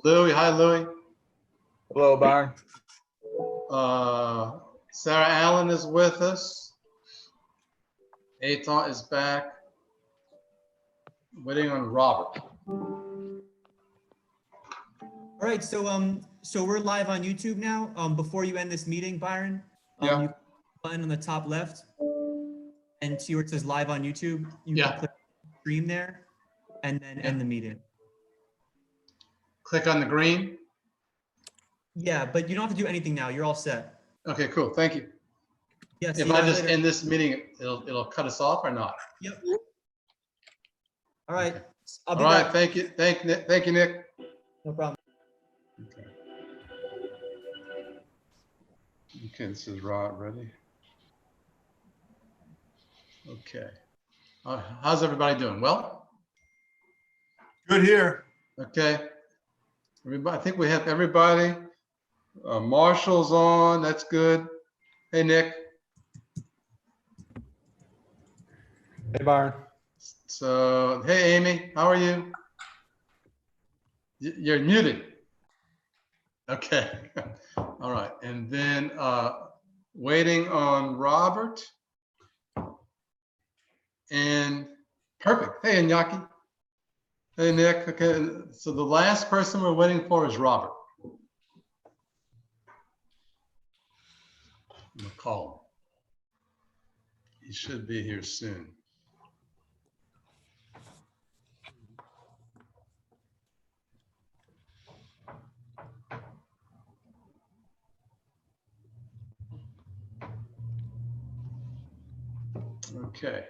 Louis, hi Louis. Hello, Byron. Sarah Allen is with us. Mouton is back. Waiting on Robert. All right, so we're live on YouTube now. Before you end this meeting, Byron, Yeah. you click the button on the top left and see where it says live on YouTube. You Yeah. can click stream there and then end the meeting. Click on the green. Yeah, but you don't have to do anything now. You're all set. Okay, cool. Thank you. Yeah. See If you I guys just later. end this meeting, it'll cut us off or not? Yep. All right. Okay. I'll be All right. back. Thank you. Thank you, Nick. No problem. Okay, this is Rod. Ready? Okay. How's everybody doing? Well? Good here. Okay. Everybody, I think we have everybody. Marshall's on. That's good. Hey, Nick. Hey, Byron. So, hey, Amy, how are you? You're muted. Okay. All right. And then waiting on Robert. And perfect. Hey, Iñaki. Hey, Nick. Okay. So the last person we're waiting for is Robert. I'm going to call him. He should be here soon. Okay,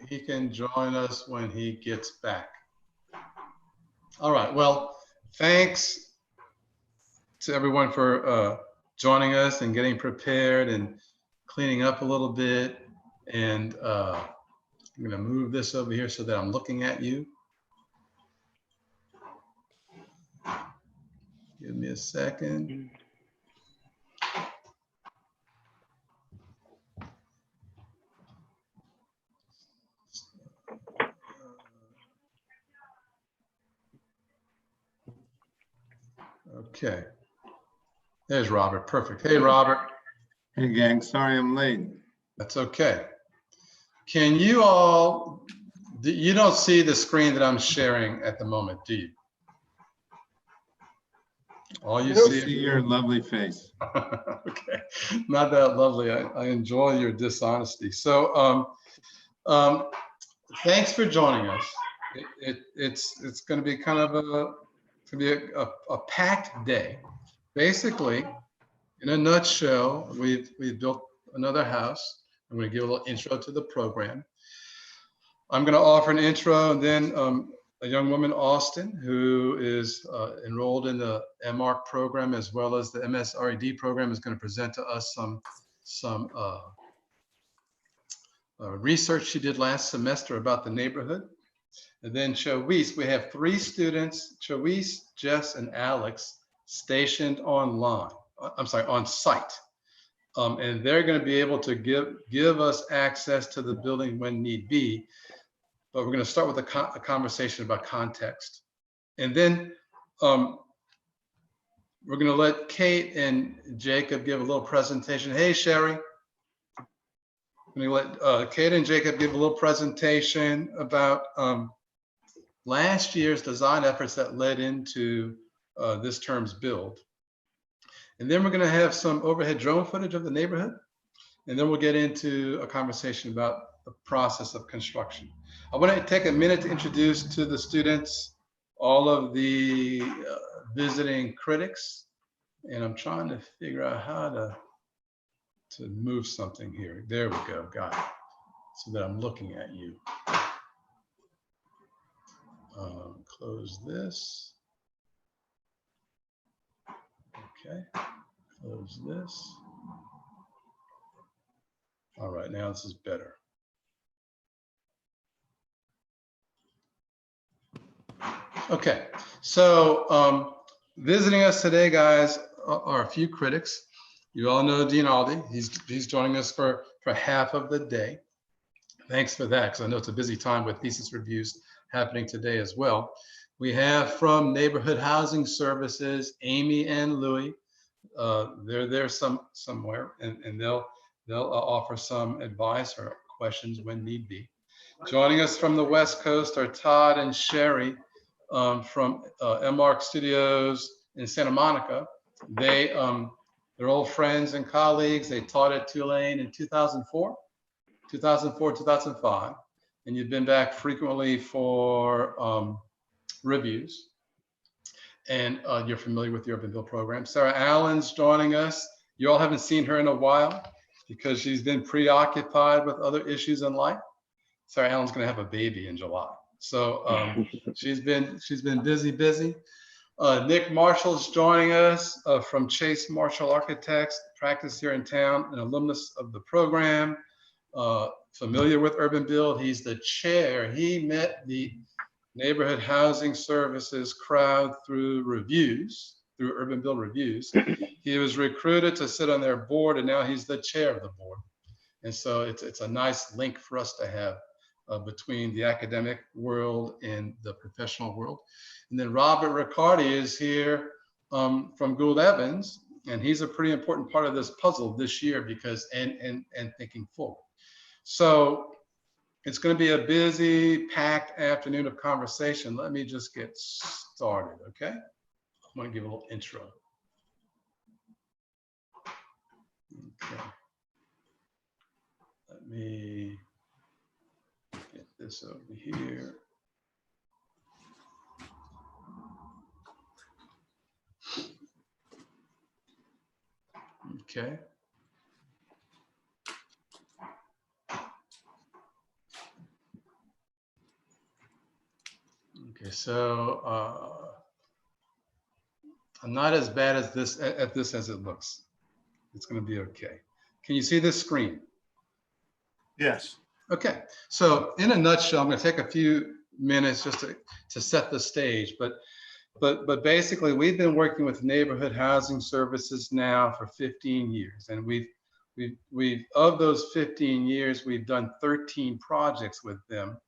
he can join us when he gets back. All right, well, thanks to everyone for joining us and getting prepared and cleaning up a little bit. And I'm gonna move this over here so that I'm looking at you. Give me a second. Okay, there's Robert. Perfect. Hey, Robert. Hey, gang. Sorry I'm late. That's okay. Can you all, you don't see the screen that I'm sharing at the moment, do you? All you I see see your lovely face. okay, not that lovely. I enjoy your dishonesty. So thanks for joining us. It's going to be kind of a packed day. Basically, in a nutshell, we've built another house. I'm going to give a little intro to the program. I'm going to offer an intro, and then a young woman, Austin, who is enrolled in the MARC program as well as the MSRED program, is going to present to us some research she did last semester about the neighborhood. And then Chowice, we have 3 students, Chowice, Jess, and Alex, stationed online. I'm sorry, on site. And they're going to be able to give us access to the building when need be. But we're going to start with a conversation about context. And then we're going to let Kate and Jacob give a little presentation. Hey, Sherry. I'm going to let Kate and Jacob give a little presentation about last year's design efforts that led into this term's build. And then we're going to have some overhead drone footage of the neighborhood. And then we'll get into a conversation about the process of construction. I want to take a minute to introduce to the students all of the visiting critics. And I'm trying to figure out how to move something here. There we go, got it. So that I'm looking at you. Close this. Okay, close this. All right, now this is better. Okay, so visiting us today, guys, are a few critics. You all know Dean Aldi. He's joining us for half of the day. Thanks for that, because I know it's a busy time with thesis reviews happening today as well. We have from Neighborhood Housing Services, Amy and Louie. They're there somewhere, and they'll offer some advice or questions when need be. Joining us from the West Coast are Todd and Sherry from MARC Studios in Santa Monica. They're old friends and colleagues. They taught at Tulane in 2004, 2005, and you've been back frequently for reviews. And you're familiar with the UrbanBuild program. Sarah Allen's joining us. You all haven't seen her in a while because she's been preoccupied with other issues in life. Sarah Allen's going to have a baby in July, so she's been busy. Nick Marshall's joining us from Chase Marshall Architects, practice here in town, an alumnus of the program, familiar with UrbanBuild. He's the chair. He met the Neighborhood Housing Services crowd through reviews, through UrbanBuild reviews. He was recruited to sit on their board, and now he's the chair of the board. And so it's a nice link for us to have between the academic world and the professional world. And then Robert Riccardi is here from Gould Evans, and he's a pretty important part of this puzzle this year because and thinking forward. So it's going to be a busy, packed afternoon of conversation. Let me just get started, okay? I'm going to give a little intro. Okay. Let me get this over here. Okay. Okay, so I'm not as bad as this at this as it looks. It's going to be okay. Can you see this screen? Yes. Okay, so in a nutshell, I'm going to take a few minutes just to set the stage, but basically we've been working with Neighborhood Housing Services now for 15 years, and we've of those 15 years we've done 13 projects with them.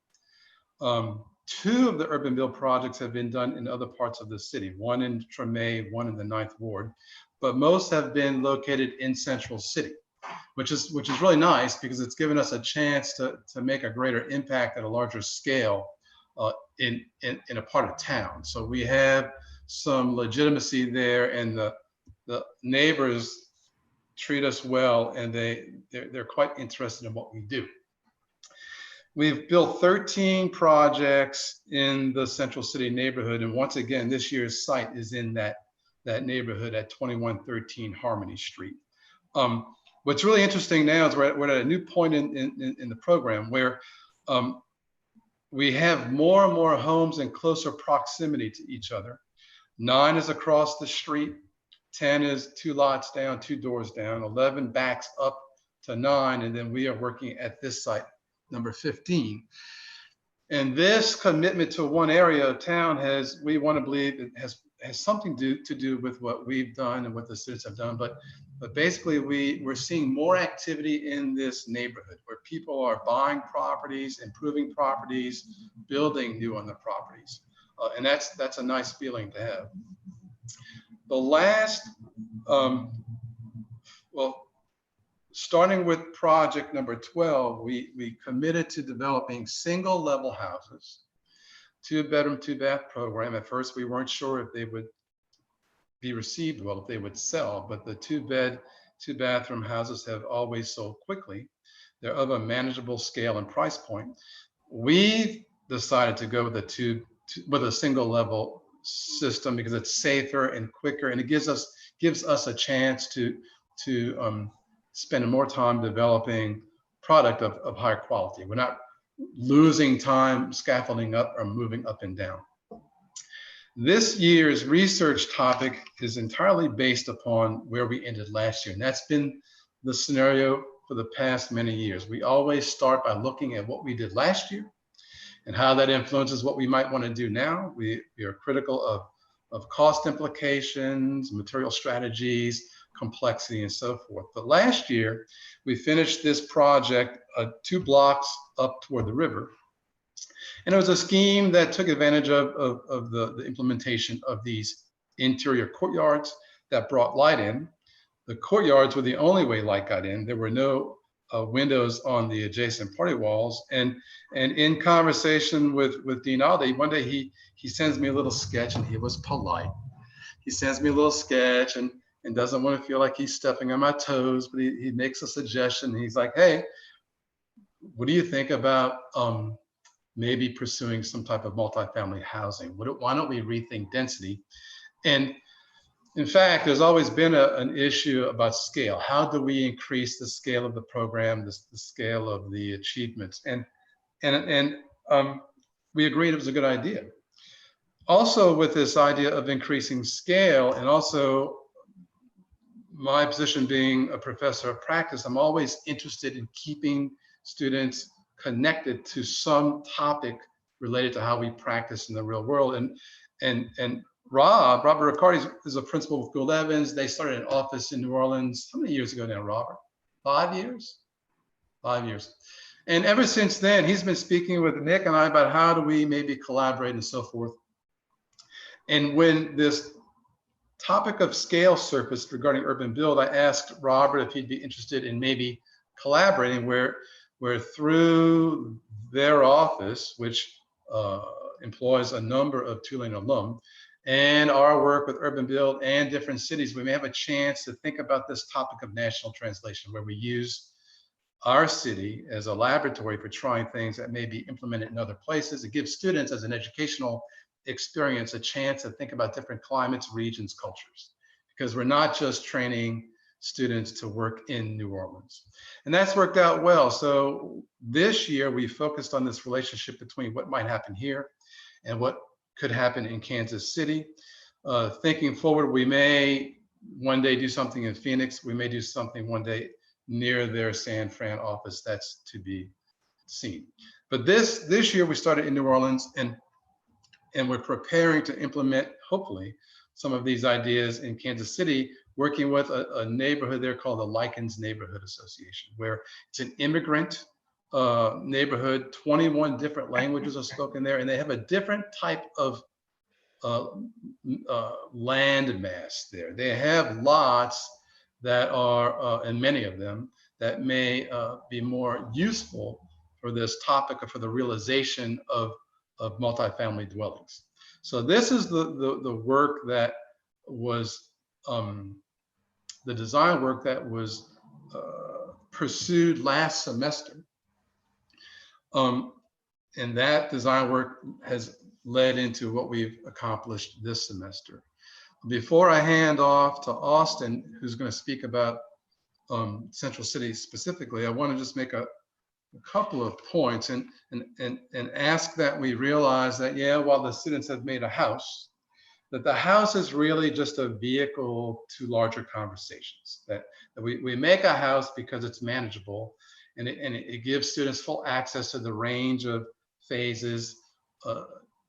2 of the UrbanBuild projects have been done in other parts of the city, one in Treme, one in the 9th Ward, but most have been located in Central City, which is really nice because it's given us a chance to make a greater impact at a larger scale in a part of town. So we have some legitimacy there, and the neighbors treat us well, and they're quite interested in what we do. We've built 13 projects in the Central City neighborhood, and once again, this year's site is in that neighborhood at 2113 Harmony Street. What's really interesting now is we're at a new point in the program where we have more and more homes in closer proximity to each other. 9 is across the street, 10 is 2 lots down, 2 doors down, 11 backs up to 9, and then we are working at this site, number 15. And this commitment to one area of town we want to believe it has something to do with what we've done and what the students have done, but basically we're seeing more activity in this neighborhood where people are buying properties, improving properties, building new on the properties. And that's a nice feeling to have. The last, starting with project number 12, we committed to developing single level houses, 2-bedroom, 2-bath program. At first, we weren't sure if they would be received well, if they would sell, but the 2-bed, 2-bathroom houses have always sold quickly. They're of a manageable scale and price point. We've decided to go with a single level system because it's safer and quicker, and it gives us a chance to spend more time developing product of higher quality. We're not losing time scaffolding up or moving up and down. This year's research topic is entirely based upon where we ended last year, and that's been the scenario for the past many years. We always start by looking at what we did last year and how that influences what we might want to do now. We are critical of cost implications, material strategies, complexity, and so forth. But last year, we finished this project 2 blocks up toward the river. And it was a scheme that took advantage of the implementation of these interior courtyards that brought light in. The courtyards were the only way light got in. There were no windows on the adjacent party walls. And in conversation with Dean Aldi, one day he sends me a little sketch, and he was polite. He sends me a little sketch and doesn't want to feel like he's stepping on my toes, but he makes a suggestion. He's like, hey, what do you think about maybe pursuing some type of multifamily housing? Why don't we rethink density? And in fact, there's always been an issue about scale. How do we increase the scale of the program, the scale of the achievements? And we agreed it was a good idea. Also, with this idea of increasing scale, and also my position being a professor of practice, I'm always interested in keeping students connected to some topic related to how we practice in the real world. And Robert Riccardi is a principal with Gould Evans. They started an office in New Orleans. How many years ago now, Robert? 5 years? 5 years. And ever since then, he's been speaking with Nick and I about how do we maybe collaborate and so forth. And when this topic of scale surfaced regarding UrbanBuild, I asked Robert if he'd be interested in maybe collaborating where through their office, which employs a number of Tulane alum, and our work with UrbanBuild and different cities, we may have a chance to think about this topic of national translation, where we use our city as a laboratory for trying things that may be implemented in other places. It gives students, as an educational experience, a chance to think about different climates, regions, cultures, because we're not just training students to work in New Orleans. And that's worked out well. So this year we focused on this relationship between what might happen here and what could happen in Kansas City. Thinking forward, we may one day do something in Phoenix. We may do something one day near their San Fran office. That's to be seen. But this year we started in New Orleans, and we're preparing to implement, hopefully, some of these ideas in Kansas City, working with a neighborhood there called the Likens Neighborhood Association, where it's an immigrant neighborhood. 21 different languages are spoken there, and they have a different type of land mass there. They have lots that are, and many of them, that may be more useful for this topic or for the realization of multifamily dwellings. So this is the work that was, the design work that was pursued last semester. And that design work has led into what we've accomplished this semester. Before I hand off to Austin, who's going to speak about Central City specifically, I want to just make a couple of points and ask that we realize that, yeah, while the students have made a house, that the house is really just a vehicle to larger conversations, that we make a house because it's manageable, and it gives students full access to the range of phases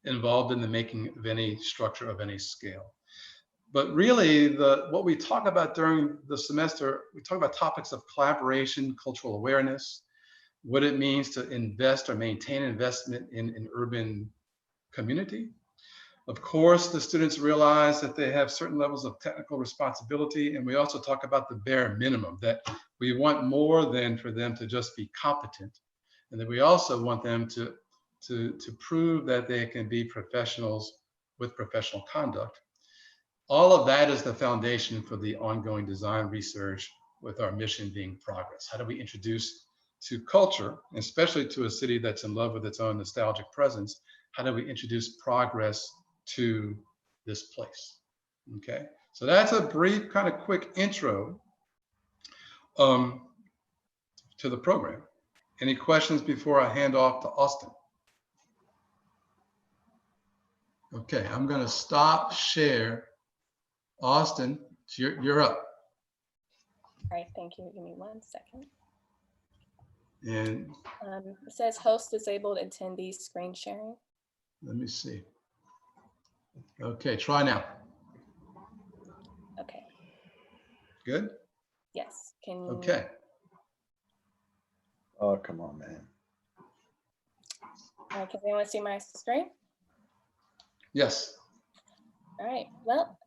involved in the making of any structure of any scale. But really, what we talk about during the semester, we talk about topics of collaboration, cultural awareness, what it means to invest or maintain investment in an urban community. Of course, the students realize that they have certain levels of technical responsibility, and we also talk about the bare minimum, that we want more than for them to just be competent, and that we also want them to prove that they can be professionals with professional conduct. All of that is the foundation for the ongoing design research, with our mission being progress. How do we introduce to culture, especially to a city that's in love with its own nostalgic presence, how do we introduce progress to this place? Okay, so that's a brief, kind of quick intro to the program. Any questions before I hand off to Austin? Okay, I'm going to stop share. Austin, you're up. All right, thank you. Give me 1 second. And It says host disabled attendee screen sharing. let me see. Okay, try now. Okay, Good? yes, can you? Okay. Oh, come on, man. Can anyone see my screen? Yes. All right, well,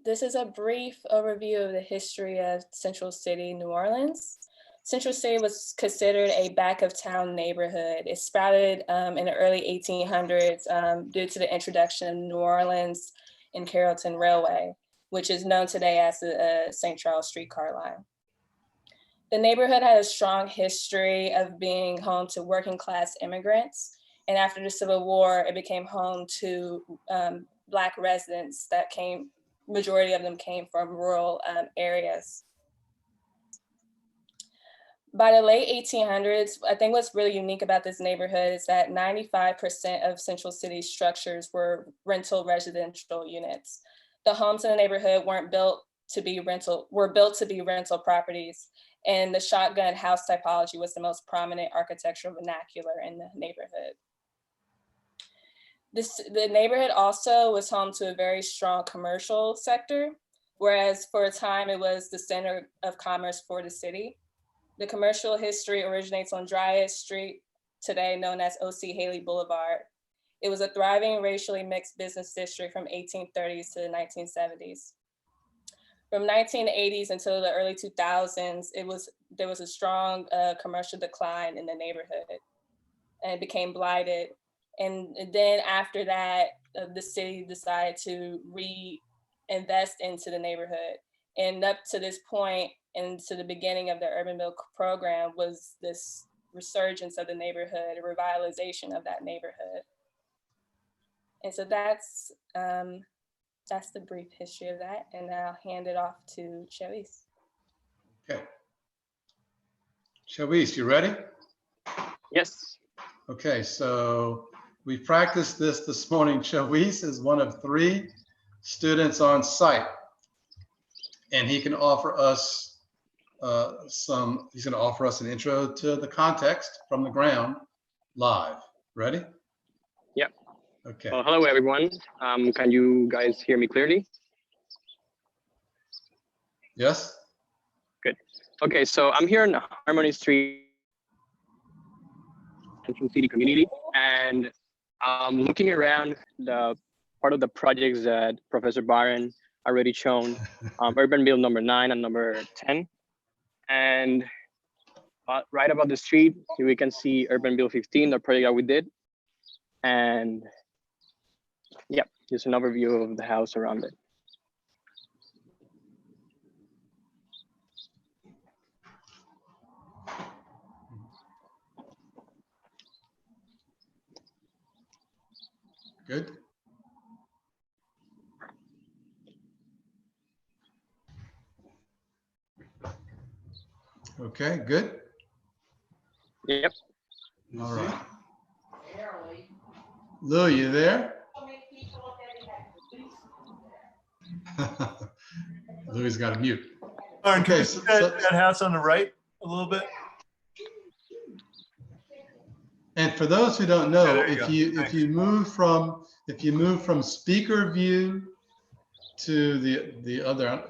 this is a brief overview of the history of Central City, New Orleans. Central City was considered a back of town neighborhood. It sprouted in the early 1800s due to the introduction of New Orleans and Carrollton Railway, which is known today as the St. Charles streetcar line. The neighborhood had a strong history of being home to working class immigrants. And after the Civil War, it became home to Black residents that majority of them came from rural areas. By the late 1800s, I think what's really unique about this neighborhood is that 95% of Central City's structures were rental residential units. The homes in the neighborhood were built to be rental properties, and the shotgun house typology was the most prominent architectural vernacular in the neighborhood. The neighborhood also was home to a very strong commercial sector, whereas for a time it was the center of commerce for the city. The commercial history originates on Dryas Street, today known as O.C. Haley Boulevard. It was a thriving racially mixed business district from 1830s to the 1970s. From 1980s until the early 2000s, there was a strong commercial decline in the neighborhood, and it became blighted. And then after that, the city decided to reinvest into the neighborhood. And up to this point, and to the beginning of the UrbanBuild program, was this resurgence of the neighborhood, a revitalization of that neighborhood. And so that's the brief history of that. And I'll hand it off to Cherise. Okay. Cherise, you ready? Yes. Okay, so we practiced this morning. Cherise is one of 3 students on site, and he can offer us he's going to offer us an intro to the context from the ground live. Ready? Yep. Okay. Well, hello, everyone. Can you guys hear me clearly? Yes? Good. Okay, so I'm here in Harmony Street, Central City community, and I'm looking around the part of the projects that Professor Byron already shown, UrbanBuild number 9 and number 10. And right above the street, we can see UrbanBuild 15, the project that we did. And yeah, just an overview of the house around it. Good. Okay, good. Yep. All right. Lou, you there? Louis got a mute. Byron, can Okay, you so- see that house on the right a little bit? And for those who don't know, Yeah, there you go. if you move from speaker view to the other,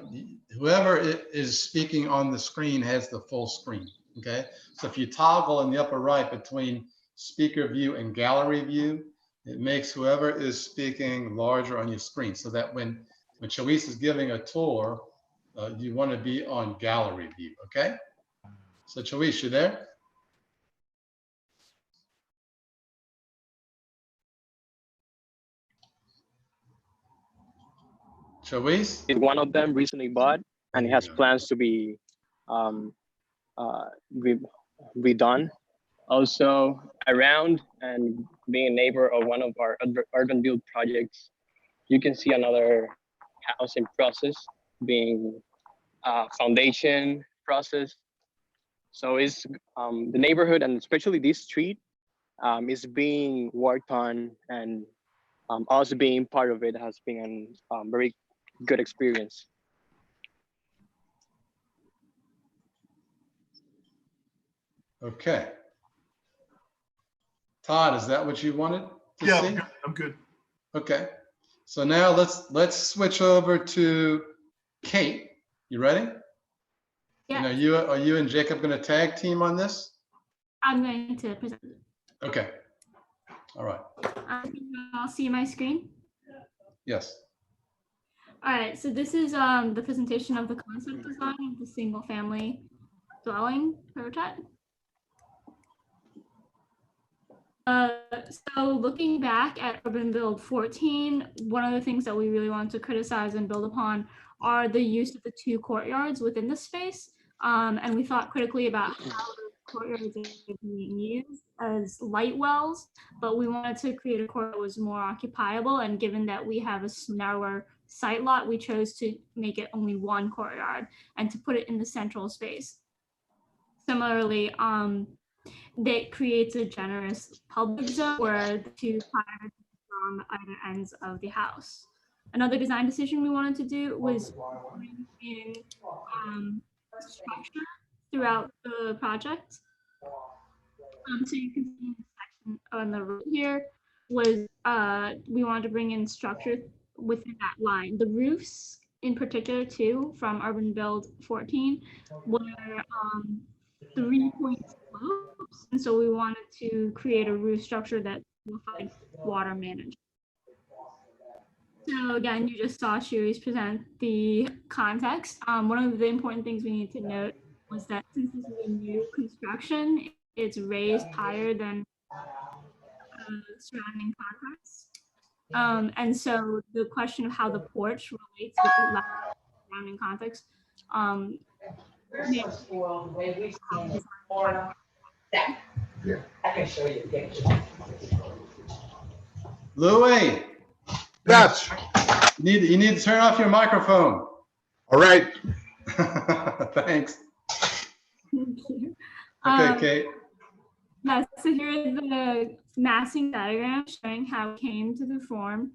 whoever is speaking on the screen has the full screen. Okay, so if you toggle in the upper right between speaker view and gallery view, it makes whoever is speaking larger on your screen, so that when Cherise is giving a tour, you want to be on gallery view. Okay, so Cherise, you there? Cherise? One of them recently bought, and he has Yeah. plans to be redone. Also around and being a neighbor of one of our UrbanBuild projects, you can see another house in process, being foundation process. So it's the neighborhood, and especially this street, is being worked on, and us being part of it has been a very good experience. Okay. Todd, is that what you wanted to Yeah, see? I'm good. Okay. So now let's switch over to Kate. You ready? Yeah, And are you and Jacob going to tag team on this? I'm going to present. Okay. All right. Can you all see my screen? Yes. All right, so this is the presentation of the concept design of the single family dwelling prototype. So looking back at UrbanBuild 14, one of the things that we really want to criticize and build upon are the use of the 2 courtyards within the space. And we thought critically about how the courtyards are being used as light wells, but we wanted to create a court that was more occupiable. And given that we have a narrower site lot, we chose to make it only 1 courtyard and to put it in the central space. Similarly, that creates a generous public zone where the 2 cars from either ends of the house. Another design decision we wanted to do was bring in structure throughout the project. So you can see in the section on the right here was we wanted to bring in structure within that line. The roofs in particular too from UrbanBuild 14 were 3-point slopes, and so we wanted to create a roof structure that simplified water management. So again, you just saw Shiri's present the context. One of the important things we need to note was that since this is a new construction, it's raised higher than surrounding context. And so the question of how the porch relates with the surrounding context I can show you a picture. Louis, Yes, you need to turn off your microphone. all right. Thanks. Thank you. Okay, Kate. Yeah, so here are the massing diagram showing how it came to the form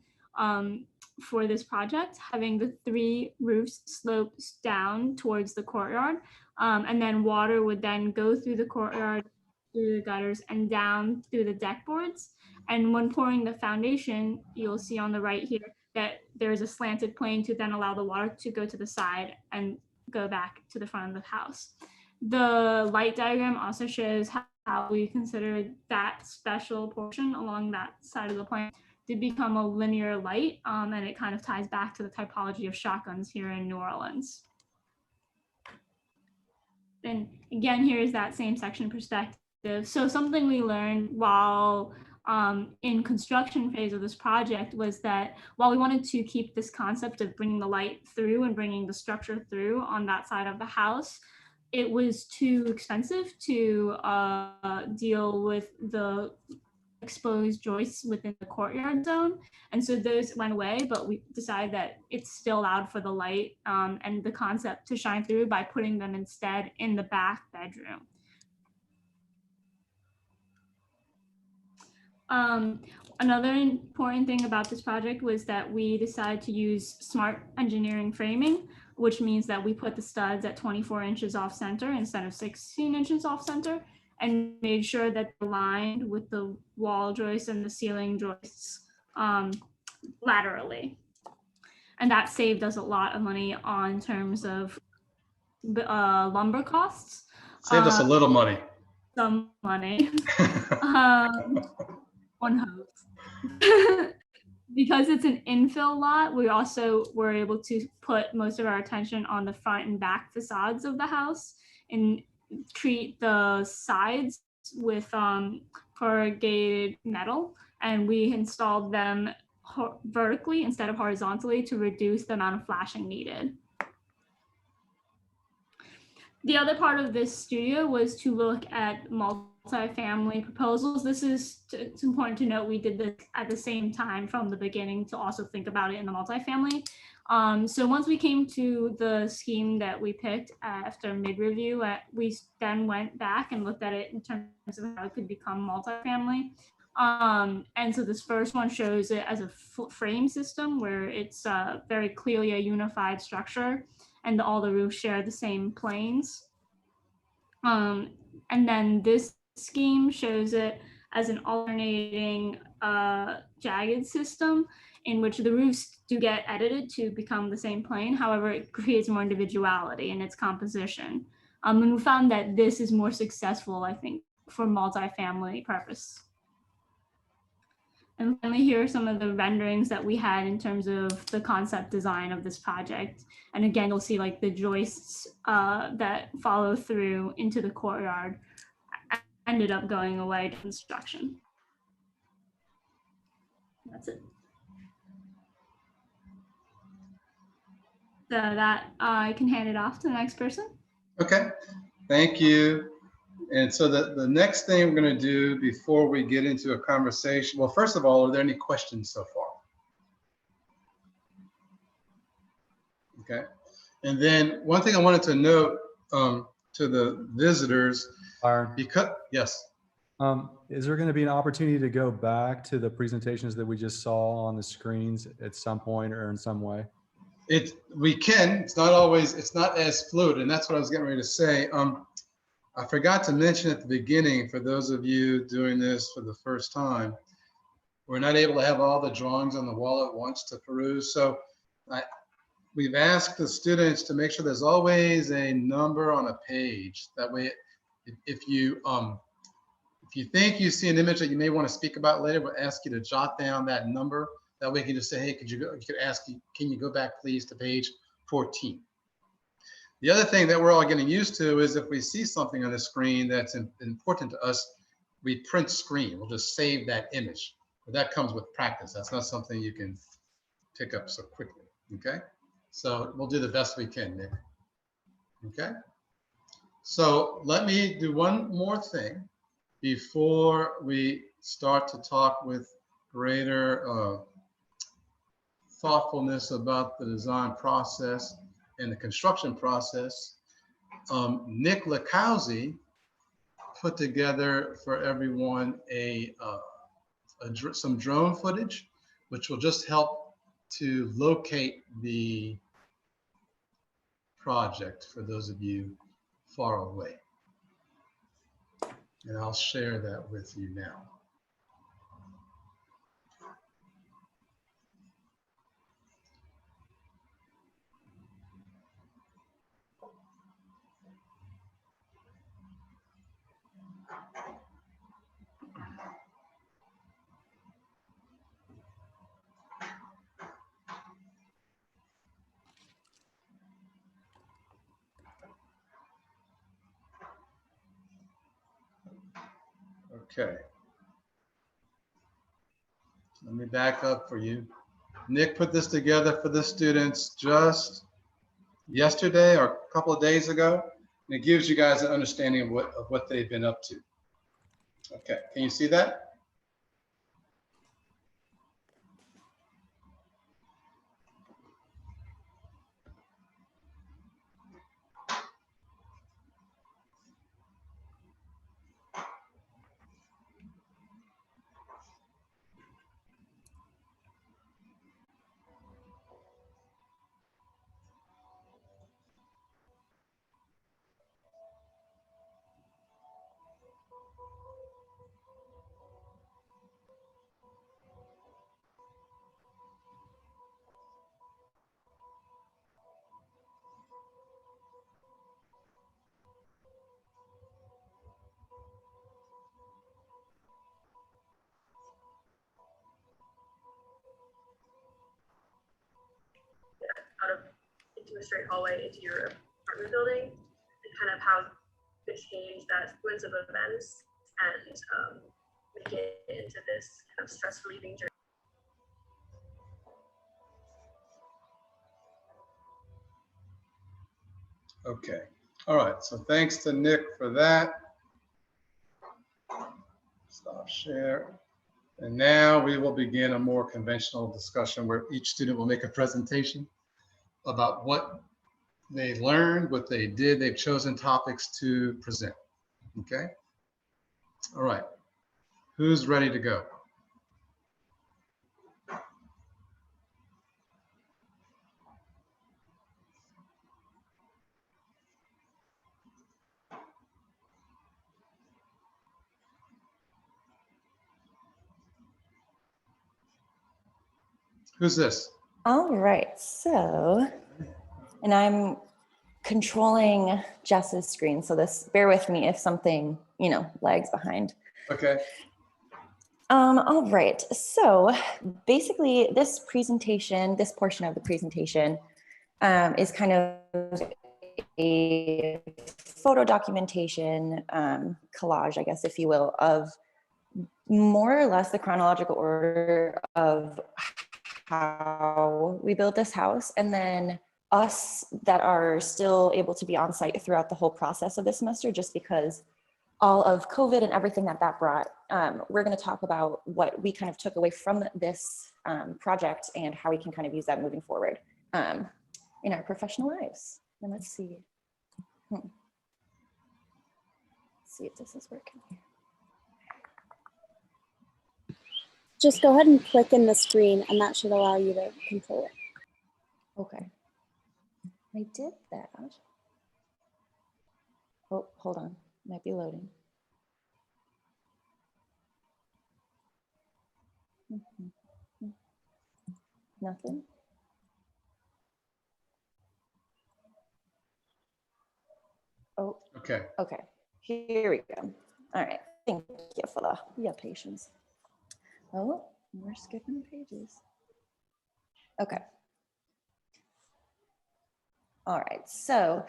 for this project, having the 3 roofs slopes down towards the courtyard. And then water would then go through the courtyard, through the gutters, and down through the deck boards. And when pouring the foundation, you'll see on the right here that there's a slanted plane to then allow the water to go to the side and go back to the front of the house. The light diagram also shows how we considered that special portion along that side of the plane to become a linear light, and it kind of ties back to the typology of shotguns here in New Orleans. Then again, here's that same section perspective. So something we learned while in construction phase of this project was that while we wanted to keep this concept of bringing the light through and bringing the structure through on that side of the house, it was too expensive to deal with the exposed joists within the courtyard zone. And so those went away, but we decided that it's still allowed for the light and the concept to shine through by putting them instead in the back bedroom. Another important thing about this project was that we decided to use smart engineering framing, which means that we put the studs at 24 inches off center instead of 16 inches off center, and made sure that they're aligned with the wall joists and the ceiling joists laterally. And that saved us a lot of money on terms of lumber costs. Saved us a little money. Some money. One hopes. Because it's an infill lot, we also were able to put most of our attention on the front and back facades of the house and treat the sides with corrugated metal, and we installed them vertically instead of horizontally to reduce the amount of flashing needed. The other part of this studio was to look at multifamily proposals. It's important to note we did this at the same time from the beginning to also think about it in the multifamily. So once we came to the scheme that we picked after mid-review, we then went back and looked at it in terms of how it could become multifamily. And so this first one shows it as a frame system where it's very clearly a unified structure and all the roofs share the same planes. And then this scheme shows it as an alternating jagged system in which the roofs do get edited to become the same plane. However, it creates more individuality in its composition. And we found that this is more successful, I think, for multifamily purpose. And finally, here are some of the renderings that we had in terms of the concept design of this project. And again, you'll see like the joists that follow through into the courtyard ended up going away to construction. That's it. So that I can hand it off to the next person. Okay, thank you. And so the next thing we're going to do before we get into a conversation, well, first of all, are there any questions so far? Okay. And then one thing I wanted to note to the visitors, Byron, because, yes. is there going to be an opportunity to go back to the presentations that we just saw on the screens at some point or in some way? We can, it's not always, it's not as fluid, and that's what I was getting ready to say. I forgot to mention at the beginning, for those of you doing this for the first time, we're not able to have all the drawings on the wall at once to peruse. So we've asked the students to make sure there's always a number on a page. That way, if you think you see an image that you may want to speak about later, we'll ask you to jot down that number. That way you can just say, hey, you could ask, can you go back please to page 14? The other thing that we're all getting used to is if we see something on the screen that's important to us, we print screen. We'll just save that image. But that comes with practice. That's not something you can pick up so quickly, okay? So we'll do the best we can, Nick, okay? So let me do one more thing before we start to talk with greater thoughtfulness about the design process and the construction process. Nick Lacauzi put together for everyone some drone footage, which will just help to locate the project for those of you far away. And I'll share that with you now. Okay. Let me back up for you. Nick put this together for the students just yesterday or a couple of days ago. And it gives you guys an understanding of what they've been up to. Okay, can you see that? Out of into a straight hallway into your apartment building, and kind of how to change that sequence of events and make it into this kind of stress relieving journey. Okay. All right. So thanks to Nick for that. Stop share. And now we will begin a more conventional discussion where each student will make a presentation about what they learned, what they did. They've chosen topics to present. Okay. All right. Who's ready to go? Who's this? All right, so, and I'm controlling Jess's screen, so bear with me if something, lags behind. Okay. All right, so basically this presentation, this portion of the presentation is kind of a photo documentation collage, I guess, if you will, of more or less the chronological order of how we built this house, and then us that are still able to be on site throughout the whole process of this semester, just because all of COVID and everything that brought. We're going to talk about what we kind of took away from this project and how we can kind of use that moving forward in our professional lives. And let's see. Let's see if this is working. Just go ahead and click in the screen and that should allow you to control it. Okay. I did that. Oh, hold on. Might be loading. Nothing. Oh, Okay. okay. Here we go. All right. Thank you for your patience. Oh, we're skipping pages. Okay. All right. So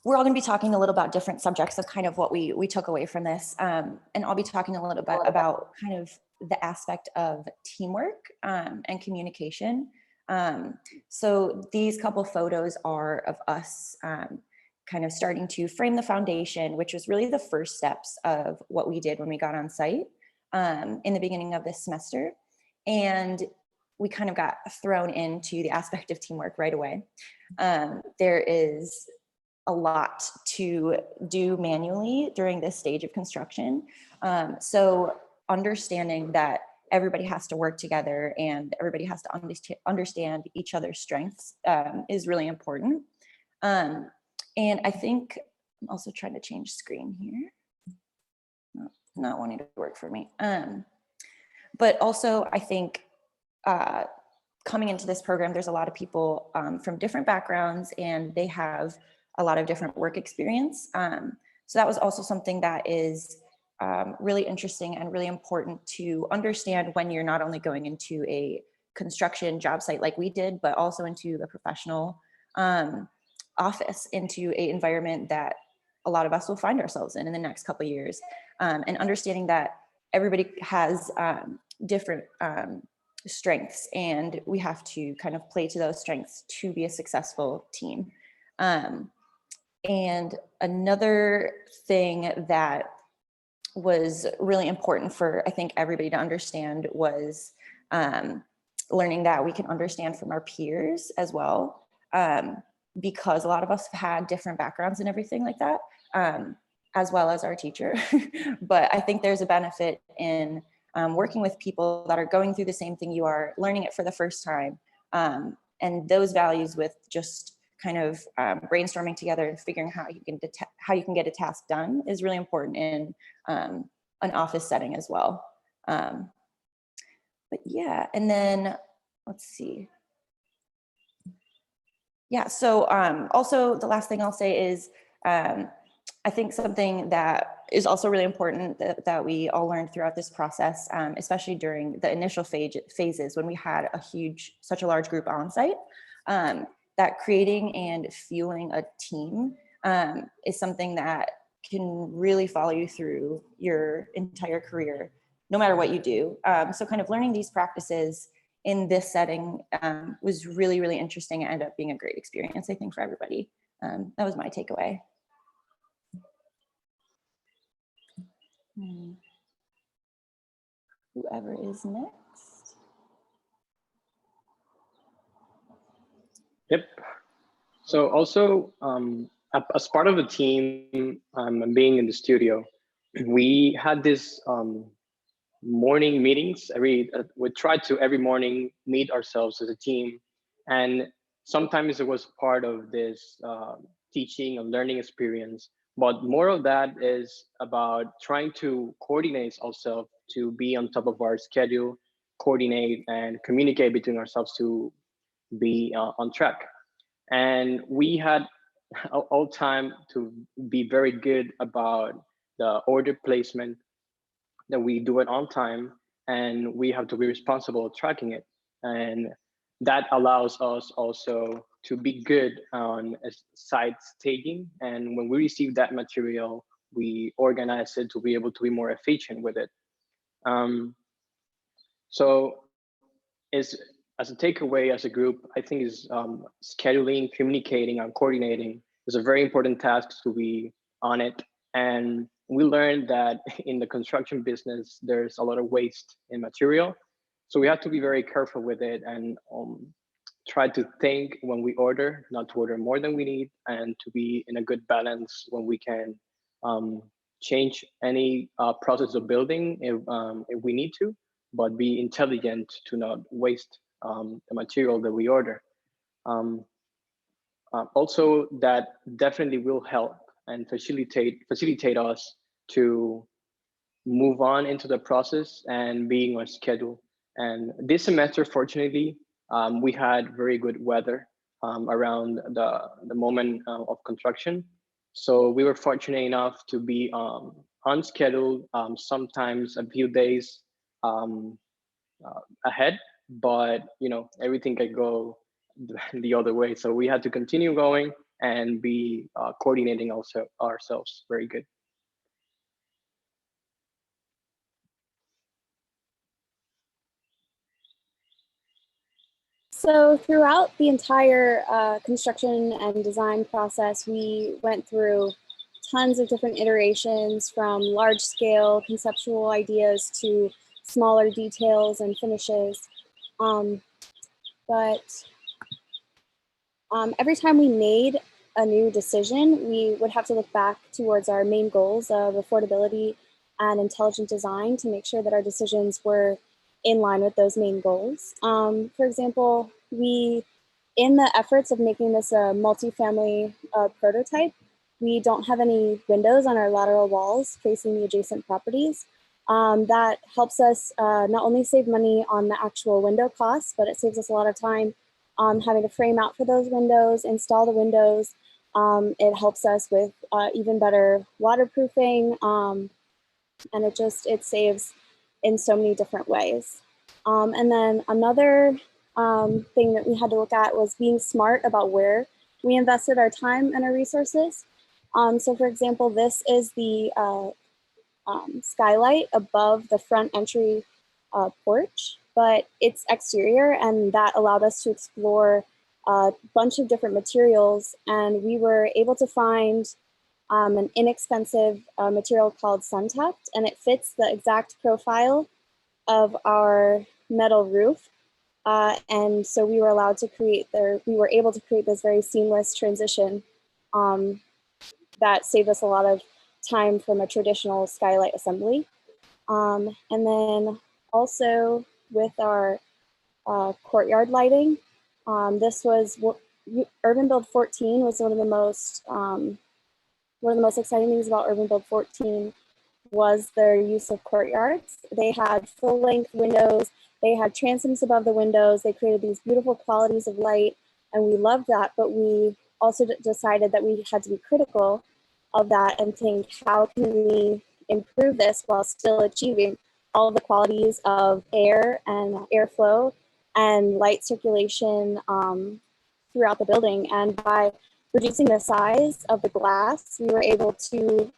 we're all going to be talking a little about different subjects of kind of what we took away from this. And I'll be talking a little bit about kind of the aspect of teamwork and communication. So these couple photos are of us kind of starting to frame the foundation, which was really the first steps of what we did when we got on site in the beginning of this semester. And we kind of got thrown into the aspect of teamwork right away. There is a lot to do manually during this stage of construction. So understanding that everybody has to work together and everybody has to understand each other's strengths is really important. And I think I'm also trying to change screen here. Not wanting to work for me. But also I think coming into this program, there's a lot of people from different backgrounds and they have a lot of different work experience. So that was also something that is really interesting and really important to understand when you're not only going into a construction job site like we did, but also into a professional office, into an environment that a lot of us will find ourselves in the next couple of years. And understanding that everybody has different strengths and we have to kind of play to those strengths to be a successful team. And another thing that was really important for, I think, everybody to understand was learning that we can understand from our peers as well, because a lot of us have had different backgrounds and everything like that, as well as our teacher. But I think there's a benefit in working with people that are going through the same thing you are, learning it for the first time, and those values with just kind of brainstorming together and figuring how you can get a task done is really important in an office setting as well. But yeah, and then let's see. Yeah, so also the last thing I'll say is I think something that is also really important that we all learned throughout this process, especially during the initial phases when we had such a large group on site, that creating and fueling a team is something that can really follow you through your entire career, no matter what you do. So kind of learning these practices in this setting was really, really interesting and ended up being a great experience, I think, for everybody. That was my takeaway. Whoever is next. Yep. So also, as part of the team, being in the studio, we had this morning meetings. We tried to every morning meet ourselves as a team, and sometimes it was part of this teaching and learning experience. But more of that is about trying to coordinate ourselves to be on top of our schedule, coordinate and communicate between ourselves to be on track. And we had all time to be very good about the order placement that we do it on time, and we have to be responsible tracking it. And that allows us also to be good on site staging. And when we receive that material, we organize it to be able to be more efficient with it. So is as a takeaway as a group, I think is scheduling, communicating, and coordinating is a very important task to be on it. And we learned that in the construction business, there's a lot of waste in material. So we have to be very careful with it and try to think when we order, not to order more than we need, and to be in a good balance when we can change any process of building if we need to, but be intelligent to not waste the material that we order. Also, that definitely will help and facilitate us to move on into the process and being on schedule. And this semester, fortunately, we had very good weather around the moment of construction. So we were fortunate enough to be on schedule, sometimes a few days ahead, but everything could go the other way. So we had to continue going and be coordinating also ourselves very good. So throughout the entire construction and design process, we went through tons of different iterations, from large scale conceptual ideas to smaller details and finishes. But every time we made a new decision, we would have to look back towards our main goals of affordability and intelligent design to make sure that our decisions were in line with those main goals. For example, in the efforts of making this a multifamily prototype, we don't have any windows on our lateral walls facing the adjacent properties. That helps us not only save money on the actual window costs, but it saves us a lot of time having to frame out for those windows, install the windows. It helps us with even better waterproofing, and it saves in so many different ways. And then another thing that we had to look at was being smart about where we invested our time and our resources. So for example, this is the skylight above the front entry porch, but it's exterior, and that allowed us to explore a bunch of different materials. And we were able to find an inexpensive material called Suntapped, and it fits the exact profile of our metal roof. And so we were able to create this very seamless transition that saved us a lot of time from a traditional skylight assembly. And then also with our courtyard lighting, this was UrbanBuild 14 was one of the most exciting things about UrbanBuild 14 was their use of courtyards. They had full-length windows, they had transoms above the windows, they created these beautiful qualities of light, and we loved that, but we also decided that we had to be critical of that and think, how can we improve this while still achieving all the qualities of air and airflow and light circulation throughout the building. And by reducing the size of the glass, we were able to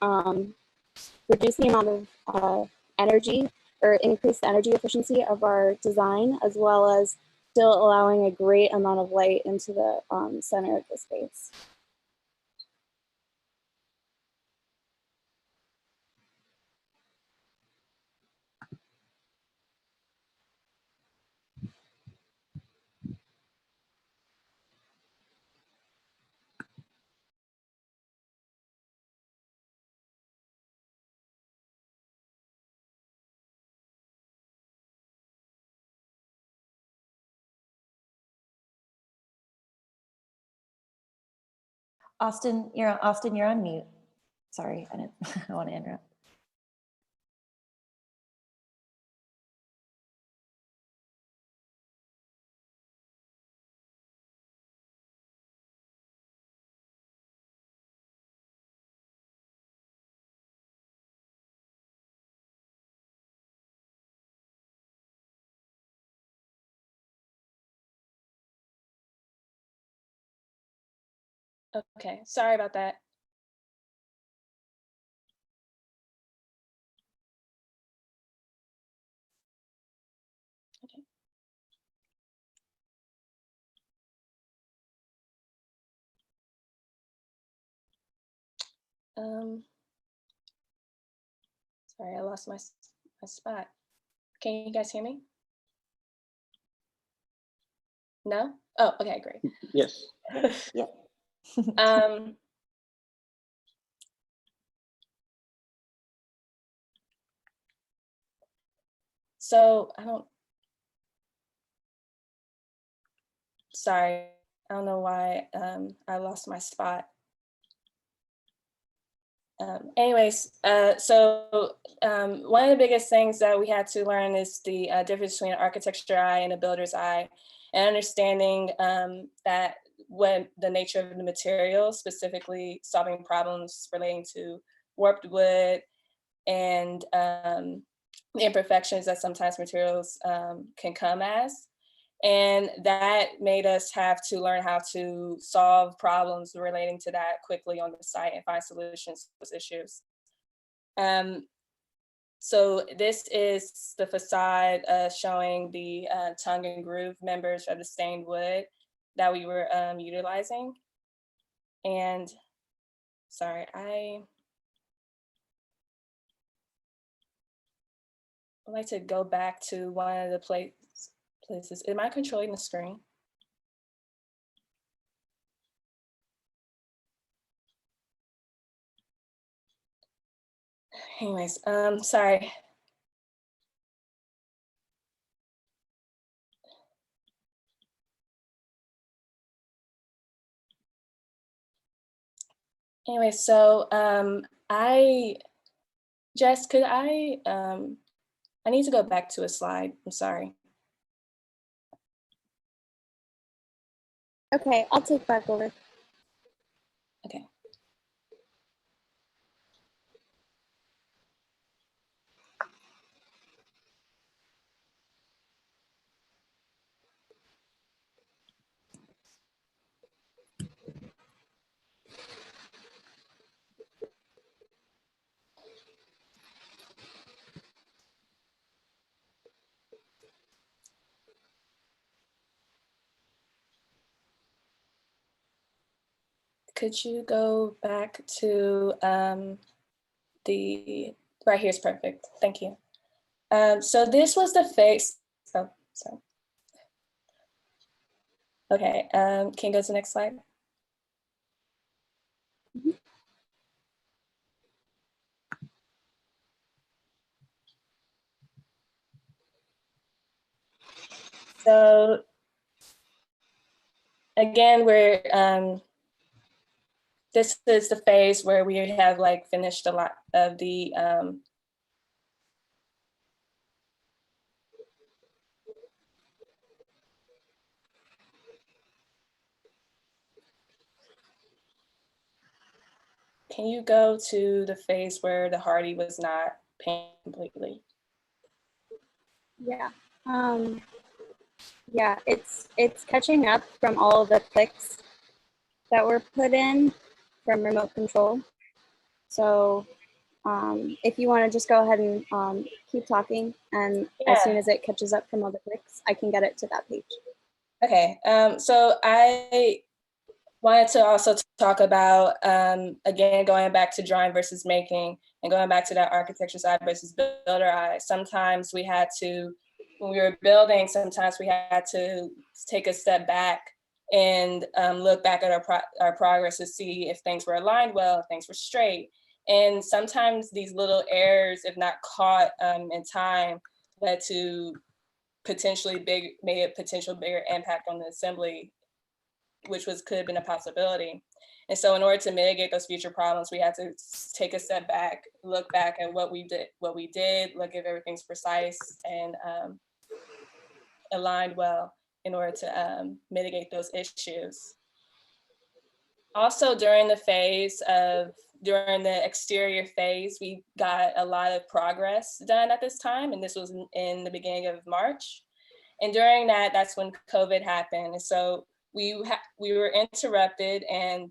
reduce the amount of energy, or increase the energy efficiency of our design, as well as still allowing a great amount of light into the center of the space. Austin, you're on mute. Sorry, I didn't I want to interrupt. Okay, sorry about that. Okay. Sorry, I lost my spot. Can you guys hear me? No? Oh, okay, great. Yes. Yep. So sorry, I don't know why I lost my spot. Anyways, one of the biggest things that we had to learn is the difference between an architecture eye and a builder's eye, and understanding that what the nature of the material, specifically solving problems relating to warped wood and the imperfections that sometimes materials can come as. And that made us have to learn how to solve problems relating to that quickly on the site and find solutions to those issues. So this is the facade showing the tongue and groove members of the stained wood that we were utilizing. And sorry, I would like to go back to one of the places. Am I controlling the screen? Anyways, sorry. Anyway, so Jess, could I need to go back to a slide. I'm sorry. Okay, I'll take back over. Okay. Could you go back to the, right here's perfect. Thank you. So this was the face. Oh, sorry. Okay, can you go to the next slide? So again, this is the phase where we have like finished a lot of the can you go to the phase where the hardy was not painted completely? Yeah. Yeah, it's catching up from all the clicks that were put in from remote control. So if you want to just go ahead and keep talking, and as soon as it catches up from all the clicks, I can get it to that page. Okay, so I wanted to also talk about, again, going back to drawing versus making and going back to that architecture side versus builder eye. Sometimes we had to, when we were building, sometimes we had to take a step back and look back at our progress to see if things were aligned well, if things were straight. And sometimes these little errors, if not caught in time, led to made a potential bigger impact on the assembly, which could have been a possibility. And so in order to mitigate those future problems, we had to take a step back, look back at what we did, look if everything's precise and aligned well in order to mitigate those issues. Also during the exterior phase, we got a lot of progress done at this time. And this was in the beginning of March. And during that, that's when COVID happened. And so we were interrupted, and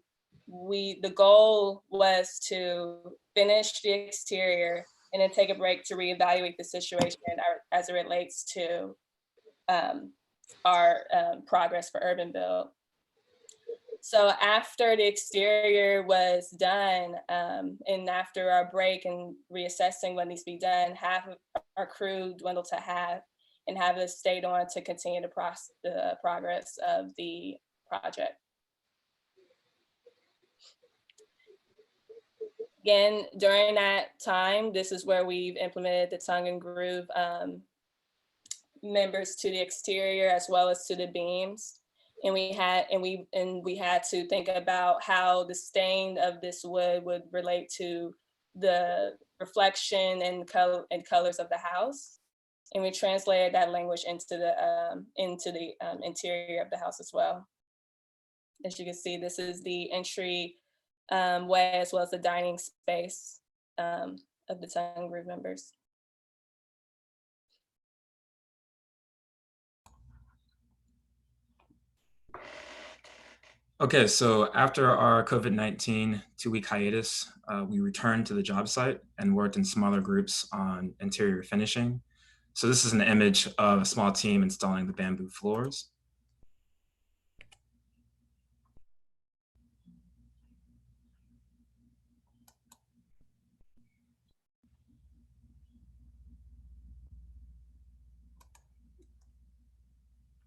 the goal was to finish the exterior and then take a break to reevaluate the situation as it relates to our progress for UrbanBuild. So after the exterior was done, and after our break and reassessing what needs to be done, half of our crew dwindled to half, and have us stayed on to continue the progress of the project. Again, during that time, this is where we've implemented the tongue and groove members to the exterior as well as to the beams. And we had to think about how the stain of this wood would relate to the reflection and colors of the house. And we translated that language into the interior of the house as well. As you can see, this is the entry way as well as the dining space of the tongue and groove members. Okay, so after our COVID-19 two-week hiatus, we returned to the job site and worked in smaller groups on interior finishing. So this is an image of a small team installing the bamboo floors.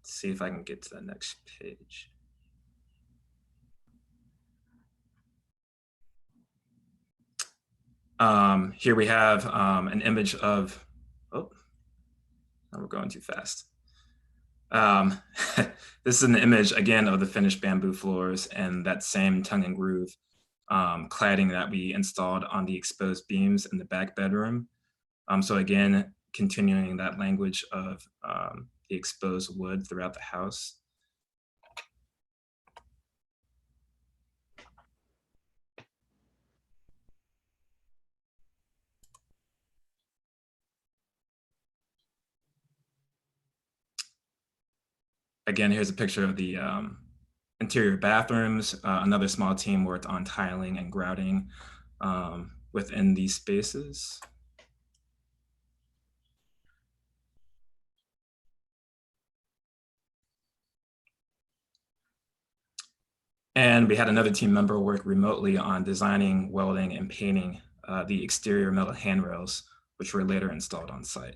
Let's see if I can get to the next page. Here we have an image of, oh, we're going too fast. This is an image, again, of the finished bamboo floors and that same tongue and groove cladding that we installed on the exposed beams in the back bedroom. So again, continuing that language of the exposed wood throughout the house. Again, here's a picture of the interior bathrooms. Another small team worked on tiling and grouting within these spaces. And we had another team member work remotely on designing, welding, and painting the exterior metal handrails, which were later installed on site.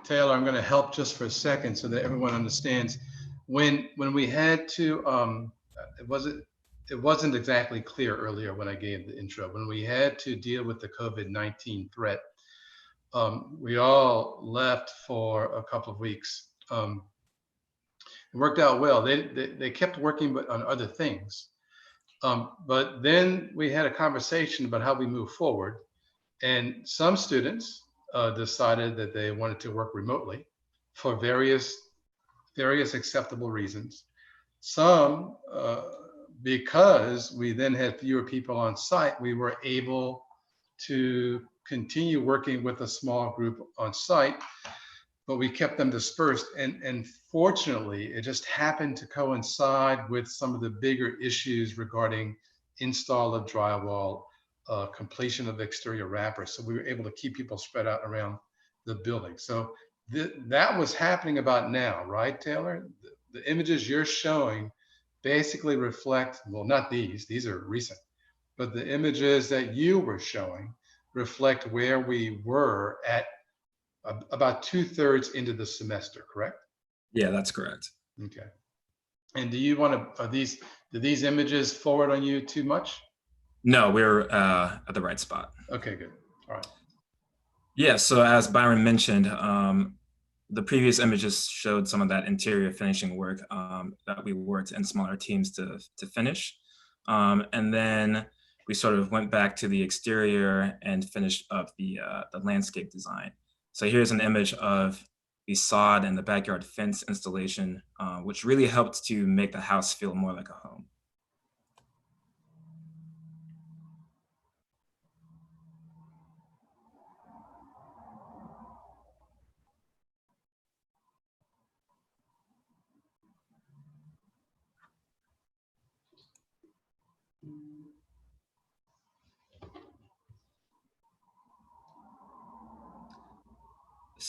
Taylor, I'm going to help just for a second so that everyone understands. When we had to, it wasn't exactly clear earlier when I gave the intro. When we had to deal with the COVID-19 threat, we all left for a couple of weeks. It worked out well. They kept working on other things. But then we had a conversation about how we move forward. And some students decided that they wanted to work remotely for various acceptable reasons. Some, because we then had fewer people on site, we were able to continue working with a small group on site, but we kept them dispersed. And fortunately, it just happened to coincide with some of the bigger issues regarding install of drywall, completion of exterior wrappers. So we were able to keep people spread out around the building. So that was happening about now, right, Taylor? The images you're showing basically reflect, well, not these are recent, but the images that you were showing reflect where we were at about 2/3 into the semester, correct? Yeah, that's correct. Okay. And do you want to, do these images forward on you too much? No, we're at the right spot. Okay, good. All right. Yeah, so as Byron mentioned, the previous images showed some of that interior finishing work that we worked in smaller teams to finish. And then we sort of went back to the exterior and finished up the landscape design. So here's an image of the sod and the backyard fence installation, which really helped to make the house feel more like a home.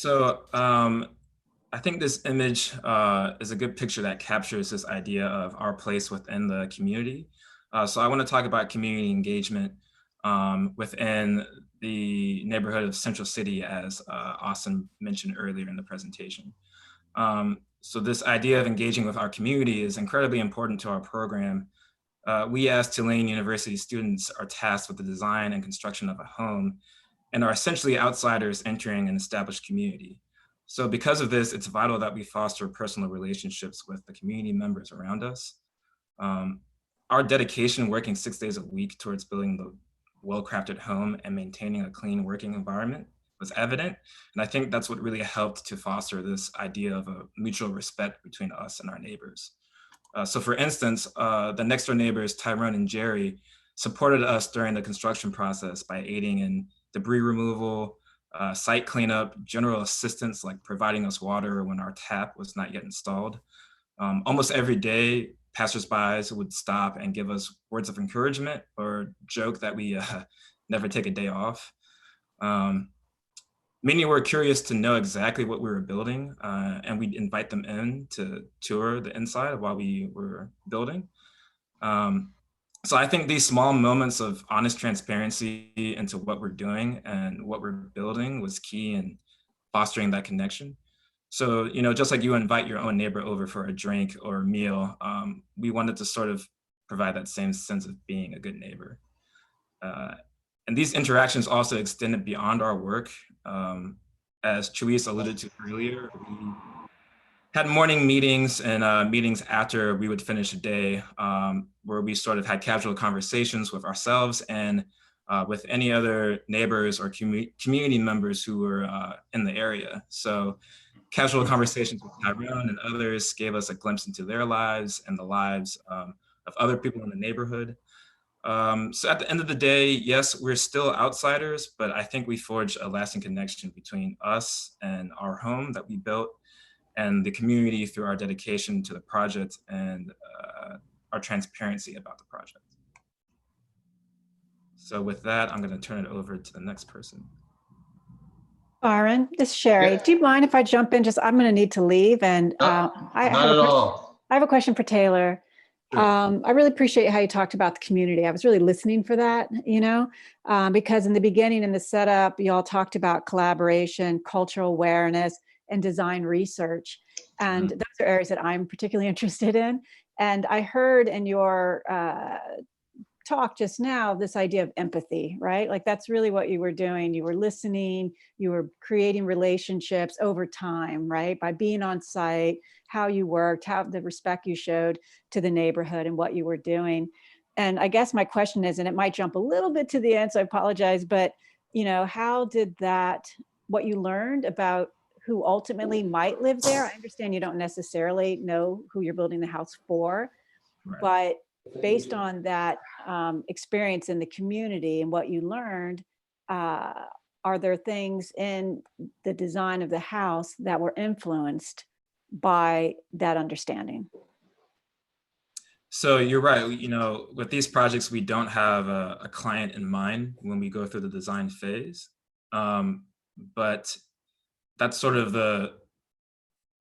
So I think this image is a good picture that captures this idea of our place within the community. So I want to talk about community engagement within the neighborhood of Central City, as Austin mentioned earlier in the presentation. So this idea of engaging with our community is incredibly important to our program. We as Tulane University students are tasked with the design and construction of a home and are essentially outsiders entering an established community. So because of this, it's vital that we foster personal relationships with the community members around us. Our dedication working 6 days a week towards building the well-crafted home and maintaining a clean working environment was evident. And I think that's what really helped to foster this idea of a mutual respect between us and our neighbors. So for instance, the next door neighbors, Tyrone and Jerry, supported us during the construction process by aiding in debris removal, site cleanup, general assistance like providing us water when our tap was not yet installed. Almost every day, passersby would stop and give us words of encouragement or joke that we never take a day off. Many were curious to know exactly what we were building, and we'd invite them in to tour the inside while we were building. So I think these small moments of honest transparency into what we're doing and what we're building was key in fostering that connection. So, you know, just like you invite your own neighbor over for a drink or a meal, we wanted to sort of provide that same sense of being a good neighbor. And these interactions also extended beyond our work. As Chuis alluded to earlier, we had morning meetings and meetings after we would finish a day where we sort of had casual conversations with ourselves and with any other neighbors or community members who were in the area. So casual conversations with Tyrone and others gave us a glimpse into their lives and the lives of other people in the neighborhood. So at the end of the day, yes, we're still outsiders, but I think we forged a lasting connection between us and our home that we built and the community through our dedication to the project and our transparency about the project. So with that, I'm going to turn it over to the next person. Byron, this is Sherry. Yeah. Do you mind if I jump in? I'm going to need to leave, and Not at all. I have a question for Taylor. Sure. I really appreciate how you talked about the community. I was really listening for that, you know, because in the beginning in the setup, you all talked about collaboration, cultural awareness, and design research. And those are areas that I'm particularly interested in. And I heard in your talk just now, this idea of empathy, right? Like that's really what you were doing. You were listening, you were creating relationships over time, right? By being on site, how you worked, how the respect you showed to the neighborhood and what you were doing. And I guess my question is, and it might jump a little bit to the end, so I apologize, but you know, how did that, what you learned about who ultimately might live there? I understand you don't necessarily know who you're building the house for, but based on that experience in the community and what you learned, are there things in the design of the house that were influenced by that understanding? So you're right. You know, with these projects, we don't have a client in mind when we go through the design phase. But that's sort of the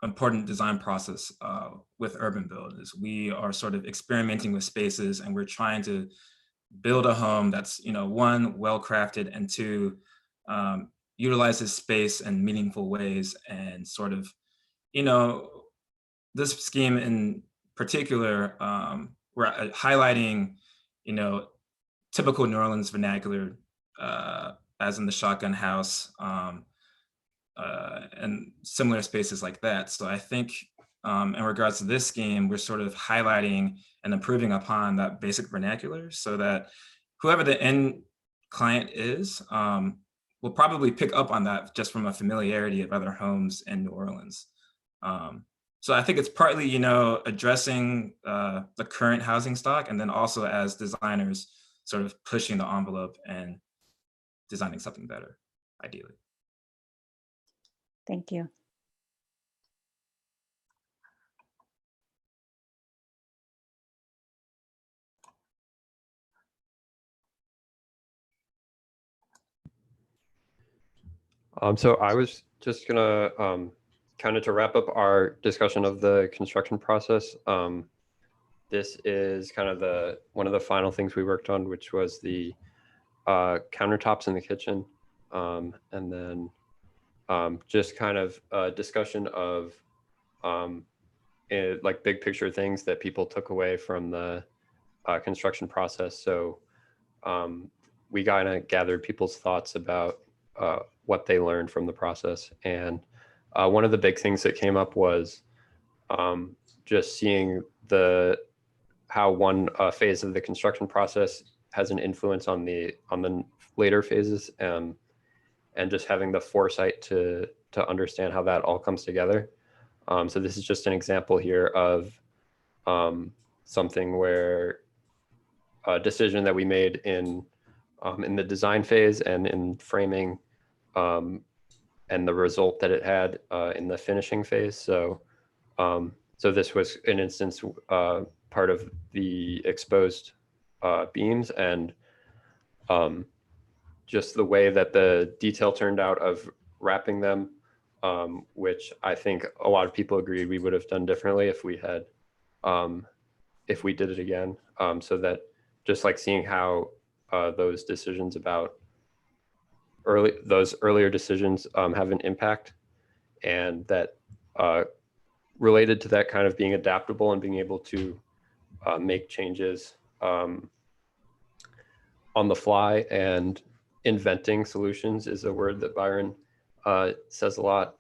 important design process with UrbanBuild is we are sort of experimenting with spaces and we're trying to build a home that's, you know, one, well-crafted, and two, utilizes space in meaningful ways and sort of, you know, this scheme in particular, we're highlighting, you know, typical New Orleans vernacular, as in the shotgun house, and similar spaces like that. So I think in regards to this scheme, we're sort of highlighting and improving upon that basic vernacular so that whoever the end client is will probably pick up on that just from a familiarity of other homes in New Orleans. So I think it's partly, you know, addressing the current housing stock, and then also as designers sort of pushing the envelope and designing something better, ideally. Thank you. So I was just gonna kind of to wrap up our discussion of the construction process. This is kind of one of the final things we worked on, which was the countertops in the kitchen, and then just kind of a discussion of like big picture things that people took away from the construction process. So we kind of gathered people's thoughts about what they learned from the process. And one of the big things that came up was just seeing how one phase of the construction process has an influence on the later phases, and just having the foresight to understand how that all comes together. So this is just an example here of something where a decision that we made in the design phase and in framing, and the result that it had in the finishing phase. So this was an instance part of the exposed beams, and just the way that the detail turned out of wrapping them, which I think a lot of people agreed we would have done differently if we had, if we did it again. So that just like seeing how those decisions about those earlier decisions have an impact, and that related to that kind of being adaptable and being able to make changes on the fly, and inventing solutions is a word that Byron says a lot.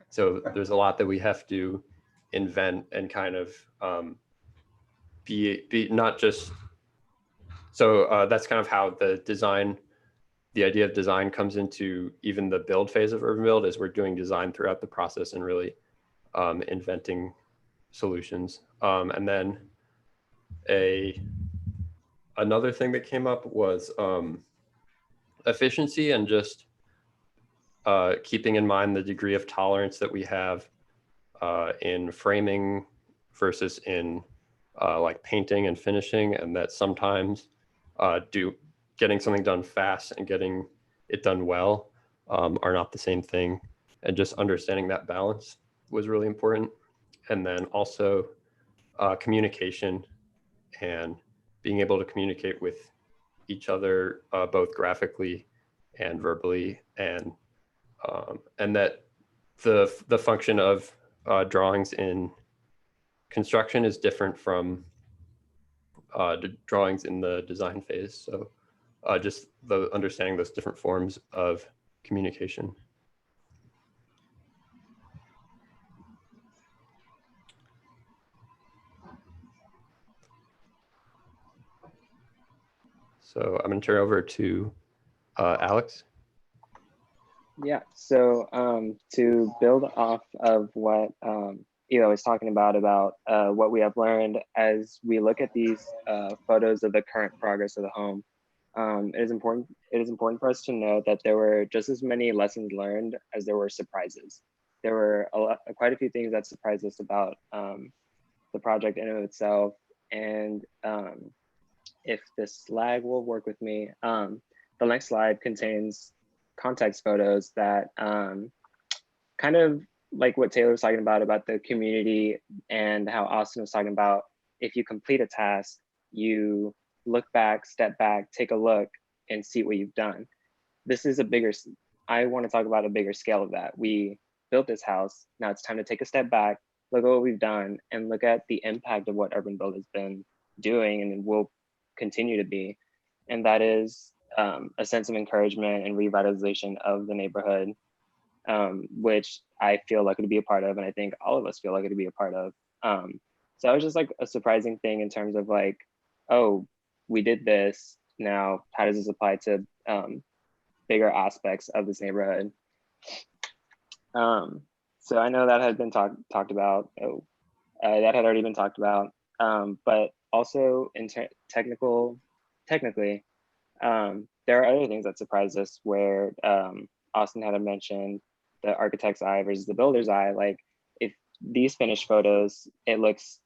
So there's a lot that we have to invent and kind of be not just, so that's kind of how the idea of design comes into even the build phase of UrbanBuild, is we're doing design throughout the process and really inventing solutions. And then another thing that came up was efficiency, and just keeping in mind the degree of tolerance that we have in framing versus in like painting and finishing, and that sometimes getting something done fast and getting it done well are not the same thing, and just understanding that balance was really important. And then also communication, and being able to communicate with each other both graphically and verbally, and that the function of drawings in construction is different from the drawings in the design phase. So just understanding those different forms of communication. So I'm going to turn over to Alex. Yeah, so to build off of what Elo was talking about what we have learned as we look at these photos of the current progress of the home, it is important for us to know that there were just as many lessons learned as there were surprises. There were quite a few things that surprised us about the project in and of itself. And if this slide will work with me, the next slide contains context photos that kind of like what Taylor was talking about the community, and how Austin was talking about, if you complete a task, you look back, step back, take a look, and see what you've done. This is I want to talk about a bigger scale of that. We built this house. Now it's time to take a step back, look at what we've done, and look at the impact of what UrbanBuild has been doing and will continue to be. And that is a sense of encouragement and revitalization of the neighborhood, which I feel lucky to be a part of, and I think all of us feel lucky to be a part of. So it was just like a surprising thing in terms of like, oh, we did this. Now, how does this apply to bigger aspects of this neighborhood? So I know that had been talked about. That had already been talked about. But also in technically, there are other things that surprised us, where Austin had mentioned the architect's eye versus the builder's eye. Like, if these finished photos, it looks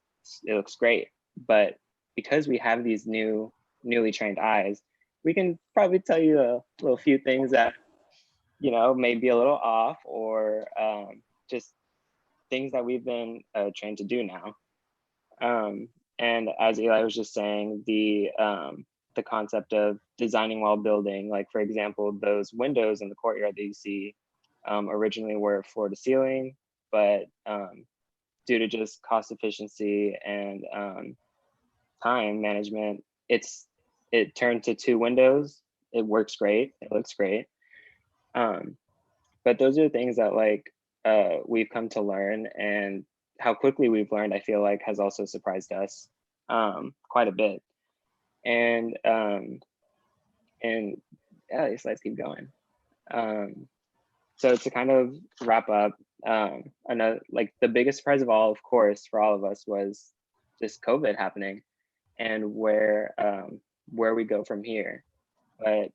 great, but because we have these newly trained eyes, we can probably tell you a little few things that you know, maybe a little off, or just things that we've been trained to do now. And as Eli was just saying, the concept of designing while building, like for example, those windows in the courtyard that you see originally were floor to ceiling, but due to just cost efficiency and time management, it turned to 2 windows. It works great. It looks great. But those are the things that like we've come to learn, and how quickly we've learned, I feel like, has also surprised us quite a bit. And yeah, these slides keep going. So to kind of wrap up, another, like the biggest surprise of all, of course, for all of us was just COVID happening and where we go from here. But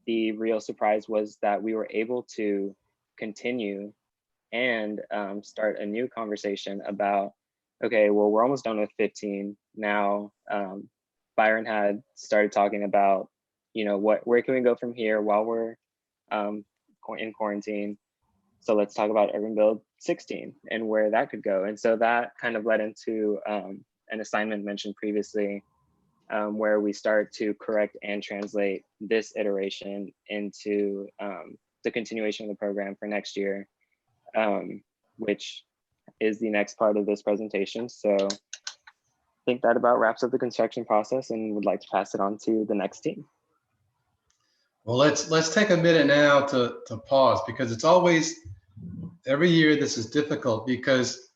the real surprise was that we were able to continue and start a new conversation about, okay, well, we're almost done with 15 now. Byron had started talking about, you know, where can we go from here while we're in quarantine. So let's talk about UrbanBuild 16 and where that could go. And so that kind of led into an assignment mentioned previously, where we start to correct and translate this iteration into the continuation of the program for next year, which is the next part of this presentation. So I think that about wraps up the construction process, and would like to pass it on to the next team. Well, let's take a minute now to pause, because it's always, every year this is difficult because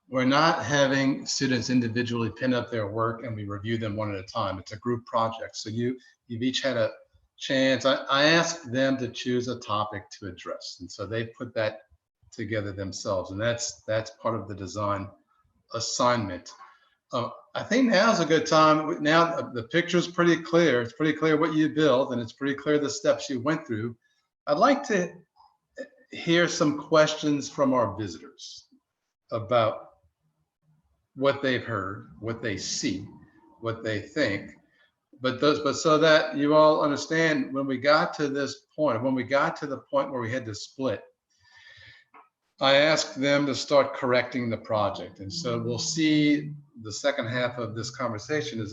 we're not having students individually pin up their work and we review them one at a time. It's a group project. So you've each had a chance. I asked them to choose a topic to address. And so they put that together themselves. And that's part of the design assignment. I think now's a good time. Now the picture's pretty clear. It's pretty clear what you built, and it's pretty clear the steps you went through. I'd like to hear some questions from our visitors about what they've heard, what they see, what they think. But so that you all understand, when we got to this point, when we got to the point where we had to split, I asked them to start correcting the project. And so we'll see the second half of this conversation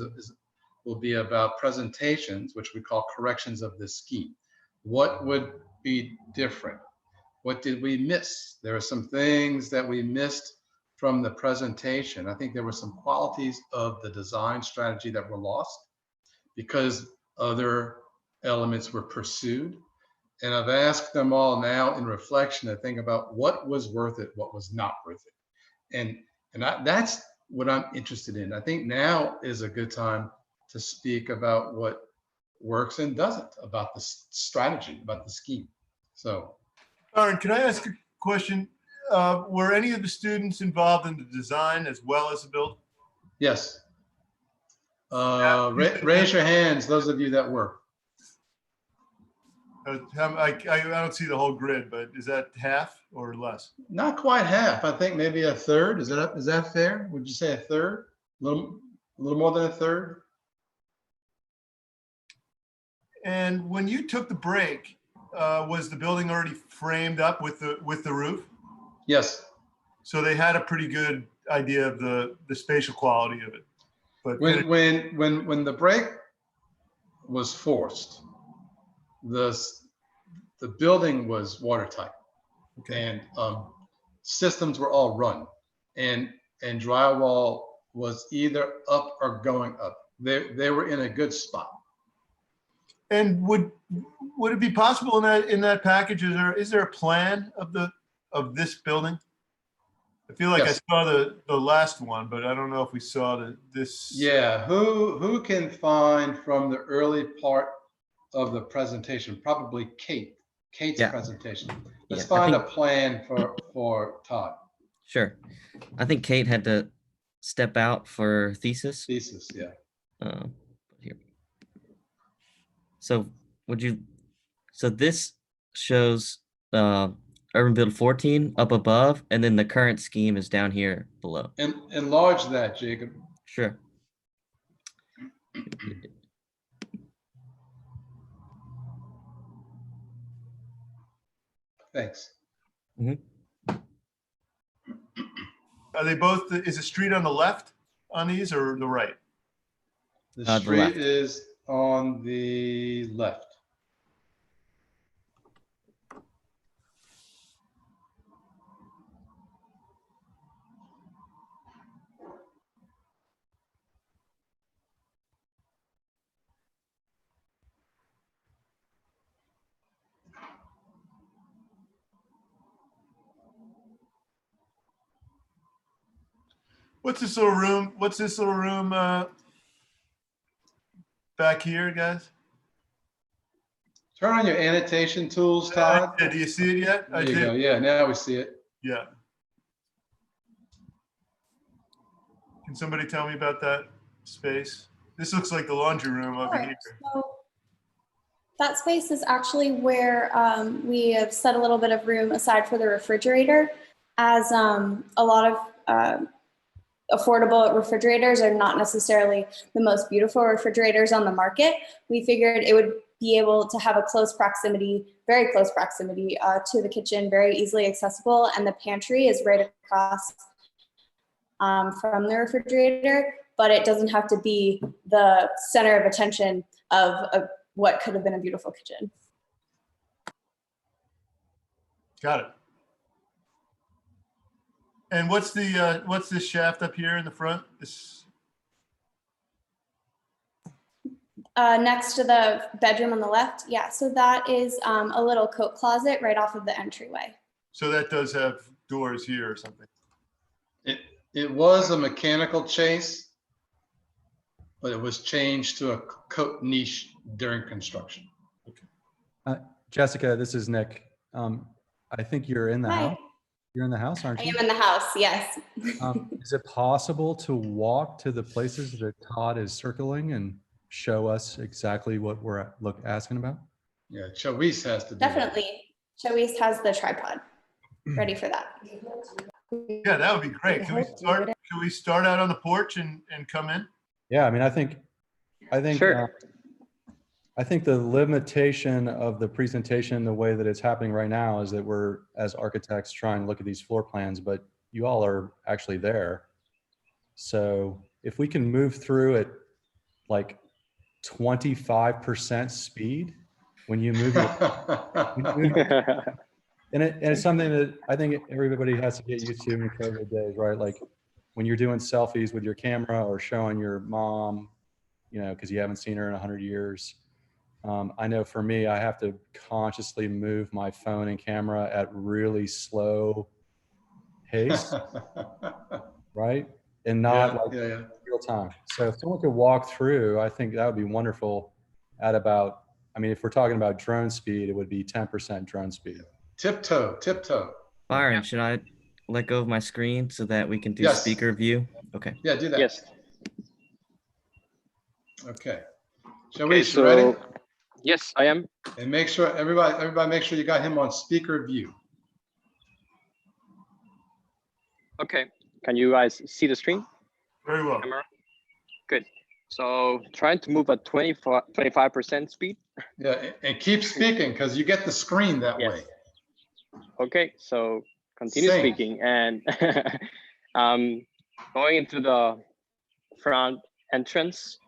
will be about presentations, which we call corrections of this scheme. What would be different? What did we miss? There are some things that we missed from the presentation. I think there were some qualities of the design strategy that were lost because other elements were pursued. And I've asked them all now in reflection to think about what was worth it, what was not worth it. And that's what I'm interested in. I think now is a good time to speak about what works and doesn't, about the strategy, about the scheme. So, Aaron, can I ask a question? Were any of the students involved in the design as well as the build? Yes. Raise your hands, those of you that were. I don't see the whole grid, but is that half or less? Not quite half. I think maybe a third. Is that fair? Would you say a third? A little more than a third? And when you took the break, was the building already framed up with the roof? Yes. So they had a pretty good idea of the spatial quality of it. But when the break was forced, the building was watertight, okay, and systems were all run, and drywall was either up or going up. They were in a good spot. And would it be possible in that package? Is there a plan of this building? I feel like yes. I saw the last one, but I don't know if we saw this. Yeah, who can find from the early part of the presentation? Probably Kate's presentation. Let's find a plan for Todd. Sure. I think Kate had to step out for thesis. Thesis, yeah. Here. So so this shows UrbanBuild 14 up above, and then the current scheme is down here below. And enlarge that, Jacob. Sure. Thanks. Are they both, is the street on the left on these or the right? The The street left. is on the left. What's this little room? What's this little room back here, guys? Turn on your annotation tools, Todd. Do you see it yet? There you go. Yeah, now we see it. Yeah. Can somebody tell me about that space? This looks like the laundry room over Sure. here. So that space is actually where we have set a little bit of room aside for the refrigerator, as a lot of affordable refrigerators are not necessarily the most beautiful refrigerators on the market. We figured it would be able to have a close proximity, very close proximity to the kitchen, very easily accessible, and the pantry is right across from the refrigerator, but it doesn't have to be the center of attention of what could have been a beautiful kitchen. Got it. And what's this shaft up here in the front? This Next to the bedroom on the left, yeah. So that is a little coat closet right off of the entryway. so that does have doors here or something. It was a mechanical chase, but it was changed to a coat niche during construction. Jessica, this is Nick. I think you're in the Hi. house. You're in the house, aren't I you? am in the house, yes. Is it possible to walk to the places that Todd is circling and show us exactly what we're asking about? Yeah, Chowice has to do that. Definitely. Chowice has the tripod ready for that. Yeah, that would be great. Can we start out on the porch and come in? Yeah, I mean, I think Sure. I think the limitation of the presentation, the way that it's happening right now, is that we're, as architects, trying to look at these floor plans, but you all are actually there. So if we can move through at like 25% speed when you move it, and it's something that I think everybody has to get used to in COVID days, right? Like when you're doing selfies with your camera or showing your mom, you know, because you haven't seen her in 100 years. I know for me, I have to consciously move my phone and camera at really slow pace, right? And not real time. So if someone could walk through, I think that would be wonderful at about, I mean, if we're talking about drone speed, it would be 10% drone speed. Tiptoe. Byron, should I let go of my screen so that we can do Yes. speaker view? Okay. Yeah, do that. Yes. Okay. Okay, Chowice, you ready? Yes, I am. And make sure, everybody make sure you got him on speaker view. Okay. Can you guys see the screen? Very well. Camera? Good. So trying to move at 25% speed. Yeah, and keep speaking because you get the screen that way. Okay, so continue Sing. speaking and going into the front entrance.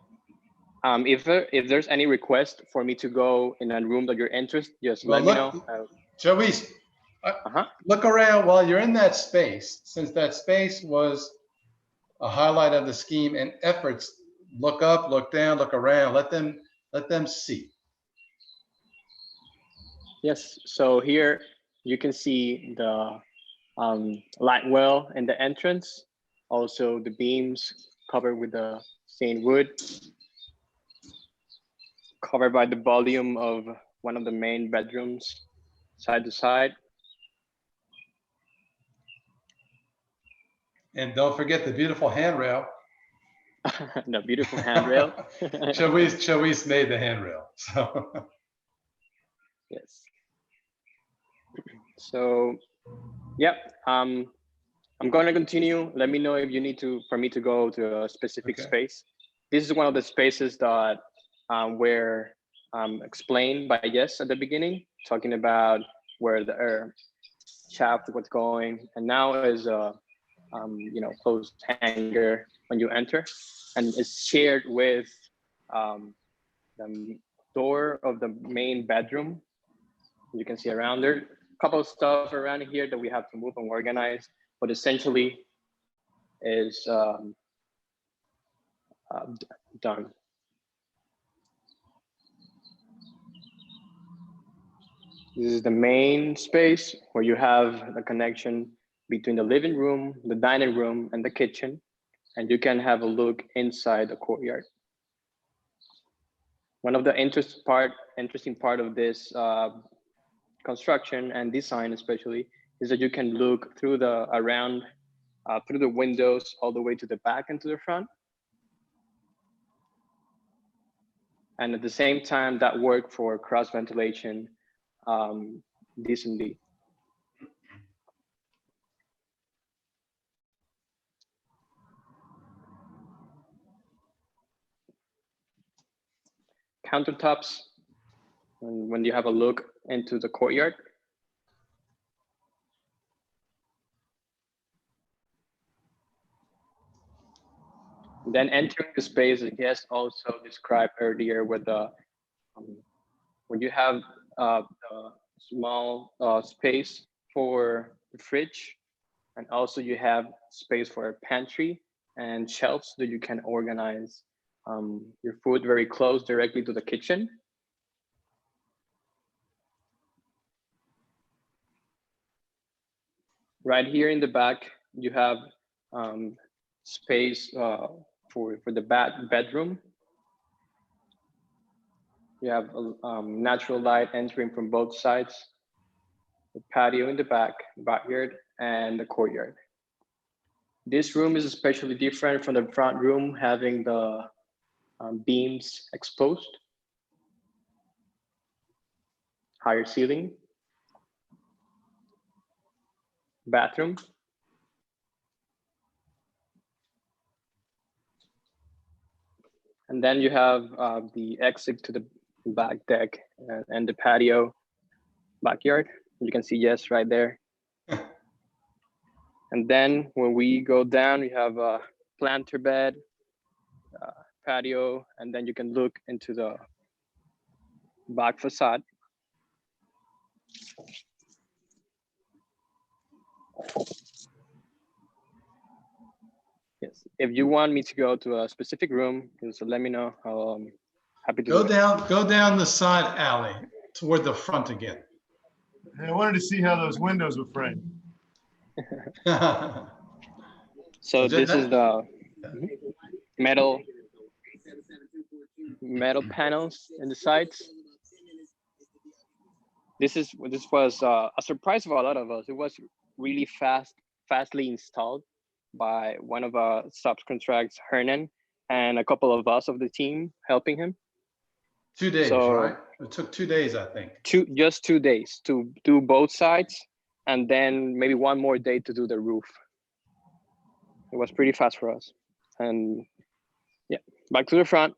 If there's any request for me to go in a room that you're interested, just let me know. Chowice, look around while you're in that space. Since that space was a highlight of the scheme and efforts, look up, look down, look around. Let them see. Yes. So here you can see the light well in the entrance. Also the beams covered with the stained wood, covered by the volume of one of the main bedrooms, side to side. And don't forget the beautiful handrail. The beautiful handrail. Chowice made the handrail. So. Yes. So, yep. I'm going to continue. Let me know if you need for me to go to a specific space. This is one of the spaces that were explained by Jess at the beginning, talking about where the air shaft was going, and now is a closed hangar when you enter, and it's shared with the door of the main bedroom. You can see around there a couple of stuff around here that we have to move and organize, but essentially is done. This is the main space where you have the connection between the living room, the dining room, and the kitchen, and you can have a look inside the courtyard. One of the interesting part of this construction and design especially is that you can look through the through the windows all the way to the back and to the front. And at the same time, that work for cross ventilation decently. Countertops, when you have a look into the courtyard. Then entering the space, the guest also described earlier with the when you have a small space for the fridge, and also you have space for a pantry and shelves that you can organize your food very close directly to the kitchen. Right here in the back, you have space for the bedroom. You have natural light entering from both sides, the patio in the back, backyard, and the courtyard. This room is especially different from the front room, having the beams exposed, higher ceiling, bathroom, and then you have the exit to the back deck and the patio backyard. You can see yes right there. And then when we go down, we have a planter bed, patio, and then you can look into the back facade. Yes, if you want me to go to a specific room, just let me know. I'll happy to Go down the side alley toward the front again. And I wanted to see how those windows were framed. So this is the metal panels in the sides. This was a surprise for a lot of us. It was really fastly installed by one of our subcontracts, Hernan, and a couple of us of the team helping him. 2 days, So, right? It took 2 days, I think. Just 2 days to do both sides, and then maybe one more day to do the roof. It was pretty fast for us. And yeah, back to the front.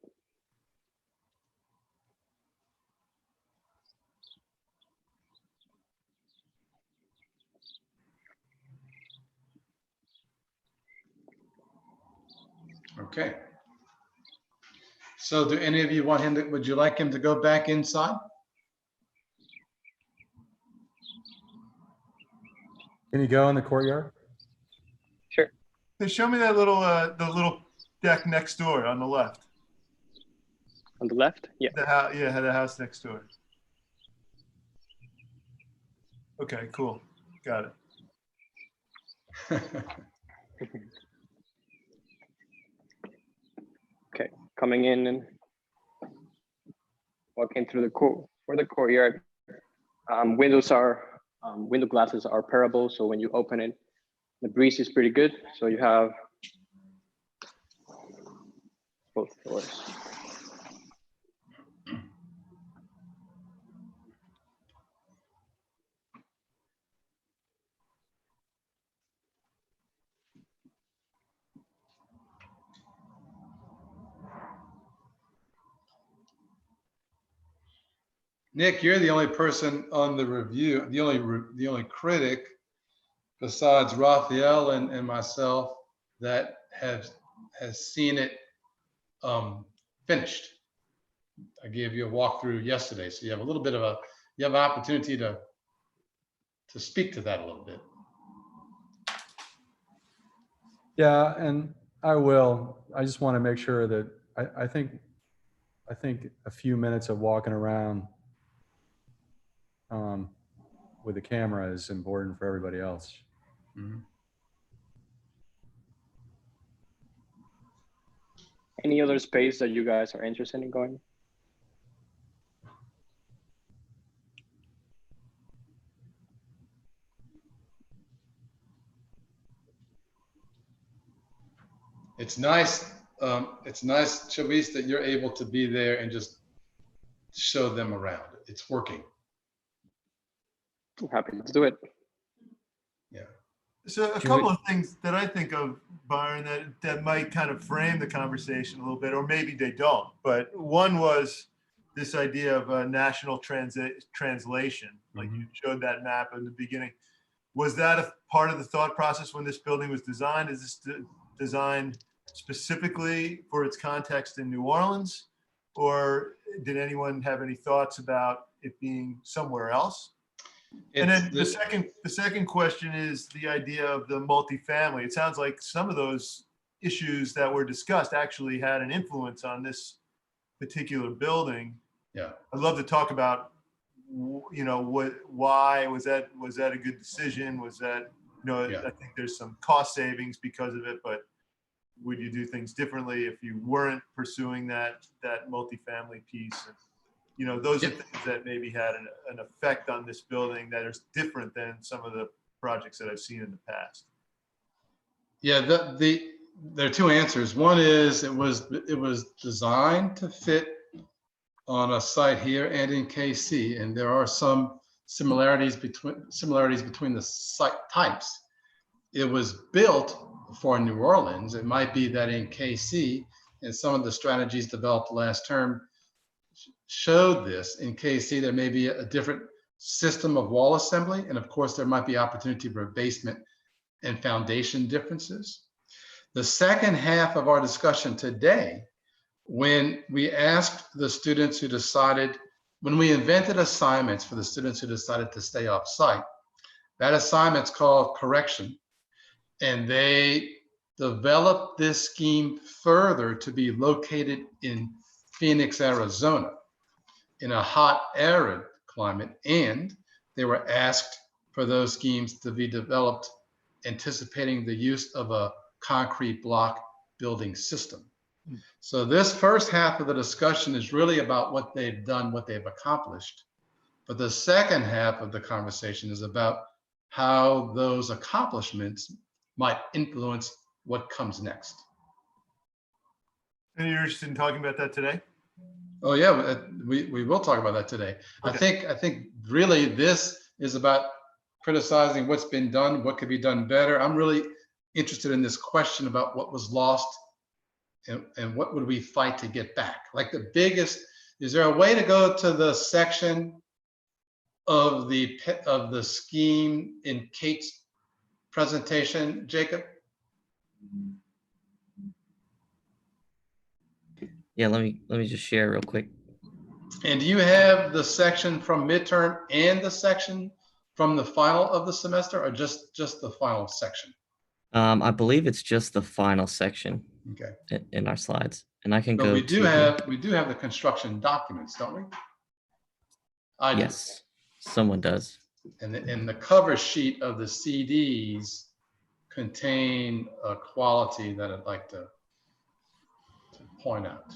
Okay. So do any of you want him to, would you like him to go back inside? Can you go in the courtyard? Sure. Hey, show me that little the little deck next door on the left. On the left? Yeah. Yeah, the house next door. Okay, cool. Got it. Okay, coming in and walking through the courtyard. Window glasses are parable, so when you open it, the breeze is pretty good. So you have both floors. Nick, you're the only person on the review, the only critic besides Raphael and myself that has seen it finished. I gave you a walkthrough yesterday, so you have a little bit of you have an opportunity to speak to that a little bit. Yeah, and I will. I just want to make sure that I think a few minutes of walking around with the camera is important for everybody else. Mm-hmm. Any other space that you guys are interested in going? It's nice, Charisse, that you're able to be there and just show them around. It's working. I'm happy to do it. Yeah. So a couple of things that I think of, Byron, that might kind of frame the conversation a little bit, or maybe they don't. But one was this idea of a national translation, like you showed that map in the beginning. Was that a part of the thought process when this building was designed? Is this designed specifically for its context in New Orleans? Or did anyone have any thoughts about it being somewhere else? And then the second question is the idea of the multifamily. It sounds like some of those issues that were discussed actually had an influence on this particular building. Yeah. I'd love to talk about, you know, why was that a good decision? Was that, you know, I think there's some cost savings because of it, but would you do things differently if you weren't pursuing that multifamily piece? And, you know, those are things that maybe had an effect on this building that is different than some of the projects that I've seen in the past. Yeah, there are two answers. One is it was designed to fit on a site here and in KC, and there are some similarities between the site types. It was built for New Orleans. It might be that in KC, and some of the strategies developed last term showed this. In KC, there may be a different system of wall assembly, and of course, there might be opportunity for basement and foundation differences. The second half of our discussion today, when we asked the students who decided, when we invented assignments for the students who decided to stay off site, that assignment's called correction. And they developed this scheme further to be located in Phoenix, Arizona, in a hot, arid climate. And they were asked for those schemes to be developed anticipating the use of a concrete block building system. So this first half of the discussion is really about what they've done, what they've accomplished. But the second half of the conversation is about how those accomplishments might influence what comes next. And you're interested in talking about that today? Oh yeah, we will talk about that today. Okay. I think really this is about criticizing what's been done, what could be done better. I'm really interested in this question about what was lost and what would we fight to get back? Like the biggest, is there a way to go to the section of the scheme in Kate's presentation, Jacob? Yeah, let me just share real quick. And do you have the section from midterm and the section from the final of the semester, or just the final section? I believe it's just the final section. Okay. In our slides, and I can but go. we do have the construction documents, don't we? Yes, someone does. And the cover sheet of the CDs contain a quality that I'd like to point out.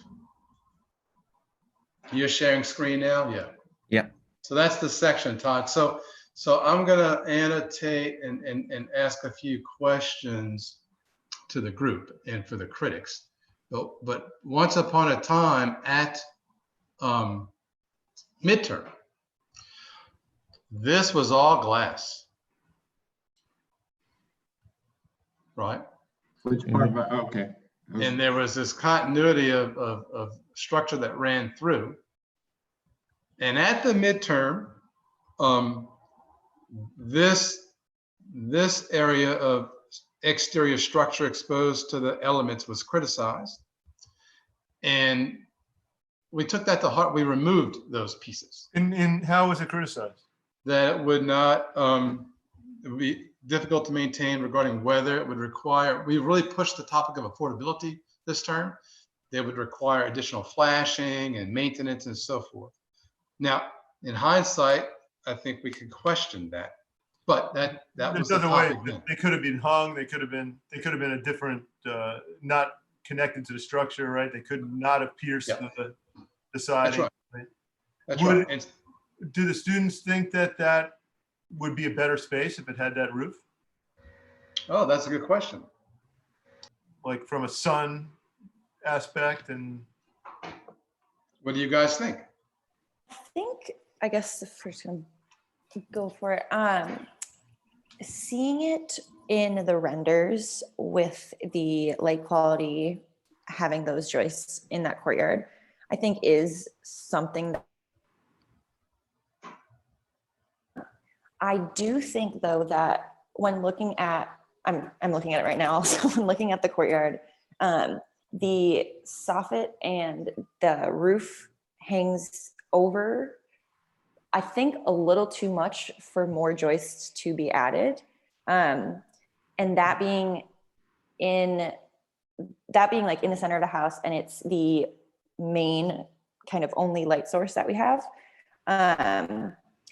You're sharing screen now? Yeah. Yeah. So that's the section, Todd. So I'm gonna annotate and ask a few questions to the group and for the critics. But once upon a time at midterm, this was all glass, right? Which part of it? Okay. And there was this continuity of structure that ran through. And at the midterm, this area of exterior structure exposed to the elements was criticized. And we took that to heart. We removed those pieces. In how was it criticized? That it would not it would be difficult to maintain regarding weather. It would require, we really pushed the topic of affordability this term. They would require additional flashing and maintenance and so forth. Now, in hindsight, I think we could question that, but that was the There's other ways. topic then. They could have been hung. They could have been a different, not connected to the structure, right? They could not have pierced the siding. That's right. That's Would right. it- do the students think that that would be a better space if it had that roof? Oh, that's a good question. Like from a sun aspect and. What do you guys think? I think, I guess if we're just gonna go for it, seeing it in the renders with the light quality, having those joists in that courtyard, I think is something that I do think though that when looking at, I'm looking at it right now also, when looking at the courtyard, the soffit and the roof hangs over, I think a little too much for more joists to be added. And that being like in the center of the house, and it's the main kind of only light source that we have.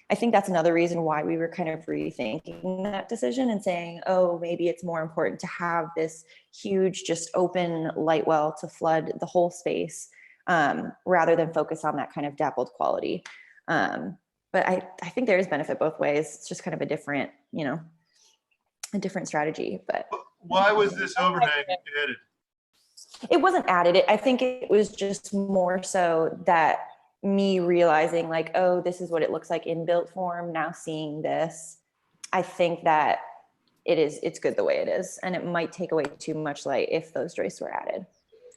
I think that's another reason why we were kind of rethinking that decision and saying, oh, maybe it's more important to have this huge, just open light well to flood the whole space, rather than focus on that kind of dappled quality. But I think there is benefit both ways. It's just kind of a different, a different strategy. But why was this overhang added? it wasn't added. I think it was just more so that me realizing like, oh, this is what it looks like in built form. Now seeing this, I think that it's good the way it is. And it might take away too much light if those joists were added.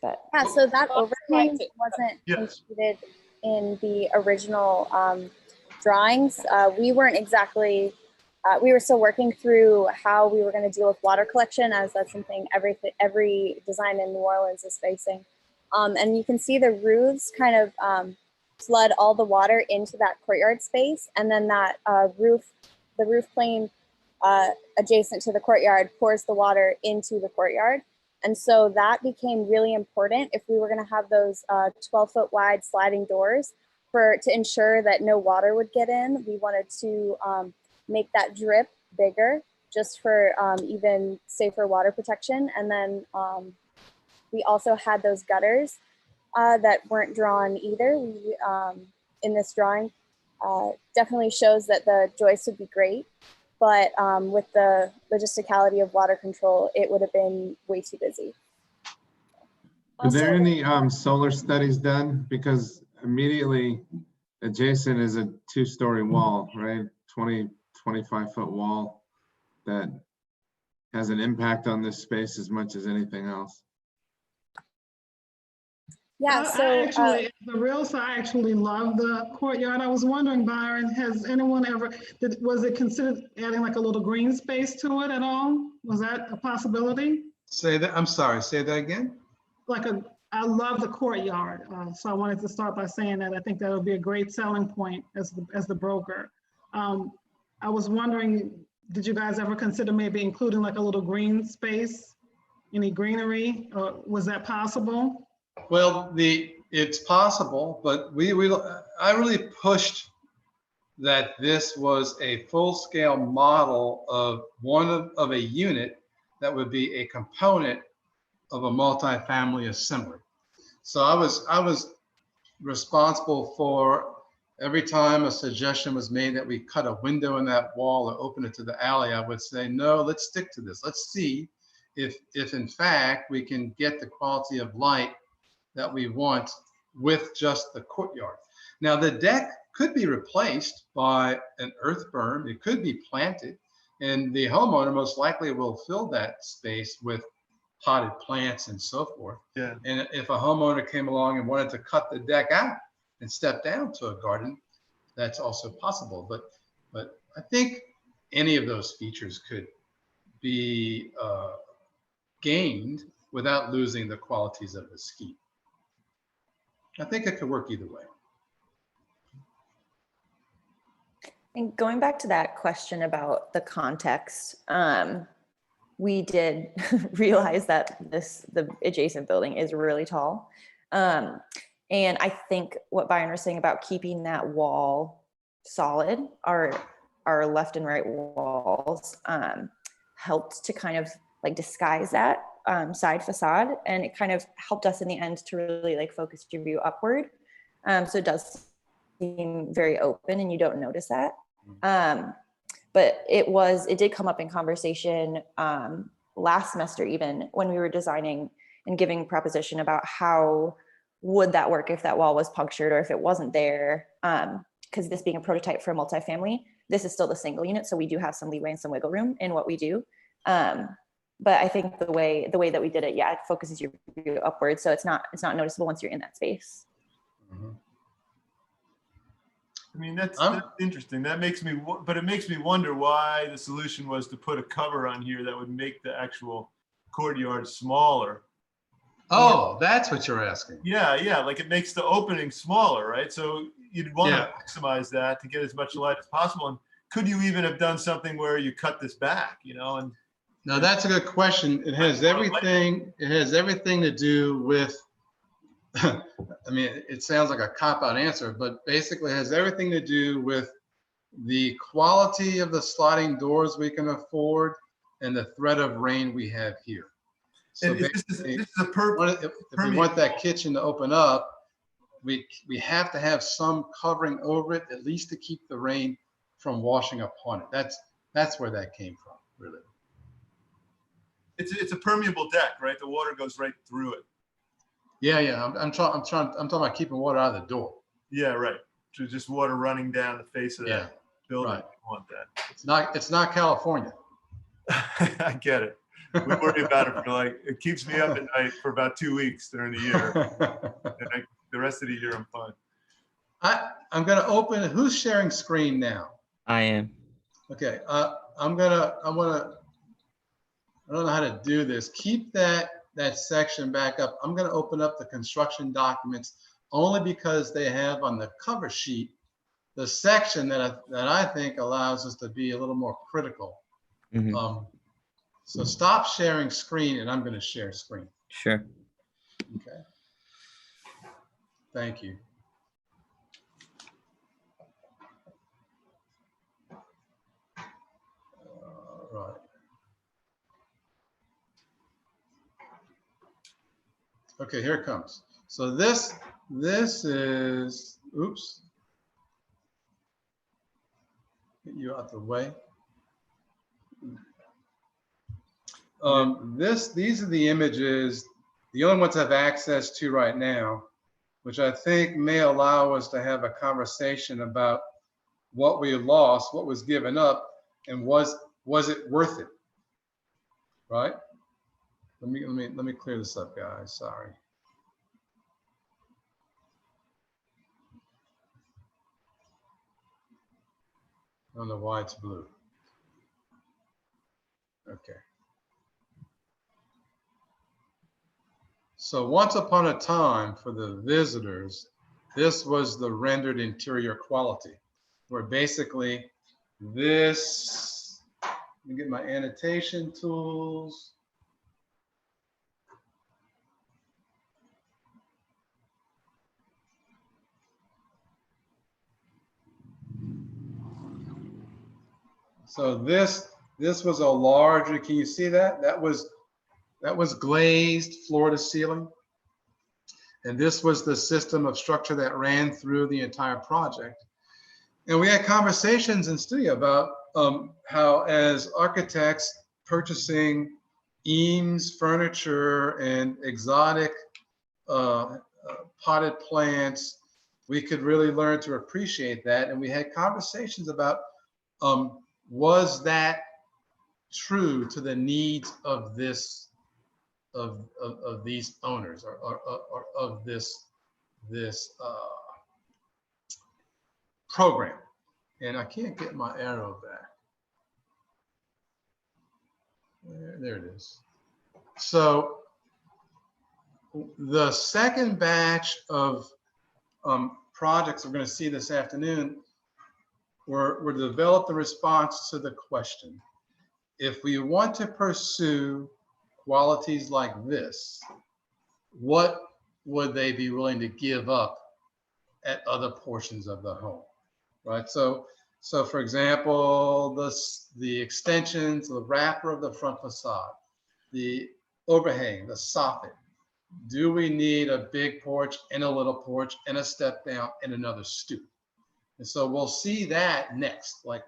But yeah, so that overhang wasn't included in the original drawings. We weren't exactly, we were still working through how we were going to deal with water collection, as that's something every design in New Orleans is facing. And you can see the roofs kind of flood all the water into that courtyard space, and then that the roof plane adjacent to the courtyard pours the water into the courtyard. And so that became really important if we were going to have those 12-foot wide sliding doors to ensure that no water would get in. We wanted to make that drip bigger just for even safer water protection. And then we also had those gutters that weren't drawn either. We, in this drawing, definitely shows that the joists would be great, but with the logisticality of water control, it would have been way too busy. Are there any solar studies done? Because immediately adjacent is a 2-story wall, right? 25-foot wall that has an impact on this space as much as anything else. Yeah, so actually, the realtor, I actually love the courtyard. I was wondering, Byron, has anyone ever, was it considered adding like a little green space to it at all? Was that a possibility? Say that, I'm sorry, say that again? I love the courtyard. So I wanted to start by saying that I think that would be a great selling point as the broker. I was wondering, did you guys ever consider maybe including like a little green space? Any greenery, or was that possible? Well, it's possible, but I really pushed that this was a full-scale model of a unit that would be a component of a multifamily assembly. So I was responsible for every time a suggestion was made that we cut a window in that wall or open it to the alley, I would say, no, let's stick to this. Let's see if in fact we can get the quality of light that we want with just the courtyard. Now the deck could be replaced by an earth berm. It could be planted, and the homeowner most likely will fill that space with potted plants and so forth. Yeah. And if a homeowner came along and wanted to cut the deck out and step down to a garden, that's also possible. But I think any of those features could be gained without losing the qualities of the scheme. I think it could work either way. And going back to that question about the context, we did realize that the adjacent building is really tall. And I think what Byron was saying about keeping that wall solid, our left and right walls, helped to kind of like disguise that side facade. And it kind of helped us in the end to really like focus your view upward. So it does seem very open and you don't notice that. But it did come up in conversation last semester, even when we were designing and giving proposition about how would that work if that wall was punctured or if it wasn't there. Because this being a prototype for a multifamily, this is still the single unit. So we do have some leeway and some wiggle room in what we do. But I think the way that we did it, yeah, it focuses your view upward. So it's not noticeable once you're in that space. Mm-hmm. I mean, that's interesting. That makes me, but it makes me wonder why the solution was to put a cover on here that would make the actual courtyard smaller. Oh, that's what you're asking. Yeah, yeah, like it makes the opening smaller, right? So you'd want to maximize that to get as much light as possible. And could you even have done something where you cut this back, you know? And now that's a good question. It has everything. It has everything to do with. I mean, it sounds like a cop-out answer, but basically it has everything to do with the quality of the sliding doors we can afford and the threat of rain we have here. So this is a if we want that kitchen to open up, we have to have some covering over it, at least to keep the rain from washing upon it. That's where that came from, really. It's a permeable deck, right? The water goes right through it. Yeah. I'm talking about keeping water out of the door. Yeah, right. So just water running down the face of that building. Right. You want that. It's not California. I get it. We worry about it for it keeps me up at night for about 2 weeks during the year. And the rest of the year I'm fine. I'm gonna open. Who's sharing screen now? I am. Okay. I don't know how to do this. Keep that section back up. I'm going to open up the construction documents only because they have on the cover sheet the section that I think allows us to be a little more critical. Mm-hmm. So stop sharing screen and I'm going to share screen. Sure. Okay. Thank you. All right. Okay, here it comes. So this is, oops. Get you out the way. These are the images, the only ones I have access to right now, which I think may allow us to have a conversation about what we lost, what was given up, and was it worth it? Right? Let me clear this up, guys. Sorry. I don't know why it's blue. Okay. So once upon a time, for the visitors, this was the rendered interior quality, where basically this, let me get my annotation tools. So this was a larger, can you see that? That was glazed floor to ceiling. And this was the system of structure that ran through the entire project. And we had conversations in studio about how as architects purchasing Eames furniture and exotic potted plants, we could really learn to appreciate that. And we had conversations about was that true to the needs of this of these owners or of this program. And I can't get my arrow back. There it is. So the second batch of projects we're going to see this afternoon were developed in response to the question: if we want to pursue qualities like this, what would they be willing to give up at other portions of the home, right? So for example, the extensions, the wrapper of the front facade, the overhang, the soffit. Do we need a big porch and a little porch and a step down and another stoop? And so we'll see that next, like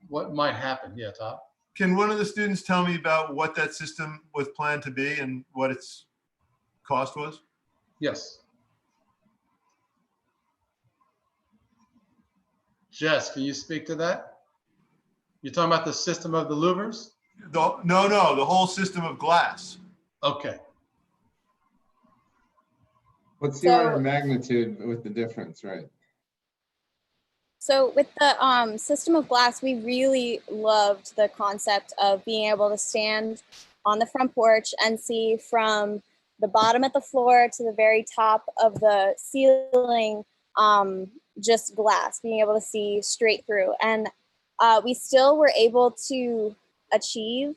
what might happen. Yeah, Todd? Can one of the students tell me about what that system was planned to be and what its cost was? Yes. Jess, can you speak to that? You're talking about the system of the louvers? No, the whole system of glass. Okay. What's the order of magnitude with the difference, right? So with the system of glass, we really loved the concept of being able to stand on the front porch and see from the bottom of the floor to the very top of the ceiling, just glass, being able to see straight through. And we still were able to achieve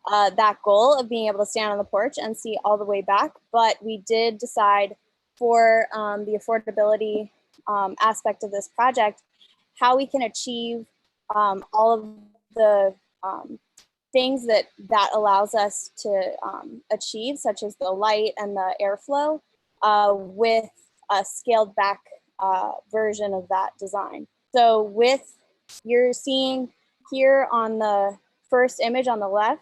that goal of being able to stand on the porch and see all the way back. But we did decide for the affordability aspect of this project, how we can achieve all of the things that allows us to achieve, such as the light and the airflow, with a scaled back version of that design. So you're seeing here on the first image on the left,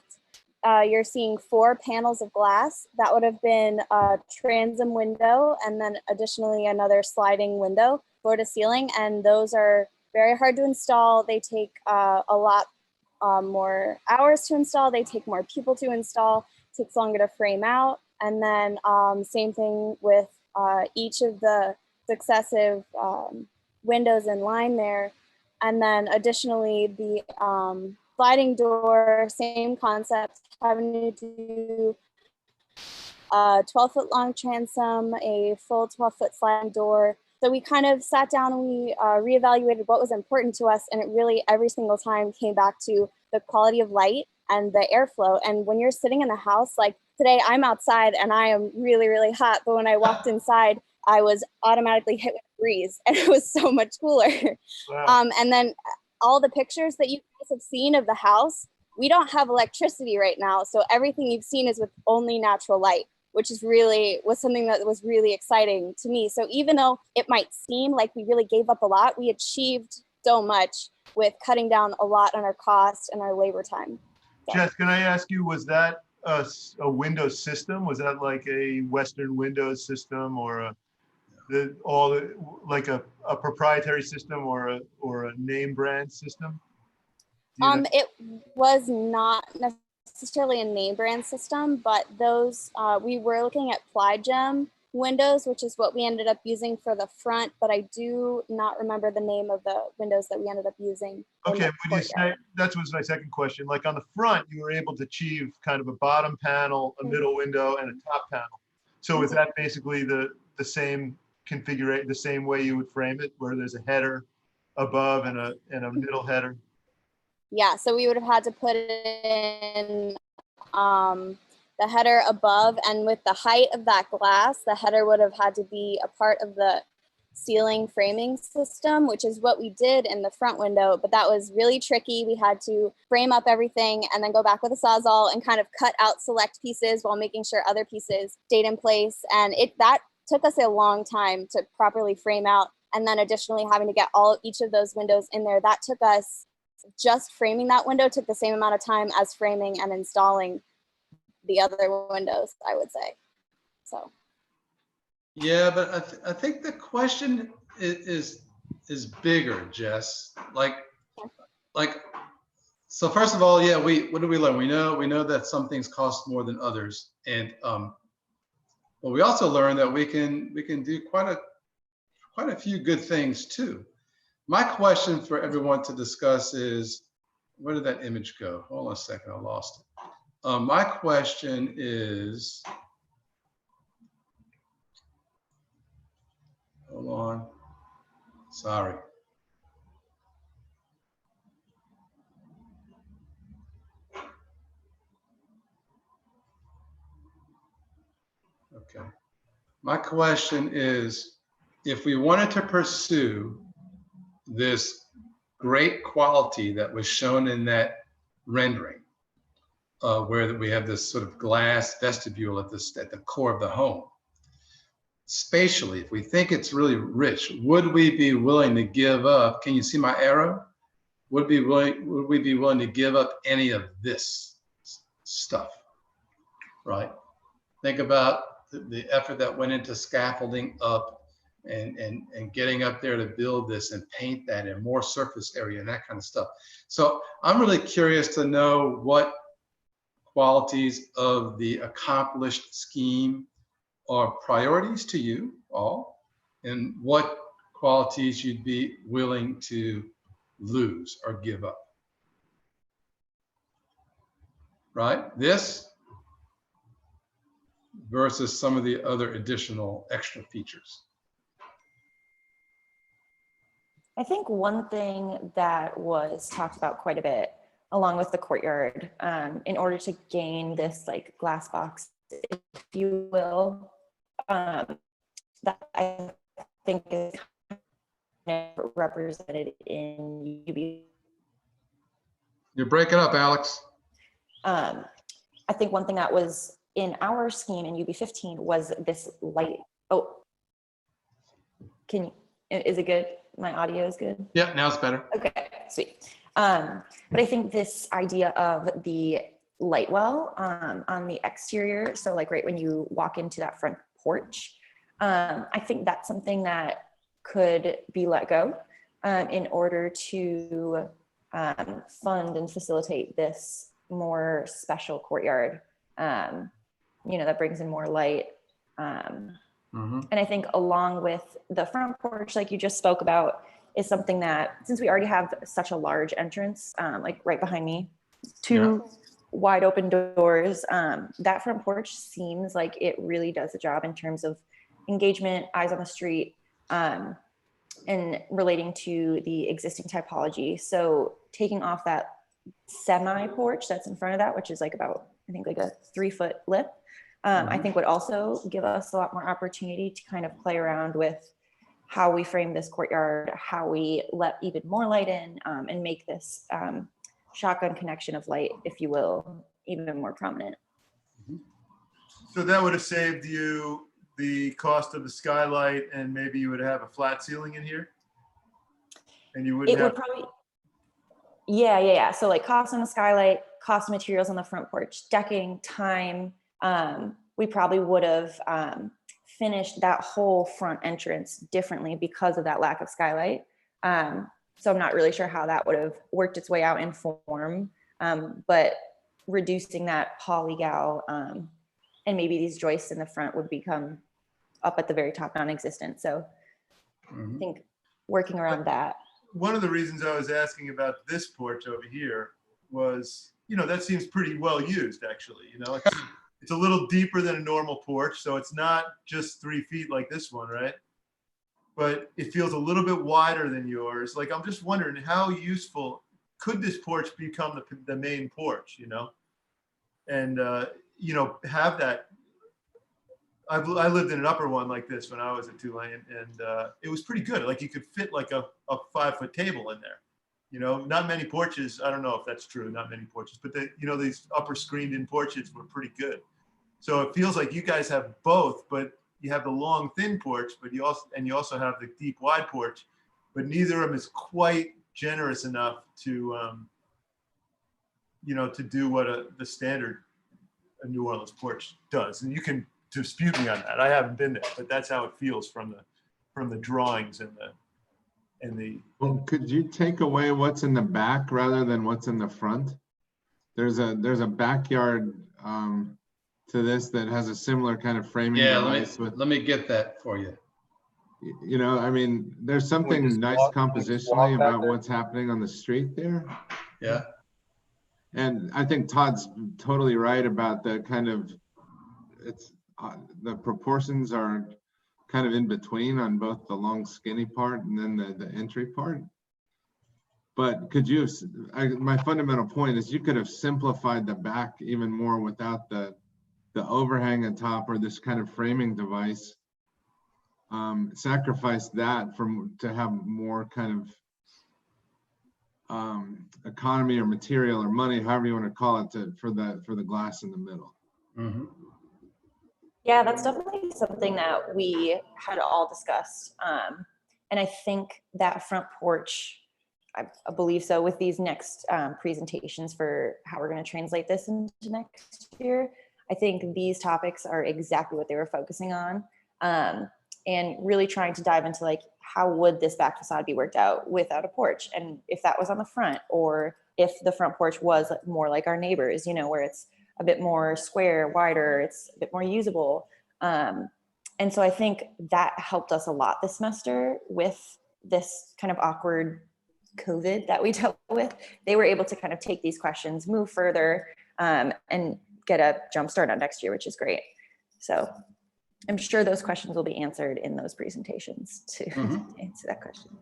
you're seeing 4 panels of glass. That would have been a transom window and then additionally another sliding window, floor to ceiling. And those are very hard to install. They take a lot more hours to install. They take more people to install. It takes longer to frame out. And then same thing with each of the successive windows in line there. And then additionally, the sliding door, same concept, having to do a 12-foot long transom, a full 12-foot sliding door. So we kind of sat down and we reevaluated what was important to us, and it really every single time came back to the quality of light and the airflow. And when you're sitting in the house, like today I'm outside and I am really, really hot, but when I walked inside, I was automatically hit with a breeze and it was so much cooler. Wow. And then all the pictures that you guys have seen of the house, we don't have electricity right now. So everything you've seen is with only natural light, which was something that was really exciting to me. So even though it might seem like we really gave up a lot, we achieved so much with cutting down a lot on our cost and our labor time. So. Jess, can I ask you, was that a Windows system? Was that like a Western Windows system or like a proprietary system or a name brand system? It was not necessarily a name brand system, but those we were looking at Plygem windows, which is what we ended up using for the front, but I do not remember the name of the windows that we ended up using. Okay, when you say, that was my second question. Like on the front, you were able to achieve kind of a bottom panel, a middle window, and a top panel. So is that basically the same configuration, the same way you would frame it, where there's a header above and a middle header? Yeah, so we would have had to put in the header above, and with the height of that glass, the header would have had to be a part of the ceiling framing system, which is what we did in the front window, but that was really tricky. We had to frame up everything and then go back with a Sawzall and kind of cut out select pieces while making sure other pieces stayed in place. And that took us a long time to properly frame out. And then additionally having to get each of those windows in there, that took us, just framing that window took the same amount of time as framing and installing the other windows, I would say. So. Yeah, but I think the question is bigger, Jess. Like, so first of all, yeah, what did we learn? We know that some things cost more than others, and well, we also learned that we can do quite quite a few good things too. My question for everyone to discuss is, where did that image go? Hold on a second, I lost it. My question is, hold on, sorry. Okay. My question is, if we wanted to pursue this great quality that was shown in that rendering, where we have this sort of glass vestibule at the core of the home, spatially, if we think it's really rich, would we be willing to give up? Can you see my arrow? Would we be willing to give up any of this stuff, right? Think about the effort that went into scaffolding up and getting up there to build this and paint that and more surface area and that kind of stuff. So I'm really curious to know what qualities of the accomplished scheme are priorities to you all, and what qualities you'd be willing to lose or give up. Right? This versus some of the other additional extra features. I think one thing that was talked about quite a bit, along with the courtyard, in order to gain this like glass box, if you will, that I think is kind of represented in UB. You're breaking up, Alex. I think one thing that was in our scheme in UB15 was this light. Oh, is it good? My audio is good? Yeah, now it's better. Okay, sweet. But I think this idea of the light well on the exterior, so like right when you walk into that front porch, I think that's something that could be let go in order to fund and facilitate this more special courtyard, that brings in more light. And I think along with the front porch, like you just spoke about, is something that, since we already have such a large entrance, like right behind me, two wide open doors, that front porch seems like it really does the job in terms of engagement, eyes on the street, and relating to the existing typology. So taking off that semi porch that's in front of that, which is like about, I think like a 3-foot lip, I think would also give us a lot more opportunity to kind of play around with how we frame this courtyard, how we let even more light in, and make this shotgun connection of light, if you will, even more prominent. So that would have saved you the cost of the skylight, and maybe you would have a flat ceiling in here? And you wouldn't would probably, yeah. So like cost on the skylight, cost of materials on the front porch, decking, time, we probably would have finished that whole front entrance differently because of that lack of skylight. So I'm not really sure how that would have worked its way out in form, but reducing that polygal and maybe these joists in the front would become up at the very top non-existent. So I think working around that. One of the reasons I was asking about this porch over here was, that seems pretty well used, actually. It's a little deeper than a normal porch, so it's not just 3 feet like this one, right? But it feels a little bit wider than yours. Like, I'm just wondering, how useful could this porch become the main porch, and have that. I lived in an upper one like this when I was at Tulane, and it was pretty good. Like, you could fit like a 5-foot table in there. Not many porches. I don't know if that's true. Not many porches, but these upper screened-in porches were pretty good. So it feels like you guys have both, but you have the long, thin porch, but you also have the deep, wide porch, but neither of them is quite generous enough to, to do what the standard New Orleans porch does. And you can dispute me on that. I haven't been there, but that's how it feels from the drawings and the. Well, could you take away what's in the back rather than what's in the front? There's a backyard to this that has a similar kind of framing device. Let me get that for you. You know, I mean, there's just something nice walk- can we just walk compositionally back about there? what's happening on the street there. Yeah. And I think Todd's totally right about the kind of, the proportions are kind of in between on both the long skinny part and then the entry part. But could you, my fundamental point is you could have simplified the back even more without the overhang on top or this kind of framing device. Sacrifice that to have more kind of economy or material or money, however you want to call it, for the glass in the middle. Mm-hmm. Yeah, that's definitely something that we had all discussed. And I think that front porch, I believe so, with these next presentations for how we're going to translate this into next year, I think these topics are exactly what they were focusing on. And really trying to dive into like, how would this back facade be worked out without a porch? And if that was on the front, or if the front porch was more like our neighbors, you know, where it's a bit more square, wider, it's a bit more usable. And so I think that helped us a lot this semester with this kind of awkward COVID that we dealt with. They were able to kind of take these questions, move further, and get a jump start on next year, which is great. So I'm sure those questions will be answered in those presentations to answer that question.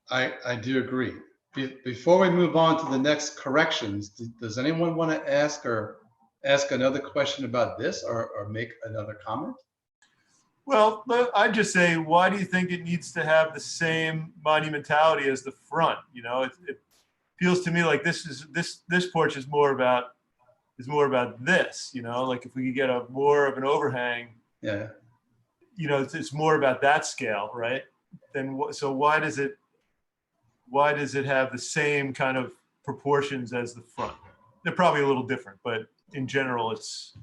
I do agree. Before we move on to the next corrections, does anyone want to ask another question about this or make another comment? Well, I'd just say, why do you think it needs to have the same monumentality as the front? You know, it feels to me like this porch is more about this. You know, like if we could get more of an overhang. Yeah. You know, it's more about that scale, right? So why does it have the same kind of proportions as the front? They're probably a little different, but in general, it's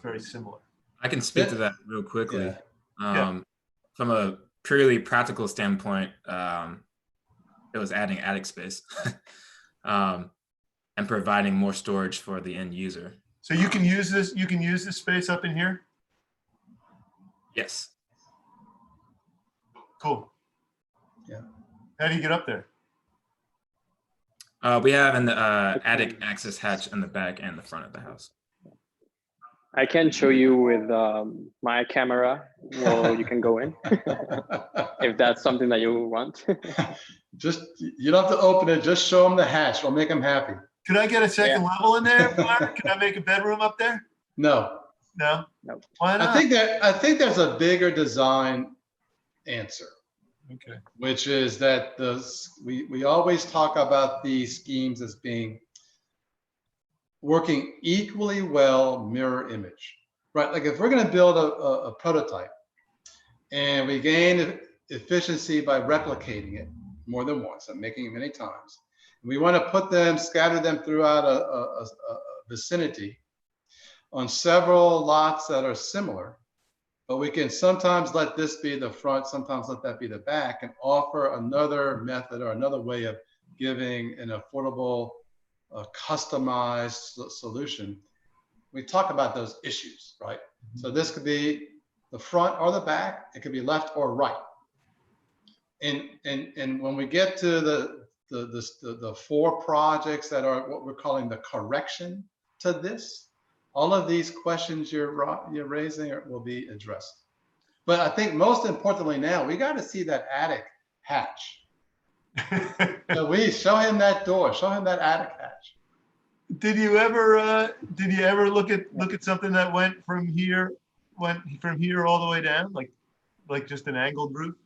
very similar. I can speak to that real quickly. Yeah. From a purely practical standpoint, it was adding attic space and providing more storage for the end user. So you can use this. You can use this space up in here. Yes. Cool. Yeah. How do you get up there? We have an attic access hatch in the back and the front of the house. I can show you with my camera. Well, you can go in if that's something that you want. Just, you don't have to open it. Just show them the hatch. We'll make them happy. Could I get a second level in there, Mark? Can I make a bedroom up there? No. No. No. Why not? I think there's a bigger design answer. Okay. Which is that we always talk about these schemes as being working equally well mirror image, right? Like if we're going to build a prototype and we gain efficiency by replicating it more than once and making it many times, we want to scatter them throughout a vicinity on several lots that are similar. But we can sometimes let this be the front, sometimes let that be the back, and offer another method or another way of giving an affordable, customized solution. We talk about those issues, right? So this could be the front or the back. It could be left or right. And when we get to the four projects that are what we're calling the correction to this, all of these questions you're raising will be addressed. But I think most importantly now, we got to see that attic hatch. So we show him that door, show him that attic hatch. Did you ever look at something that went from here all the way down, like just an angled roof?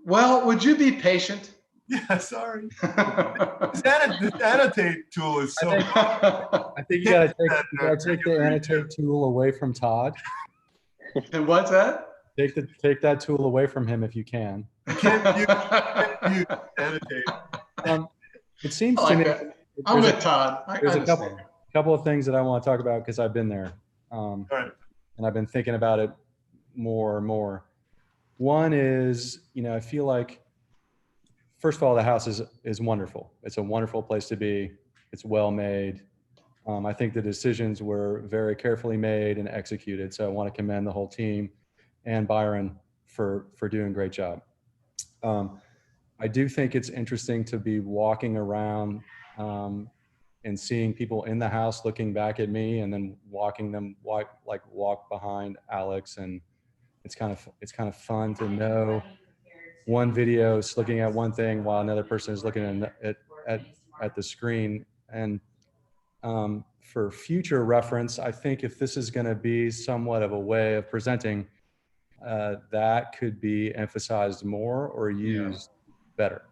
Well, would you be patient? Yeah, sorry. This annotate tool is so. I think you gotta take the annotate tool away from Todd. And what's that? Take that tool away from him if you can. You can't use annotate. It seems I to like me. that. I'm with Todd. There's a understand. couple of things that I want to talk about because I've been there, All right. and I've been thinking about it more and more. One is, I feel like, first of all, the house is wonderful. It's a wonderful place to be. It's well made. I think the decisions were very carefully made and executed. So I want to commend the whole team. and Byron for doing a great job. I do think it's interesting to be walking around and seeing people in the house looking back at me, and then watching them walk behind Alex, and it's kind of fun to know one video is looking at one thing while another person is looking at the screen. And for future reference, I think if this is going to be somewhat of a way of presenting, that could be emphasized more or used better.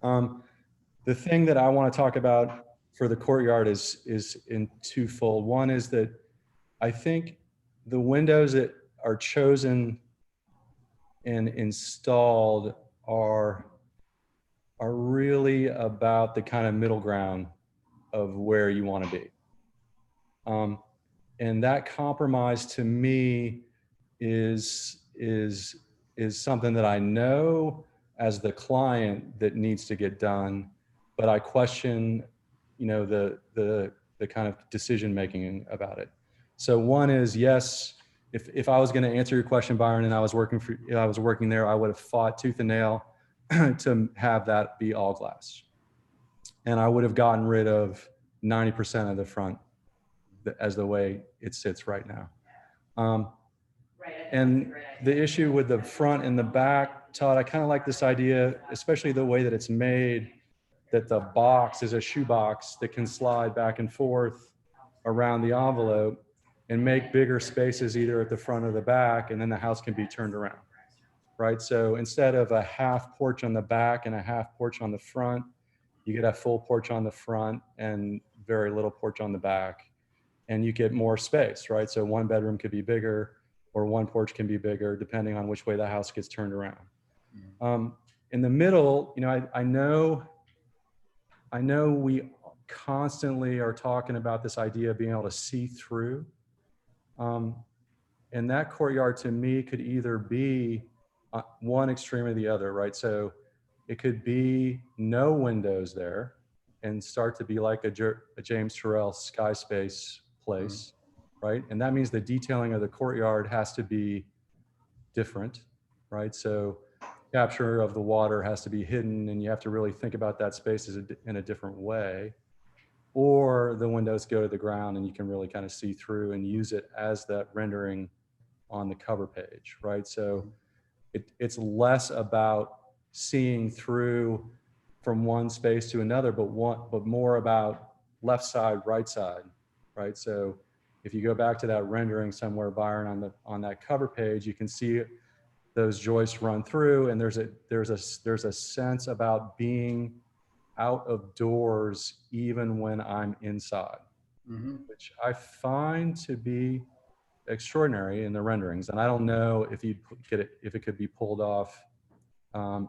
The thing that I want to talk about for the courtyard is in twofold. One is that I think the windows that are chosen and installed are really about the kind of middle ground of where you want to be. And that compromise to me is something that I know as the client that needs to get done, but I question, the kind of decision making about it. So one is, yes, if I was going to answer your question, Byron, and I was working there, I would have fought tooth and nail to have that be all glass, and I would have gotten rid of 90% of the front as the way it sits right now. And the issue with the front and the back, Todd, I kind of like this idea, especially the way that it's made, that the box is a shoebox that can slide back and forth around the envelope and make bigger spaces either at the front or the back, and then the house can be turned around, right? So instead of a half porch on the back and a half porch on the front, you get a full porch on the front and very little porch on the back, and you get more space, right? So one bedroom could be bigger, or one porch can be bigger, depending on which way the house gets turned around. In the middle, I know we constantly are talking about this idea of being able to see through. And that courtyard to me could either be one extreme or the other, right? So it could be no windows there and start to be like a James Turrell sky space place, right? And that means the detailing of the courtyard has to be different, right? So capture of the water has to be hidden, and you have to really think about that space in a different way. Or the windows go to the ground and you can really kind of see through and use it as that rendering on the cover page, right? So it's less about seeing through from one space to another, but more about left side, right side, right? So if you go back to that rendering somewhere, Byron, on that cover page, you can see those joists run through, and there's a sense about being out of doors even when I'm inside, which I find to be extraordinary in the renderings. And I don't know if it could be pulled off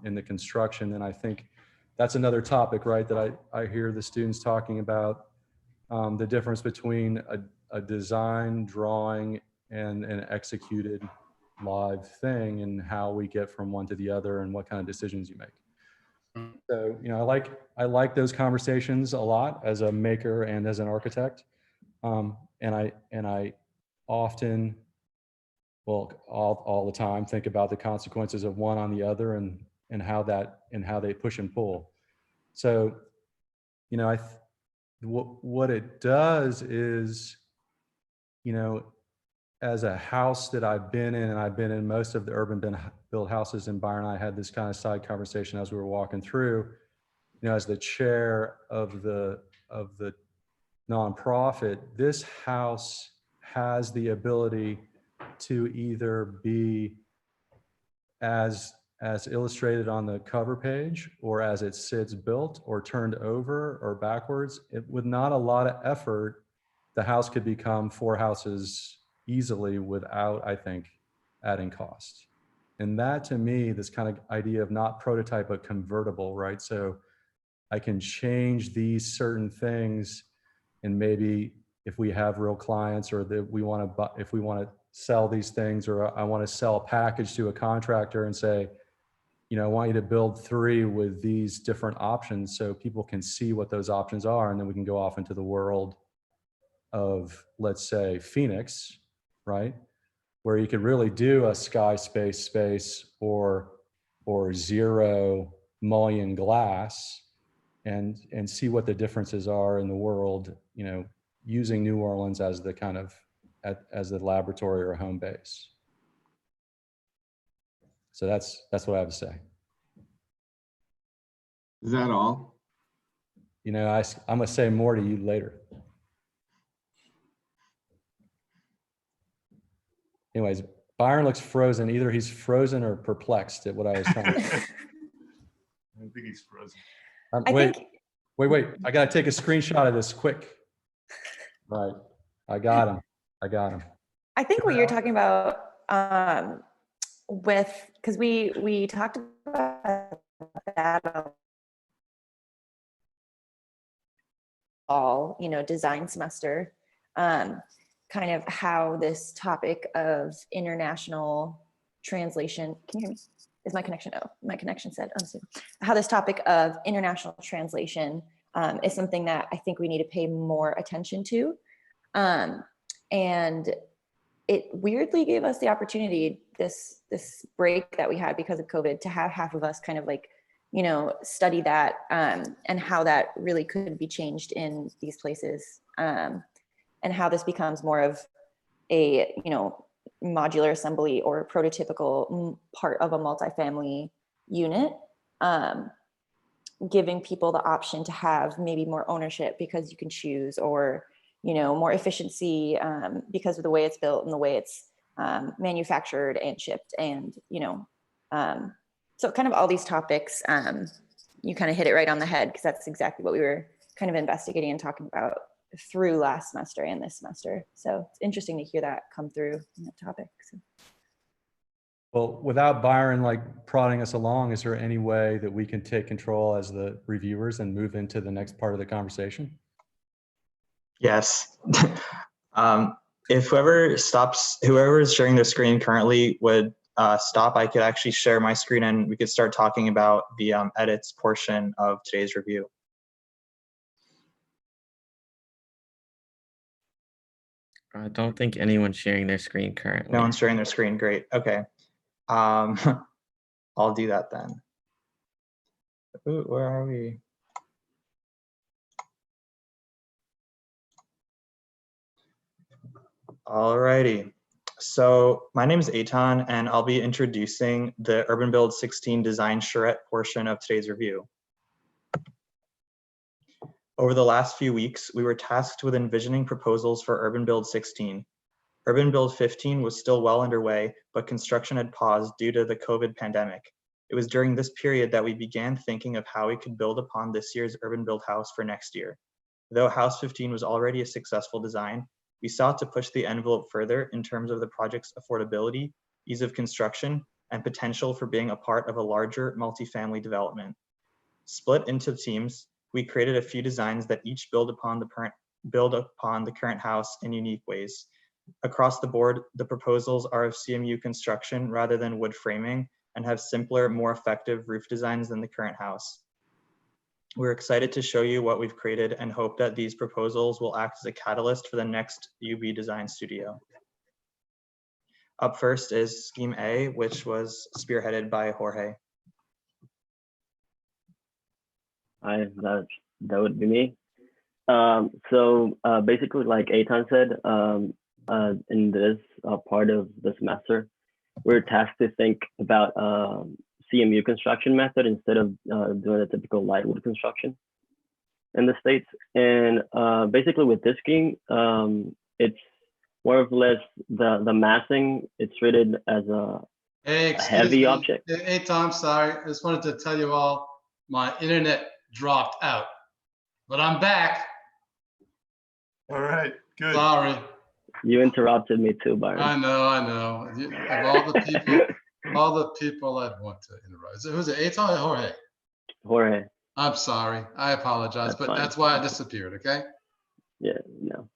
in the construction. And I think that's another topic, right, that I hear the students talking about, the difference between a design drawing and an executed live thing, and how we get from one to the other and what kind of decisions you make. So, I like those conversations a lot as a maker and as an architect. And I often, all the time, think about the consequences of one on the other and how they push and pull. So, what it does is, as a house that I've been in, and I've been in most of the UrbanBuild houses, and Byron and I had this kind of side conversation as we were walking through, as the chair of the nonprofit, this house has the ability to either be as illustrated on the cover page, or as it sits built, or turned over or backwards. With not a lot of effort, the house could become 4 houses easily without, I think, adding cost. And that, to me, this kind of idea of not prototype but convertible, right? So I can change these certain things, and maybe if we have real clients, or that if we want to sell these things, or I want to sell a package to a contractor and say, I want you to build 3 with these different options, so people can see what those options are, and then we can go off into the world of, let's say, Phoenix, right? where you could really do a sky space or zero mullion glass and see what the differences are in the world, you know, using New Orleans as the kind of as the laboratory or a home base. So that's what I have to say. Is that all? You know, I'm gonna say more to you later. Anyways, Byron looks frozen. Either he's frozen or perplexed at what I was trying to say. I don't think he's frozen. Wait. I got to take a screenshot of this quick. Right. I got him. I think what you're talking about because we talked about that all, you know, design semester, kind of how this topic of international translation, can you hear me? Is my connection, oh, my connection said, how this topic of international translation is something that I think we need to pay more attention to. And it weirdly gave us the opportunity, this break that we had because of COVID, to have half of us kind of like, you know, study that and how that really could be changed in these places, and how this becomes more of a, you know, modular assembly or prototypical part of a multifamily unit, giving people the option to have maybe more ownership because you can choose, or, you know, more efficiency because of the way it's built and the way it's manufactured and shipped, and, you know, so kind of all these topics, you kind of hit it right on the head, because that's exactly what we were kind of investigating and talking about through last semester and this semester. So it's interesting to hear that come through in that topic. So. Well, without Byron like prodding us along, is there any way that we can take control as the reviewers and move into the next part of the conversation? Yes. If whoever is sharing their screen currently would stop, I could actually share my screen and we could start talking about the edits portion of today's review. I don't think anyone's sharing their screen currently. No one's sharing their screen. Great. Okay. I'll do that then. Ooh, where are we? Alrighty. So my name is Eitan, and I'll be introducing the UrbanBuild 16 design charrette portion of today's review. Over the last few weeks, we were tasked with envisioning proposals for UrbanBuild 16. UrbanBuild 15 was still well underway, but construction had paused due to the COVID pandemic. It was during this period that we began thinking of how we could build upon this year's UrbanBuild house for next year. Though House 15 was already a successful design, we sought to push the envelope further in terms of the project's affordability, ease of construction, and potential for being a part of a larger multifamily development. Split into teams, we created a few designs that each build upon the current house in unique ways. Across the board, the proposals are of CMU construction rather than wood framing, and have simpler, more effective roof designs than the current house. We're excited to show you what we've created and hope that these proposals will act as a catalyst for the next UB Design Studio. Up first is Scheme A, which was spearheaded by Jorge. Hi, that would be me. So basically, like Eitan said, in this part of the semester, we're tasked to think about CMU construction method instead of doing a typical light wood construction in the States. And basically with this scheme, it's more or less the massing, it's rated as a heavy object. Hey, Tom, sorry. I just wanted to tell you all, my internet dropped out, but I'm back. All right, good. Sorry. You interrupted me too, Byron. I know. Of all the people I'd want to interrupt. Who's it, Eitan or Jorge? Jorge. I'm sorry. I apologize, but that's why I disappeared, okay? Yeah, no.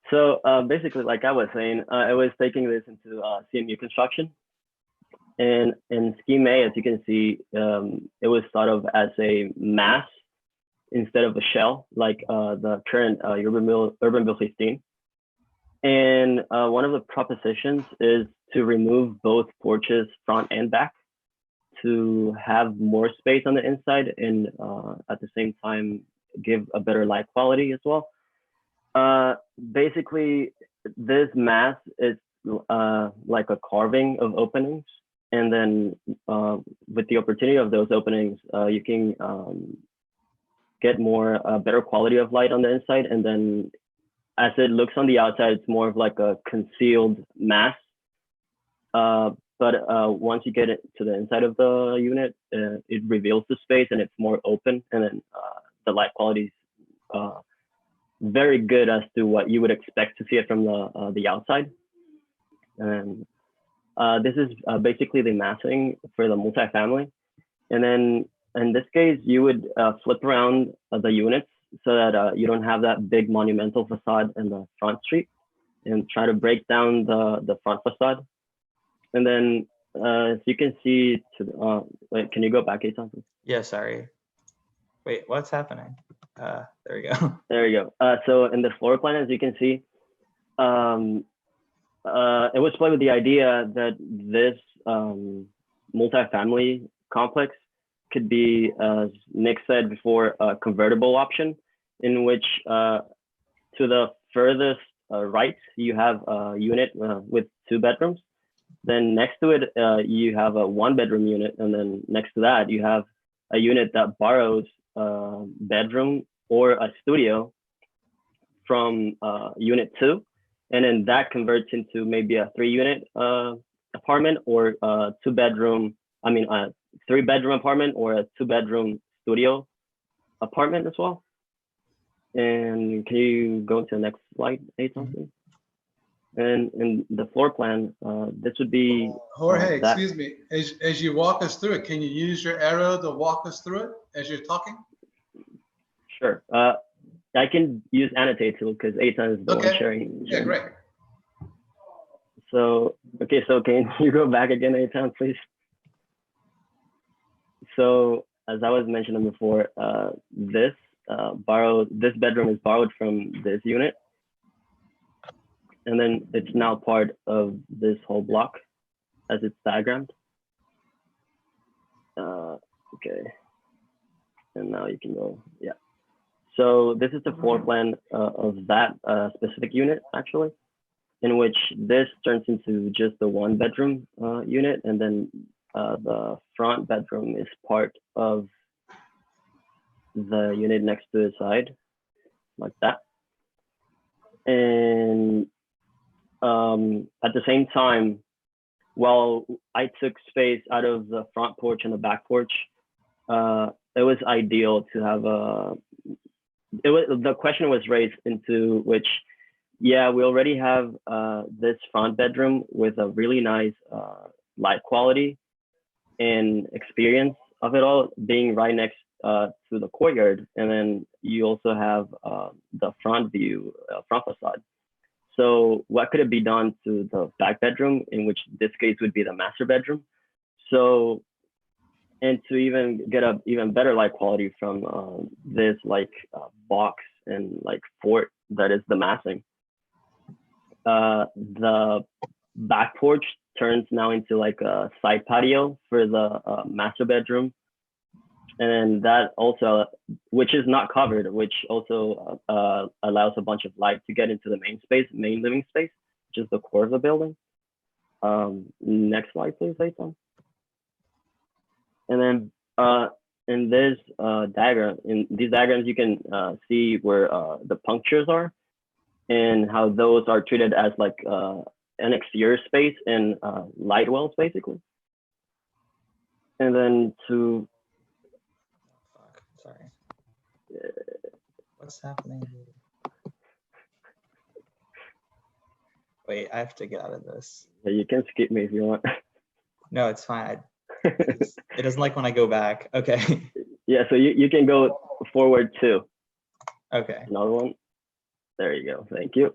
So basically, like I was saying, I was taking this into CMU construction. And in Scheme A, as you can see, it was thought of as a mass instead of a shell, like the current UrbanBuild 15. And one of the propositions is to remove both porches, front and back, to have more space on the inside and at the same time give a better light quality as well. Basically, this mass is like a carving of openings. And then with the opportunity of those openings, you can get more better quality of light on the inside. And then as it looks on the outside, it's more of like a concealed mass. But once you get it to the inside of the unit, it reveals the space and it's more open. And then the light quality is very good as to what you would expect to see it from the outside. And this is basically the massing for the multifamily. And then in this case, you would flip around the units so that you don't have that big monumental facade in the front street, and try to break down the front facade. And then as you can see, wait, can you go back, Eitan? Yeah, sorry. Wait, what's happening? There we go. There you go. So in the floor plan, as you can see, it was played with the idea that this multifamily complex could be, as Nick said before, a convertible option, in which to the furthest right, you have a unit with 2 bedrooms. Then next to it, you have a 1-bedroom unit. And then next to that, you have a unit that borrows a bedroom or a studio from unit 2. And then that converts into maybe a 3-unit apartment, or a 2-bedroom, a 3-bedroom apartment, or a 2-bedroom studio apartment as well. And can you go to the next slide, Eitan? And in the floor plan, this would be Jorge, excuse me. As you walk us through it, can you use your arrow to walk us through it as you're talking? Sure. I can use annotate tool because Eitan is the one sharing. Yeah, great. So, okay, so can you go back again, Eitan, please? So, as I was mentioning before, this bedroom is borrowed from this unit. And then it's now part of this whole block as it's diagrammed. Okay. And now you can go, yeah. So this is the floor plan of that specific unit, actually, in which this turns into just the 1-bedroom unit. And then the front bedroom is part of the unit next to the side, like that. And at the same time, while I took space out of the front porch and the back porch, it was ideal to have the question was raised into which, yeah, we already have this front bedroom with a really nice light quality and experience of it all, being right next to the courtyard. And then you also have the front view, front facade. So what could it be done to the back bedroom, in which this case would be the master bedroom? So, and to even get a even better light quality from this box and fort that is the massing. The back porch turns now into a side patio for the master bedroom. And that also, which is not covered, which also allows a bunch of light to get into the main living space, which is the core of the building. Next slide, please, Eitan. And then in this diagram, in these diagrams, you can see where the punctures are and how those are treated as an exterior space and light wells, basically. And then to Sorry. What's happening? Wait, I have to get out of this. Yeah, you can skip me if you want. No, it's fine. It doesn't like when I go back. Okay. Yeah, so you can go forward too. Okay. Another one. There you go. Thank you.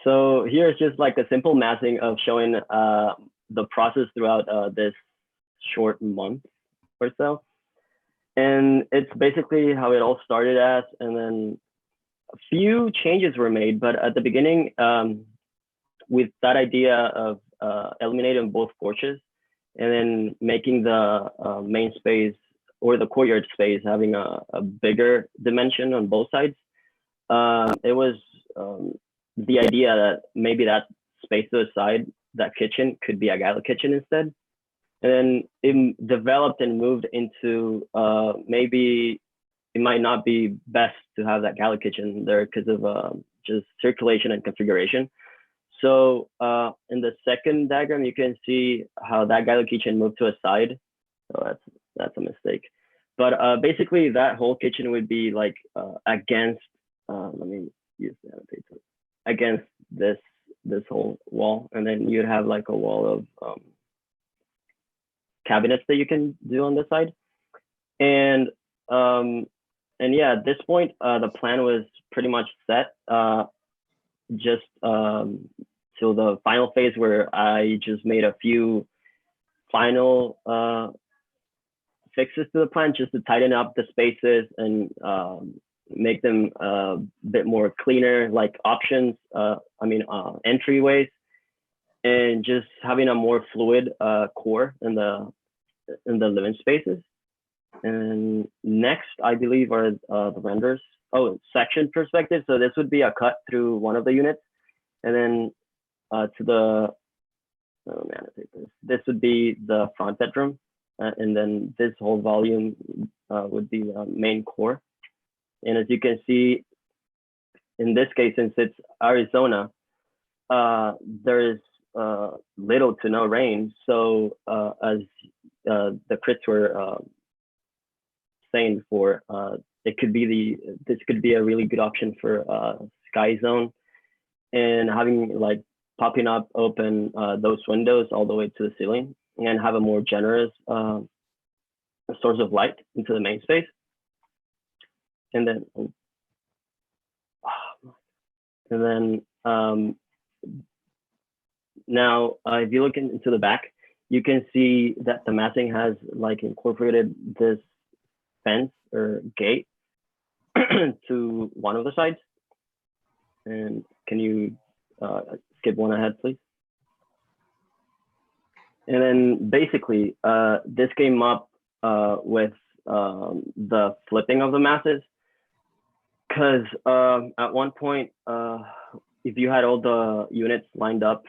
So here's just a simple massing of showing the process throughout this short month or so. And it's basically how it all started as, and then a few changes were made. But at the beginning, with that idea of eliminating both porches and then making the main space or the courtyard space having a bigger dimension on both sides, it was the idea that maybe that space to the side, that kitchen, could be a gala kitchen instead. And then it developed and moved into maybe it might not be best to have that gala kitchen there because of just circulation and configuration. So in the second diagram, you can see how that gala kitchen moved to a side. So that's a mistake. But basically, that whole kitchen would be like against. Let me use the annotator against this whole wall, and then you'd have like a wall of cabinets that you can do on this side. And yeah, at this point, the plan was pretty much set. Just till the final phase where I just made a few final fixes to the plan just to tighten up the spaces and make them a bit more cleaner, like options, entryways, and just having a more fluid core in the living spaces. And next, I believe, are the renders. Oh, section perspective. So this would be a cut through one of the units, and then to the this would be the front bedroom, and then this whole volume would be the main core. And as you can see, in this case, since it's Arizona, there is little to no rain. So as the Crits were saying before, this could be a really good option for sky zone, and having like popping up open those windows all the way to the ceiling and have a more generous source of light into the main space. And then now if you look into the back, you can see that the massing has like incorporated this fence or gate to one of the sides. And can you skip one ahead, please? And then basically, this came up with the flipping of the masses, because at one point, if you had all the units lined up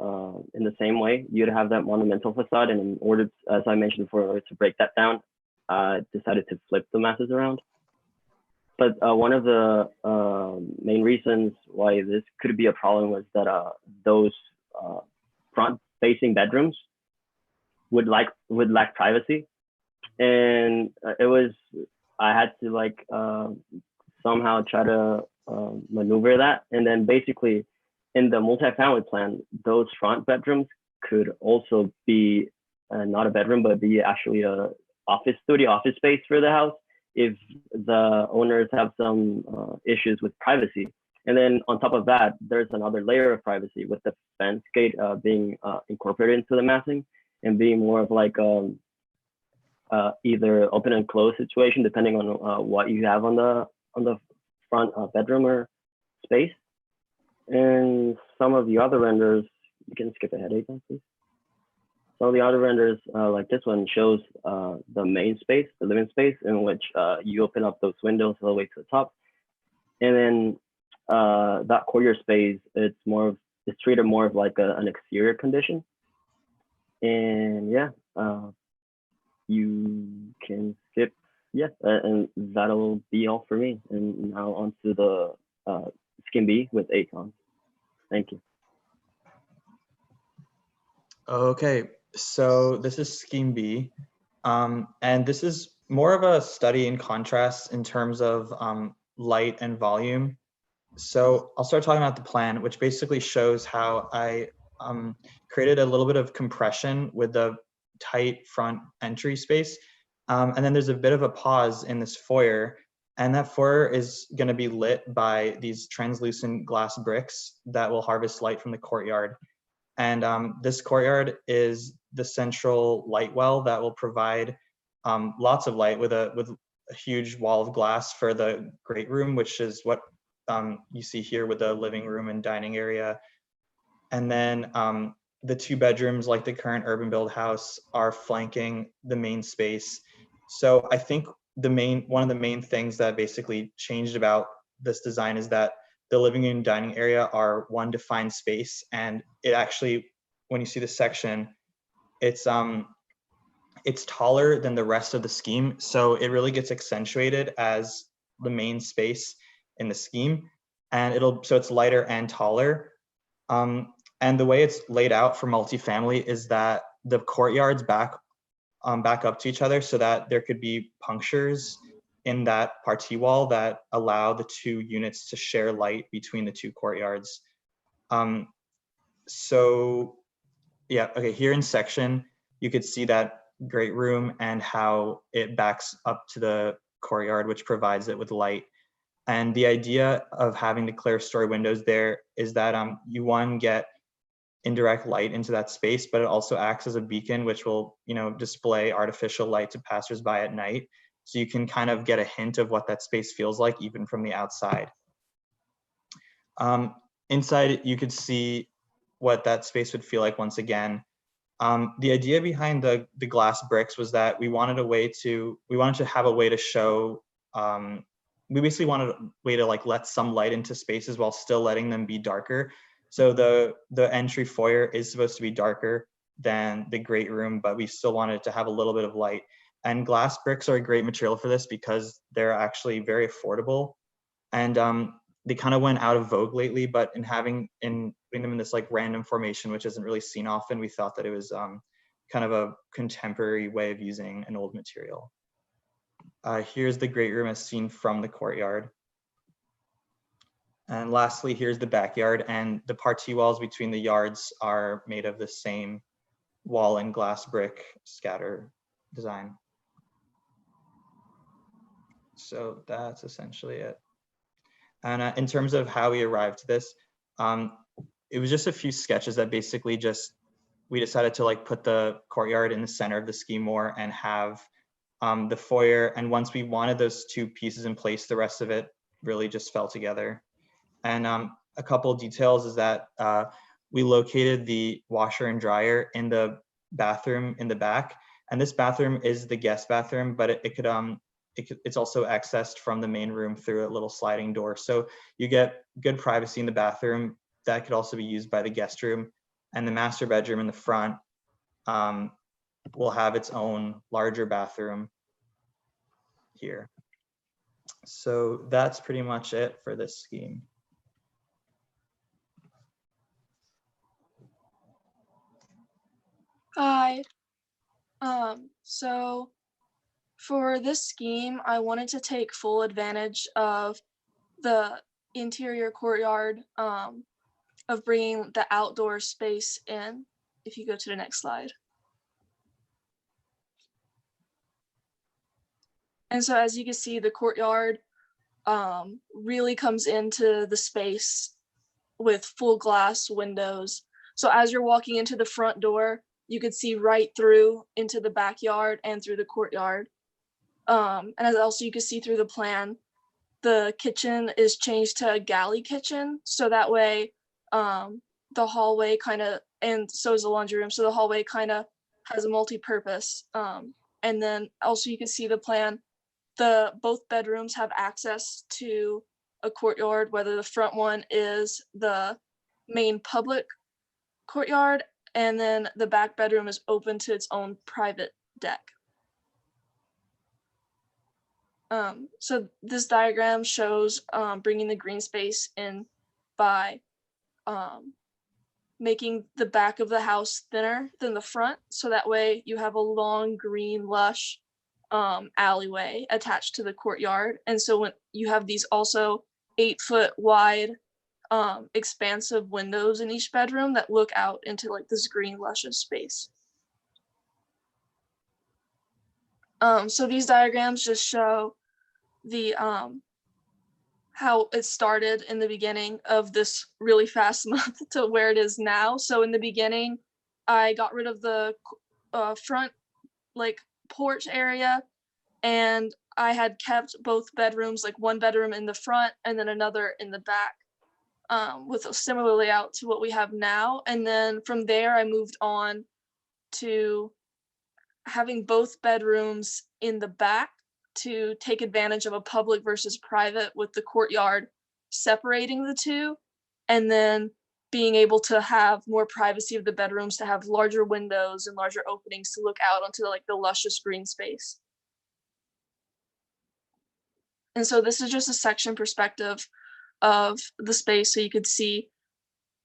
in the same way, you'd have that monumental facade. And in order, as I mentioned before, to break that down, I decided to flip the masses around. But one of the main reasons why this could be a problem was that those front-facing bedrooms would lack privacy, and I had to like somehow try to maneuver that. And then basically, in the multifamily plan, those front bedrooms could also be not a bedroom, but be actually a office space for the house if the owners have some issues with privacy. And then on top of that, there's another layer of privacy with the fence gate being incorporated into the massing and being more of like either open and closed situation, depending on what you have on the front bedroom or space. And some of the other renders, you can skip ahead, Ethan, please. Some of the other renders, like this one, shows the main space, the living space, in which you open up those windows all the way to the top. And then that courtyard space, it's treated more of like an exterior condition. And yeah, you can skip, and that'll be all for me. And now on to the Scheme B with Akon. Thank you. Okay, so this is Scheme B, and this is more of a study in contrast in terms of light and volume. So I'll start talking about the plan, which basically shows how I created a little bit of compression with the tight front entry space. And then there's a bit of a pause in this foyer, and that foyer is going to be lit by these translucent glass bricks that will harvest light from the courtyard. And this courtyard is the central light well that will provide lots of light with a huge wall of glass for the great room, which is what you see here with the living room and dining area. And then the 2 bedrooms, like the current urban build house, are flanking the main space. So I think one of the main things that basically changed about this design is that the living and dining area are one defined space, and it actually, when you see the section, it's taller than the rest of the scheme, so it really gets accentuated as the main space in the scheme, and so it's lighter and taller. And the way it's laid out for multifamily is that the courtyards back up to each other so that there could be punctures in that partie wall that allow the 2 units to share light between the 2 courtyards. So yeah, okay, here in section, you could see that great room and how it backs up to the courtyard, which provides it with light. And the idea of having the clerestory windows there is that you get indirect light into that space, but it also acts as a beacon, which will, display artificial light to passersby at night. So you can kind of get a hint of what that space feels like even from the outside. Inside, you could see what that space would feel like once again. The idea behind the glass bricks was that we wanted to have a way to show, we basically wanted a way to let some light into spaces while still letting them be darker. So the entry foyer is supposed to be darker than the great room, but we still wanted it to have a little bit of light. And glass bricks are a great material for this because they're actually very affordable. And they kind of went out of vogue lately, but in putting them in this random formation, which isn't really seen often, we thought that it was kind of a contemporary way of using an old material. Here's the great room as seen from the courtyard. And lastly, here's the backyard, and the partie walls between the yards are made of the same wall and glass brick scatter design. So that's essentially it. And in terms of how we arrived to this, it was just a few sketches that basically we decided to put the courtyard in the center of the scheme more and have the foyer. And once we wanted those 2 pieces in place, the rest of it really just fell together. And a couple of details is that we located the washer and dryer in the bathroom in the back. And this bathroom is the guest bathroom, but it's also accessed from the main room through a little sliding door. So you get good privacy in the bathroom. That could also be used by the guest room. And the master bedroom in the front will have its own larger bathroom here. So that's pretty much it for this scheme. Hi. So for this scheme, I wanted to take full advantage of the interior courtyard, of bringing the outdoor space in. If you go to the next slide. And so as you can see, the courtyard really comes into the space with full glass windows. So as you're walking into the front door, you could see right through into the backyard and through the courtyard. And as also you can see through the plan, the kitchen is changed to a galley kitchen. So that way the hallway and so is the laundry room. So the hallway kind of has a multi-purpose. And then also you can see the plan, both bedrooms have access to a courtyard, whether the front one is the main public courtyard, and then the back bedroom is open to its own private deck. So this diagram shows bringing the green space in by making the back of the house thinner than the front. So that way you have a long, green, lush alleyway attached to the courtyard. And so when you have these also 8-foot wide expansive windows in each bedroom that look out into this green luscious space. So these diagrams just show the how it started in the beginning of this really fast month to where it is now. So in the beginning, I got rid of the front porch area, and I had kept both bedrooms, one bedroom in the front and then another in the back. with a similar layout to what we have now. And then from there, I moved on to having both bedrooms in the back to take advantage of a public versus private, with the courtyard separating the two, and then being able to have more privacy of the bedrooms, to have larger windows and larger openings to look out onto like the luscious green space. And so this is just a section perspective of the space, so you could see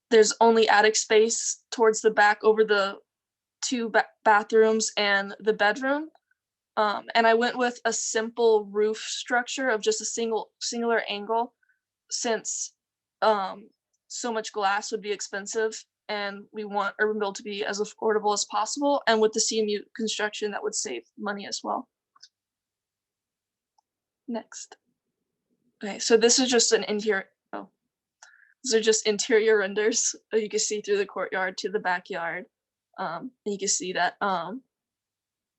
there's only attic space towards the back over the two bathrooms and the bedroom. And I went with a simple roof structure of just a singular angle, since so much glass would be expensive, and we want UrbanBuild to be as affordable as possible. And with the CMU construction, that would save money as well. Next. Okay, so this is just an interior. Oh, these are just interior renders. You can see through the courtyard to the backyard. And you can see that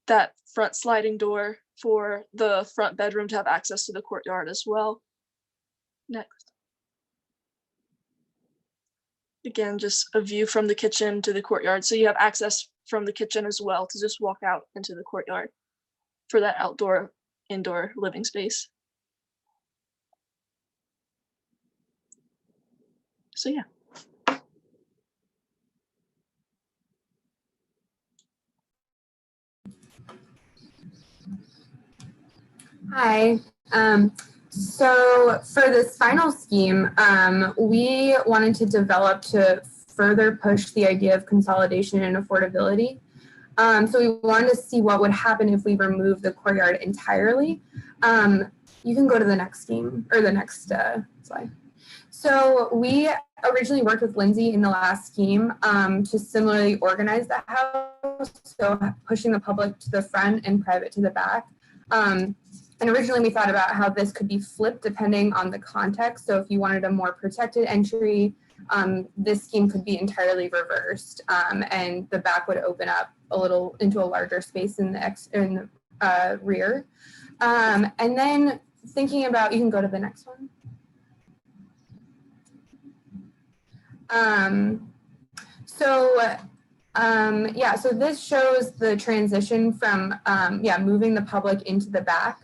that front sliding door for the front bedroom to have access to the courtyard as well. Next. Again, just a view from the kitchen to the courtyard. So you have access from the kitchen as well to just walk out into the courtyard for that outdoor, indoor living space. So yeah. Hi. So for this final scheme, we wanted to develop to further push the idea of consolidation and affordability. So we wanted to see what would happen if we remove the courtyard entirely. You can go to the next scheme, or the next slide. So we originally worked with Lindsay in the last scheme to similarly organize the house, so pushing the public to the front and private to the back. And originally we thought about how this could be flipped depending on the context. So if you wanted a more protected entry, this scheme could be entirely reversed, and the back would open up a little into a larger space in the rear. And then thinking about, you can go to the next one. So this shows the transition from moving the public into the back.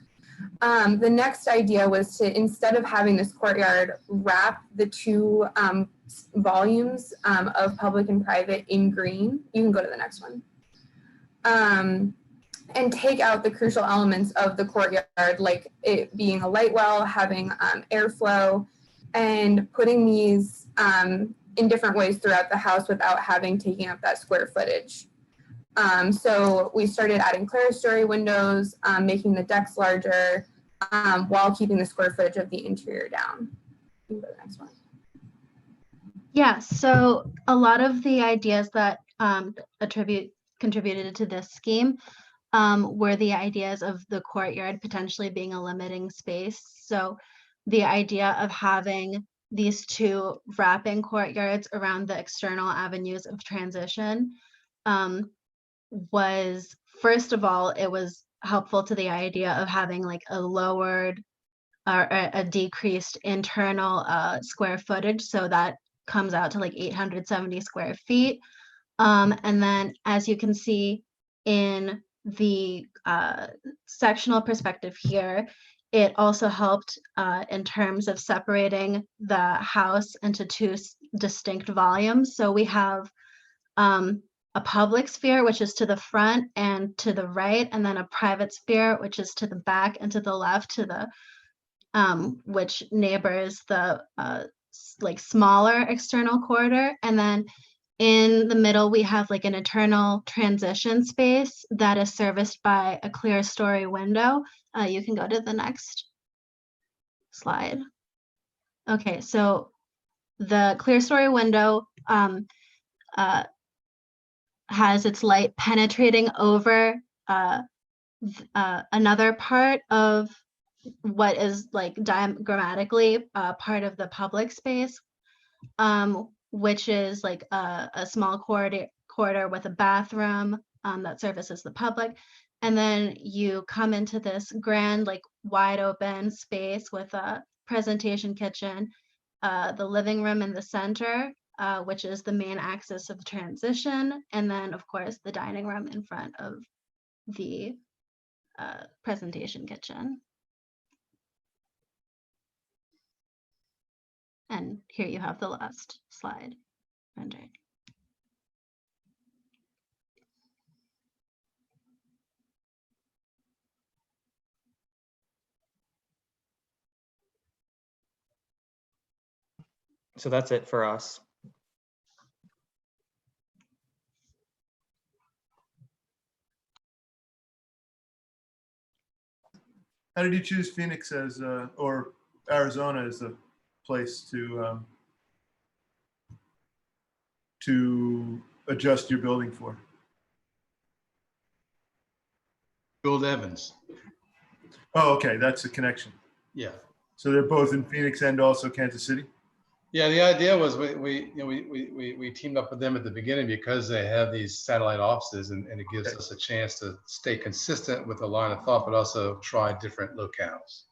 The next idea was to, instead of having this courtyard, wrap the two volumes of public and private in green. You can go to the next one. And take out the crucial elements of the courtyard, like it being a light well, having airflow, and putting these in different ways throughout the house without having taken up that square footage. So we started adding clerestory windows, making the decks larger, while keeping the square footage of the interior down. You can go to the next one. Yeah, so a lot of the ideas that contributed to this scheme were the ideas of the courtyard potentially being a limiting space. So the idea of having these two wrapping courtyards around the external avenues of transition was, first of all, it was helpful to the idea of having like a lowered or a decreased internal square footage. So that comes out to like 870 square feet. And then as you can see in the sectional perspective here, it also helped in terms of separating the house into two distinct volumes. So we have a public sphere, which is to the front and to the right, and then a private sphere, which is to the back and to the left, to the which neighbors the like smaller external corridor. And then in the middle, we have like an internal transition space that is serviced by a clerestory window. You can go to the next slide. Okay, so the clerestory window has its light penetrating over another part of what is like diagrammatically part of the public space, which is like a small corridor with a bathroom that services the public. And then you come into this grand, like wide open space with a presentation kitchen the living room in the center, which is the main axis of transition, and then of course the dining room in front of the presentation kitchen. And here you have the last slide rendered. So that's it for us. How did you choose Phoenix as, or Arizona as the place to adjust your building for? Bill Evans. Oh, okay, that's the connection. Yeah. So they're both in Phoenix and also Kansas City? Yeah, the idea was we teamed up with them at the beginning because they have these satellite offices, and it gives us a chance to stay consistent with the line of thought, but also try different locales.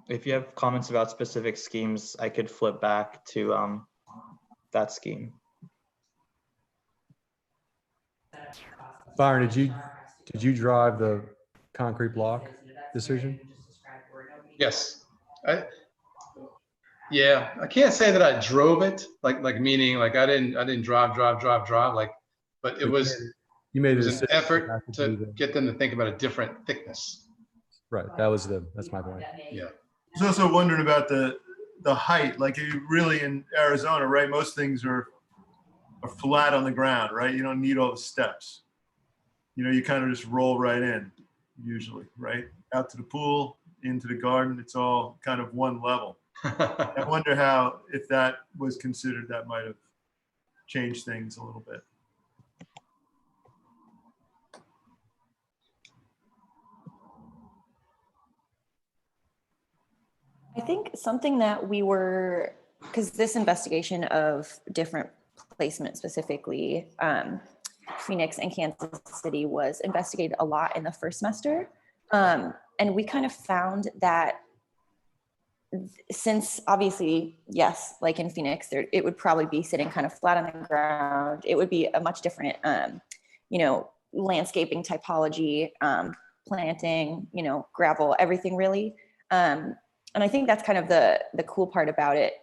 If you have comments about specific schemes, I could flip back to that scheme. Byron, did you drive the concrete block decision? Yes. Yeah, I can't say that I drove it, like meaning like I didn't drive, like, but it was you made it was a an decision effort not to do to that. get them to think about a different thickness. Right, that's my point. Yeah. I was also wondering about the height, like you really in Arizona, right? Most things are flat on the ground, right? You don't need all the steps. You know, you kind of just roll right in usually, right? Out to the pool, into the garden, it's all kind of one level. I wonder how, if that was considered, that might have changed things a little bit. I think something that we were, because this investigation of different placement, specifically Phoenix and Kansas City, was investigated a lot in the first semester. And we kind of found that since obviously, yes, like in Phoenix, it would probably be sitting kind of flat on the ground. It would be a much different, landscaping typology, planting, gravel, everything really. And I think that's kind of the cool part about it,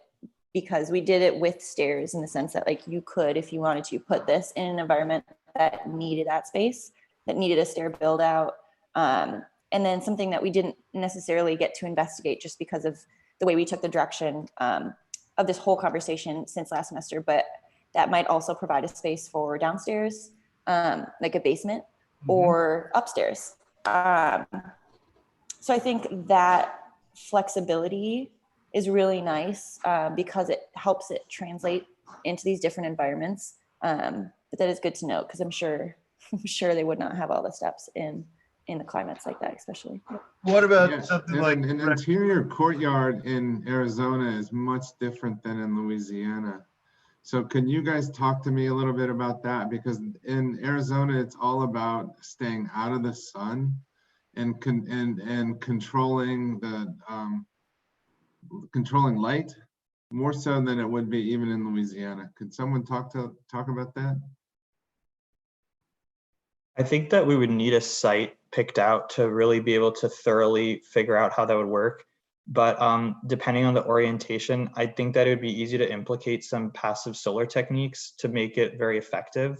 because we did it with stairs in the sense that like you could, if you wanted to, put this in an environment that needed that space, that needed a stair build out. And then something that we didn't necessarily get to investigate just because of the way we took the direction of this whole conversation since last semester, but that might also provide a space for downstairs, like a basement or upstairs. So I think that flexibility is really nice because it helps it translate into these different environments. But that is good to know, because I'm sure they would not have all the steps in the climates like that, especially. What about something like an interior courtyard in Arizona is much different than in Louisiana. So can you guys talk to me a little bit about that? Because in Arizona, it's all about staying out of the sun and controlling the controlling light more so than it would be even in Louisiana. Could someone talk about that? I think that we would need a site picked out to really be able to thoroughly figure out how that would work. But depending on the orientation, I think that it would be easy to implicate some passive solar techniques to make it very effective.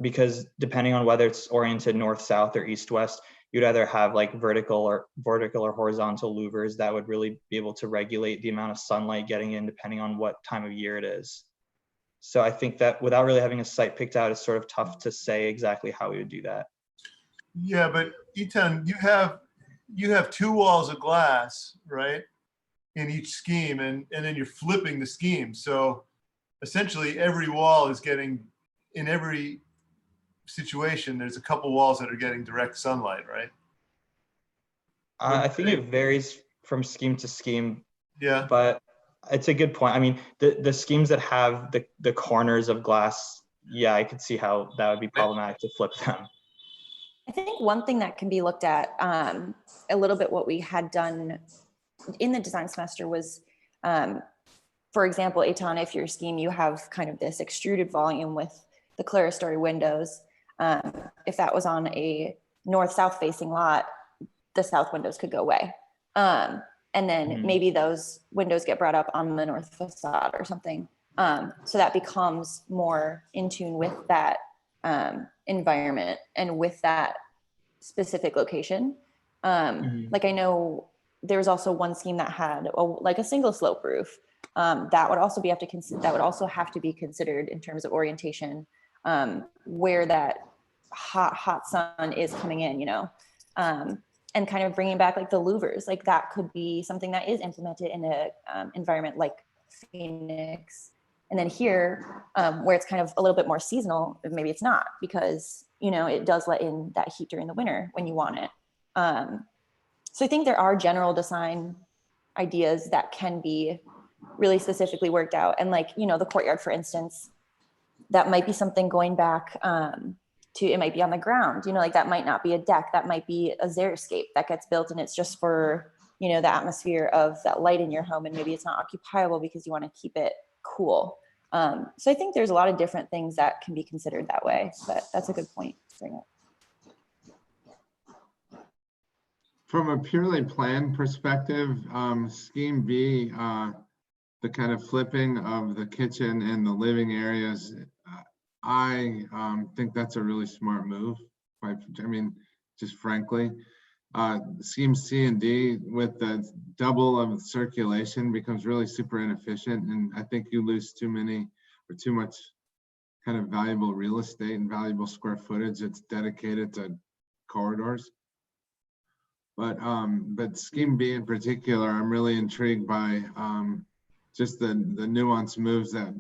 Because depending on whether it's oriented north-south or east-west, you'd either have like vertical or horizontal louvers that would really be able to regulate the amount of sunlight getting in depending on what time of year it is. So I think that without really having a site picked out, it's sort of tough to say exactly how we would do that. Yeah, but Etan, you have two walls of glass, right, in each scheme, and then you're flipping the scheme. So essentially every wall is getting, in every situation, there's a couple walls that are getting direct sunlight, right? I think it varies from scheme to scheme. Yeah. But it's a good point. I mean, the schemes that have the corners of glass yeah, I could see how that would be problematic to flip them. I think one thing that can be looked at a little bit what we had done in the design semester was, for example, Eitan, if your scheme, you have kind of this extruded volume with the clerestory windows. If that was on a north-south facing lot, the south windows could go away. And then maybe those windows get brought up on the north facade or something. So that becomes more in tune with that environment and with that specific location. Like I know there was also one scheme that had like a single slope roof. That would also have to be considered in terms of orientation, where that hot sun is coming in, you know, and kind of bringing back like the louvers, like that could be something that is implemented in a environment like Phoenix. And then here, where it's kind of a little bit more seasonal, maybe it's not, because, you know, it does let in that heat during the winter when you want it. So I think there are general design ideas that can be really specifically worked out. And like, you know, the courtyard, for instance, that might be something going back to, it might be on the ground, you know, like that might not be a deck, that might be a xeriscape that gets built and it's just for, you know, the atmosphere of that light in your home, and maybe it's not occupiable because you want to keep it cool. So I think there's a lot of different things that can be considered that way, but that's a good point to bring up. From a purely planned perspective, scheme B, the kind of flipping of the kitchen and the living areas, I think that's a really smart move. I mean, just frankly, scheme C and D with the double of circulation becomes really super inefficient, and I think you lose too much kind of valuable real estate and valuable square footage that's dedicated to corridors. But scheme B in particular, I'm really intrigued by just the nuanced moves that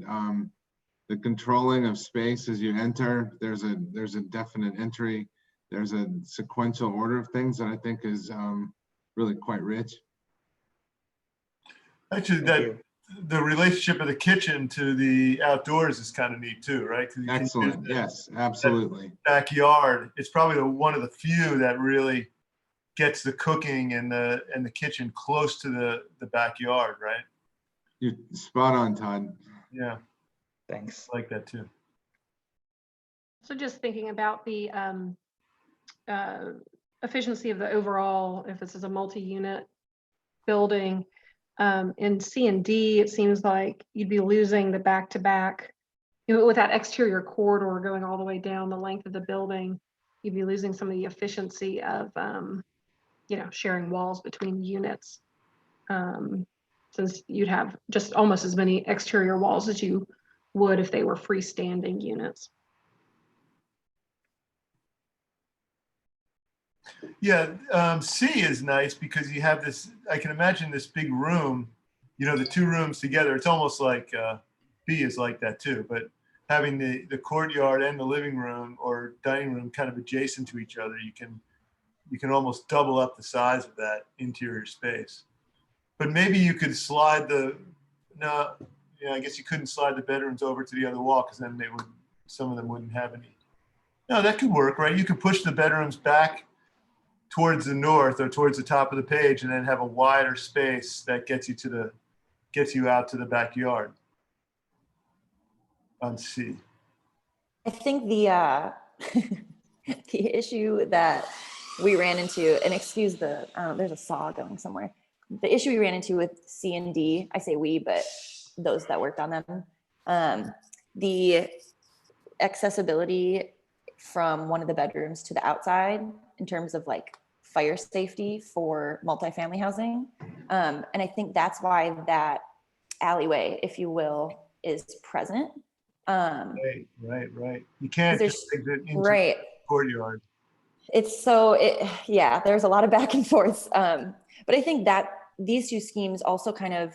the controlling of space as you enter. There's a definite entry. There's a sequential order of things that I think is really quite rich. Actually, the relationship of the kitchen to the outdoors is kind of neat too, right? Excellent. Yes, absolutely. Backyard. It's probably one of the few that really gets the cooking and the kitchen close to the backyard, right? You're spot on, Todd. Yeah. Thanks. I like that too. So just thinking about the efficiency of the overall, if this is a multi-unit building, in C and D, it seems like you'd be losing the back-to-back, you know, with that exterior corridor going all the way down the length of the building, you'd be losing some of the efficiency of, you know, sharing walls between units, since you'd have just almost as many exterior walls as you would if they were freestanding units. Yeah, C is nice because you have this, I can imagine this big room, you know, the two rooms together. It's almost like B is like that too, but having the courtyard and the living room or dining room kind of adjacent to each other, you can almost double up the size of that interior space. But maybe you could slide I guess you couldn't slide the bedrooms over to the other wall because then some of them wouldn't have any. No, that could work, right? You could push the bedrooms back towards the north or towards the top of the page and then have a wider space that gets you out to the backyard on C. I think the the issue that we ran into, and excuse the, there's a saw going somewhere. The issue we ran into with C and D, I say we, but those that worked on them, the accessibility from one of the bedrooms to the outside in terms of like fire safety for multifamily housing. And I think that's why that alleyway, if you will, is present. Right. You can't just exit into the courtyard. It's yeah, there's a lot of back and forth. But I think that these two schemes also kind of,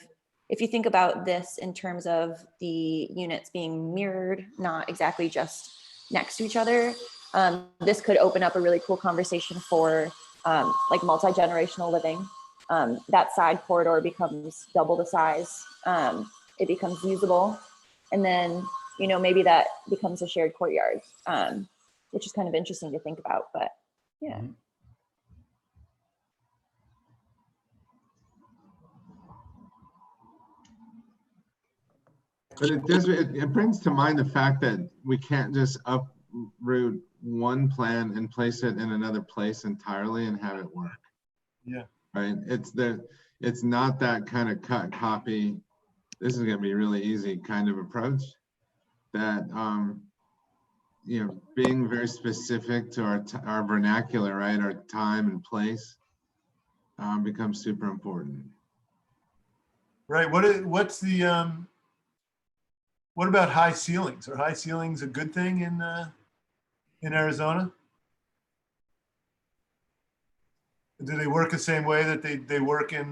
if you think about this in terms of the units being mirrored, not exactly just next to each other, this could open up a really cool conversation for like multi-generational living. That side corridor becomes double the size. It becomes usable. And then you know, maybe that becomes a shared courtyard, which is kind of interesting to think about, but yeah. But it brings to mind the fact that we can't just uproot one plan and place it in another place entirely and have it work. Yeah. Right. It's not that kind of cut copy. This is going to be really easy kind of approach that, you know, being very specific to our vernacular, right? Our time and place becomes super important. Right. What about high ceilings? Are high ceilings a good thing in Arizona? Do they work the same way that they work in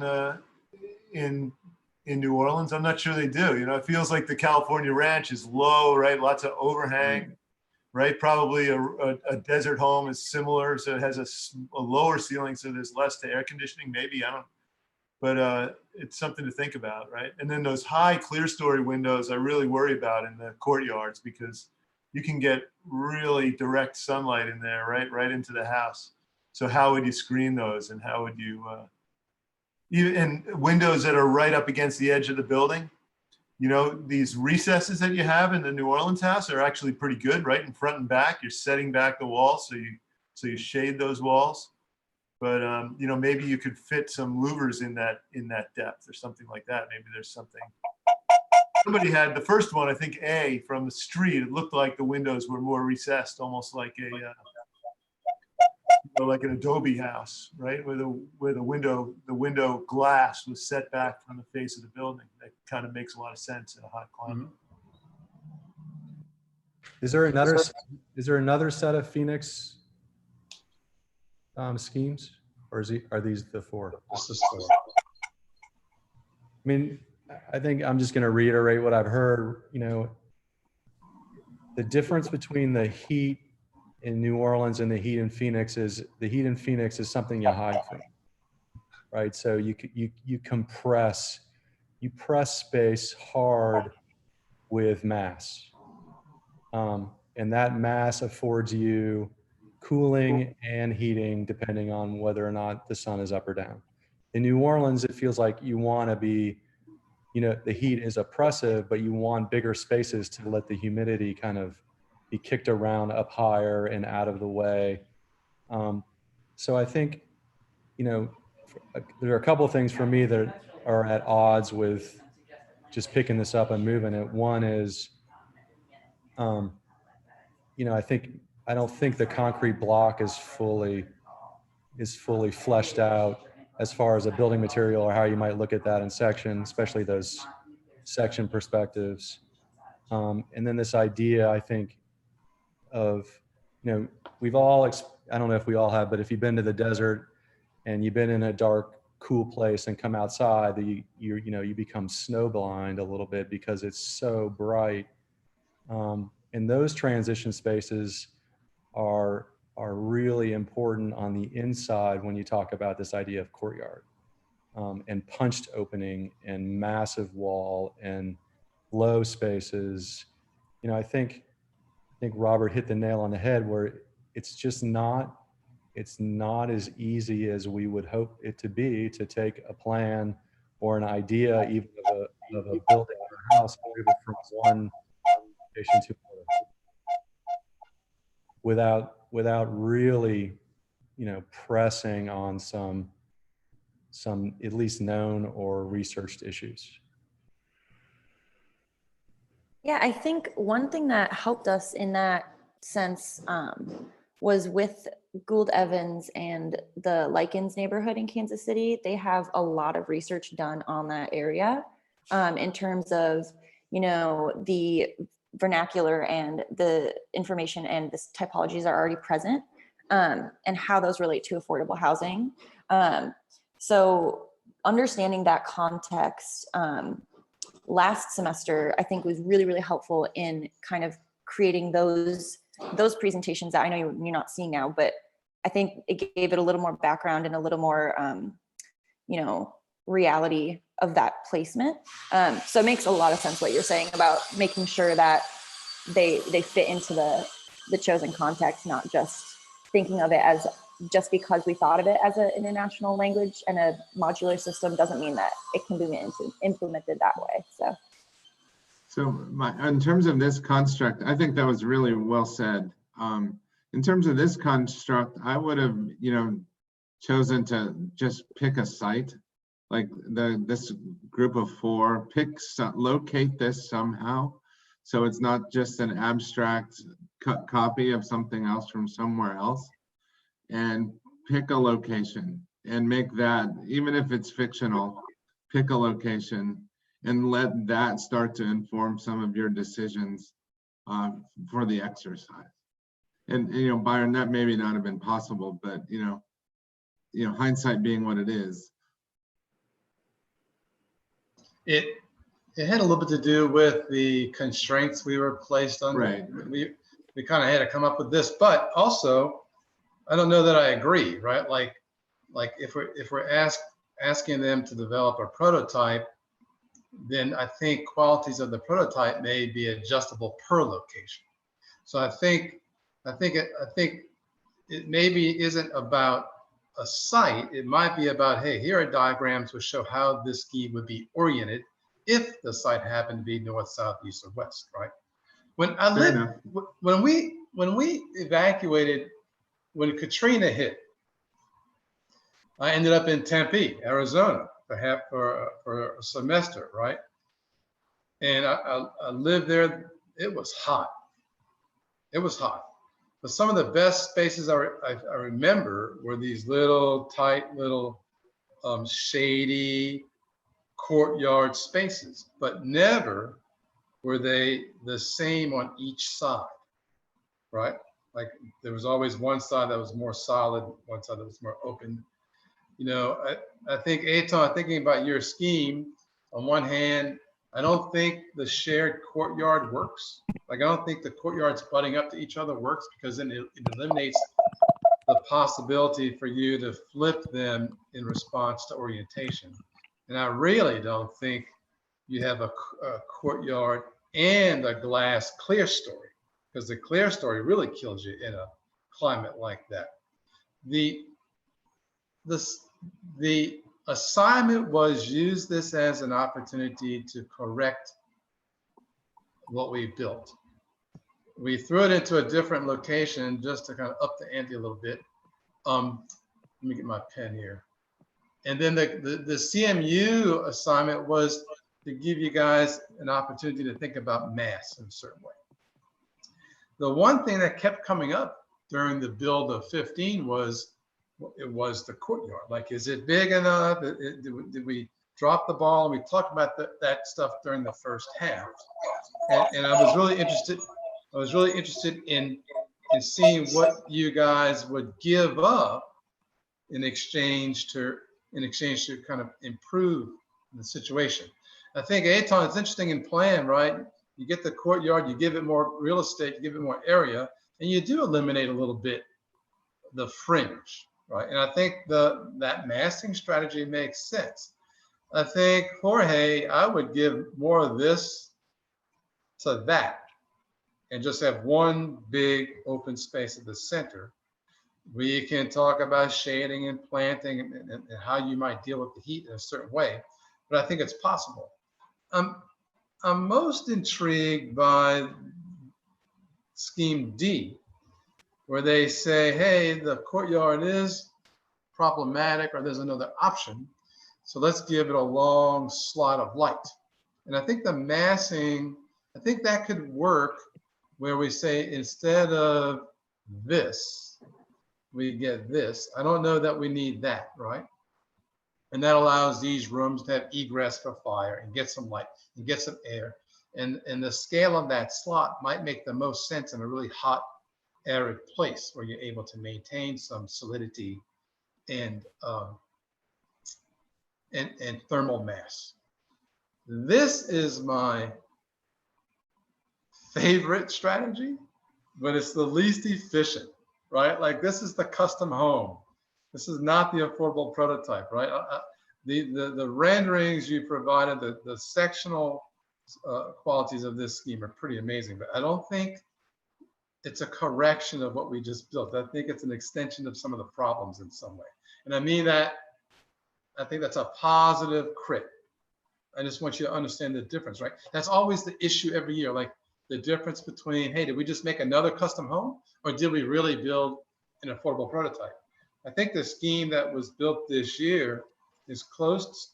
New Orleans? I'm not sure they do. You know, it feels like the California ranch is low, right? Lots of overhang, right? Probably a desert home is similar, so it has a lower ceiling, so there's less to air conditioning. Maybe, I don't. But it's something to think about, right? And then those high clear story windows, I really worry about in the courtyards because you can get really direct sunlight in there, right into the house. So how would you screen those, and how would you, and windows that are right up against the edge of the building? You know, these recesses that you have in the New Orleans house are actually pretty good, right in front and back. You're setting back the walls, so you shade those walls. But you know, maybe you could fit some louvers in that depth or something like that. Maybe there's something. Somebody had the first one, I think, from the street. It looked like the windows were more recessed, almost like like an adobe house, right? Where the window glass was set back from the face of the building. That kind of makes a lot of sense in a hot climate. Is there another set of Phoenix schemes, or are these the four? This is four. I mean, I think I'm just going to reiterate what I've heard. You know, the difference between the heat in New Orleans and the heat in Phoenix is something you hide from, right? So you press space hard with mass, and that mass affords you cooling and heating depending on whether or not the sun is up or down. In New Orleans, it feels like you want to be, you know, the heat is oppressive, but you want bigger spaces to let the humidity kind of be kicked around up higher and out of the way. So I think, you know, there are a couple of things for me that are at odds with just picking this up and moving it. One is, you know, I don't think the concrete block is fully fleshed out as far as a building material or how you might look at that in section, especially those section perspectives. And then this idea, I think, of, you know, we've all, I don't know if we all have, but if you've been to the desert and you've been in a dark, cool place and come outside, you become snowblind a little bit because it's so bright. And those transition spaces are really important on the inside when you talk about this idea of courtyard, and punched opening and massive wall and low spaces. You know, I think Robert hit the nail on the head where it's just not as easy as we would hope it to be to take a plan or an idea even of a building or a house and move it from one location to another without really, you know, pressing on some at least known or researched issues. Yeah, I think one thing that helped us in that sense was with Gould Evans and the Likens neighborhood in Kansas City. They have a lot of research done on that area in terms of, you know, the vernacular and the information and the typologies are already present, and how those relate to affordable housing. So understanding that context last semester, I think was really, really helpful in kind of creating those presentations that I know you're not seeing now, but I think it gave it a little more background and a little more, you know, reality of that placement. So it makes a lot of sense what you're saying about making sure that they fit into the chosen context, not just thinking of it as just because we thought of it as an international language and a modular system doesn't mean that it can be implemented that way. So in terms of this construct, I think that was really well said. In terms of this construct, I would have, chosen to just pick a site, like this group of 4, locate this somehow. So it's not just an abstract copy of something else from somewhere else, and pick a location and make that, even if it's fictional, pick a location and let that start to inform some of your decisions for the exercise. And Byron, that maybe not have been possible, but hindsight being what it is. It had a little bit to do with the constraints we were placed under. Right. We kind of had to come up with this, but also, I don't know that I agree, right? Like if we're asking them to develop a prototype, then I think qualities of the prototype may be adjustable per location. So I think it maybe isn't about a site. It might be about, hey, here are diagrams which show how this scheme would be oriented if the site happened to be north, south, east, or west, right? When we evacuated, when Katrina hit, I ended up in Tempe, Arizona, for a semester, right? And I lived there. It was hot. It was hot. But some of the best spaces I remember were these little tight, shady courtyard spaces, but never were they the same on each side, right? Like there was always one side that was more solid, one side that was more open. I think, Eitan, thinking about your scheme, on one hand, I don't think the shared courtyard works. Like, I don't think the courtyards butting up to each other works, because then it eliminates the possibility for you to flip them in response to orientation. And I really don't think you have a courtyard and a glass clear story, because the clear story really kills you in a climate like that. The assignment was, use this as an opportunity to correct what we built. We threw it into a different location just to kind of up the ante a little bit. Let me get my pen here. And then the CMU assignment was to give you guys an opportunity to think about mass in a certain way. The one thing that kept coming up during the build of 15 was the courtyard. Like, is it big enough? Did we drop the ball? And we talked about that stuff during the first half. And I was really interested. I was really interested in seeing what you guys would give up in exchange to kind of improve the situation. I think, Eitan, it's interesting in plan, right? You get the courtyard, you give it more real estate, you give it more area, and you do eliminate a little bit the fringe, right? And I think that massing strategy makes sense. I think, Jorge, I would give more of this to that and just have one big open space at the center. We can talk about shading and planting and how you might deal with the heat in a certain way, but I think it's possible. I'm most intrigued by scheme D, where they say, hey, the courtyard is problematic, or there's another option, so let's give it a long slot of light. And I think the massing, I think that could work, where we say, instead of this, we get this. I don't know that we need that, right? And that allows these rooms to have egress for fire and get some light and get some air. And the scale of that slot might make the most sense in a really hot, arid place where you're able to maintain some solidity and thermal mass. This is my favorite strategy, but it's the least efficient, right? Like, this is the custom home. This is not the affordable prototype, right? The renderings you provided, the sectional qualities of this scheme are pretty amazing, but I don't think it's a correction of what we just built. I think it's an extension of some of the problems in some way. And I mean that, I think that's a positive crit. I just want you to understand the difference, right? That's always the issue every year, like the difference between, hey, did we just make another custom home or did we really build an affordable prototype? I think the scheme that was built this year is close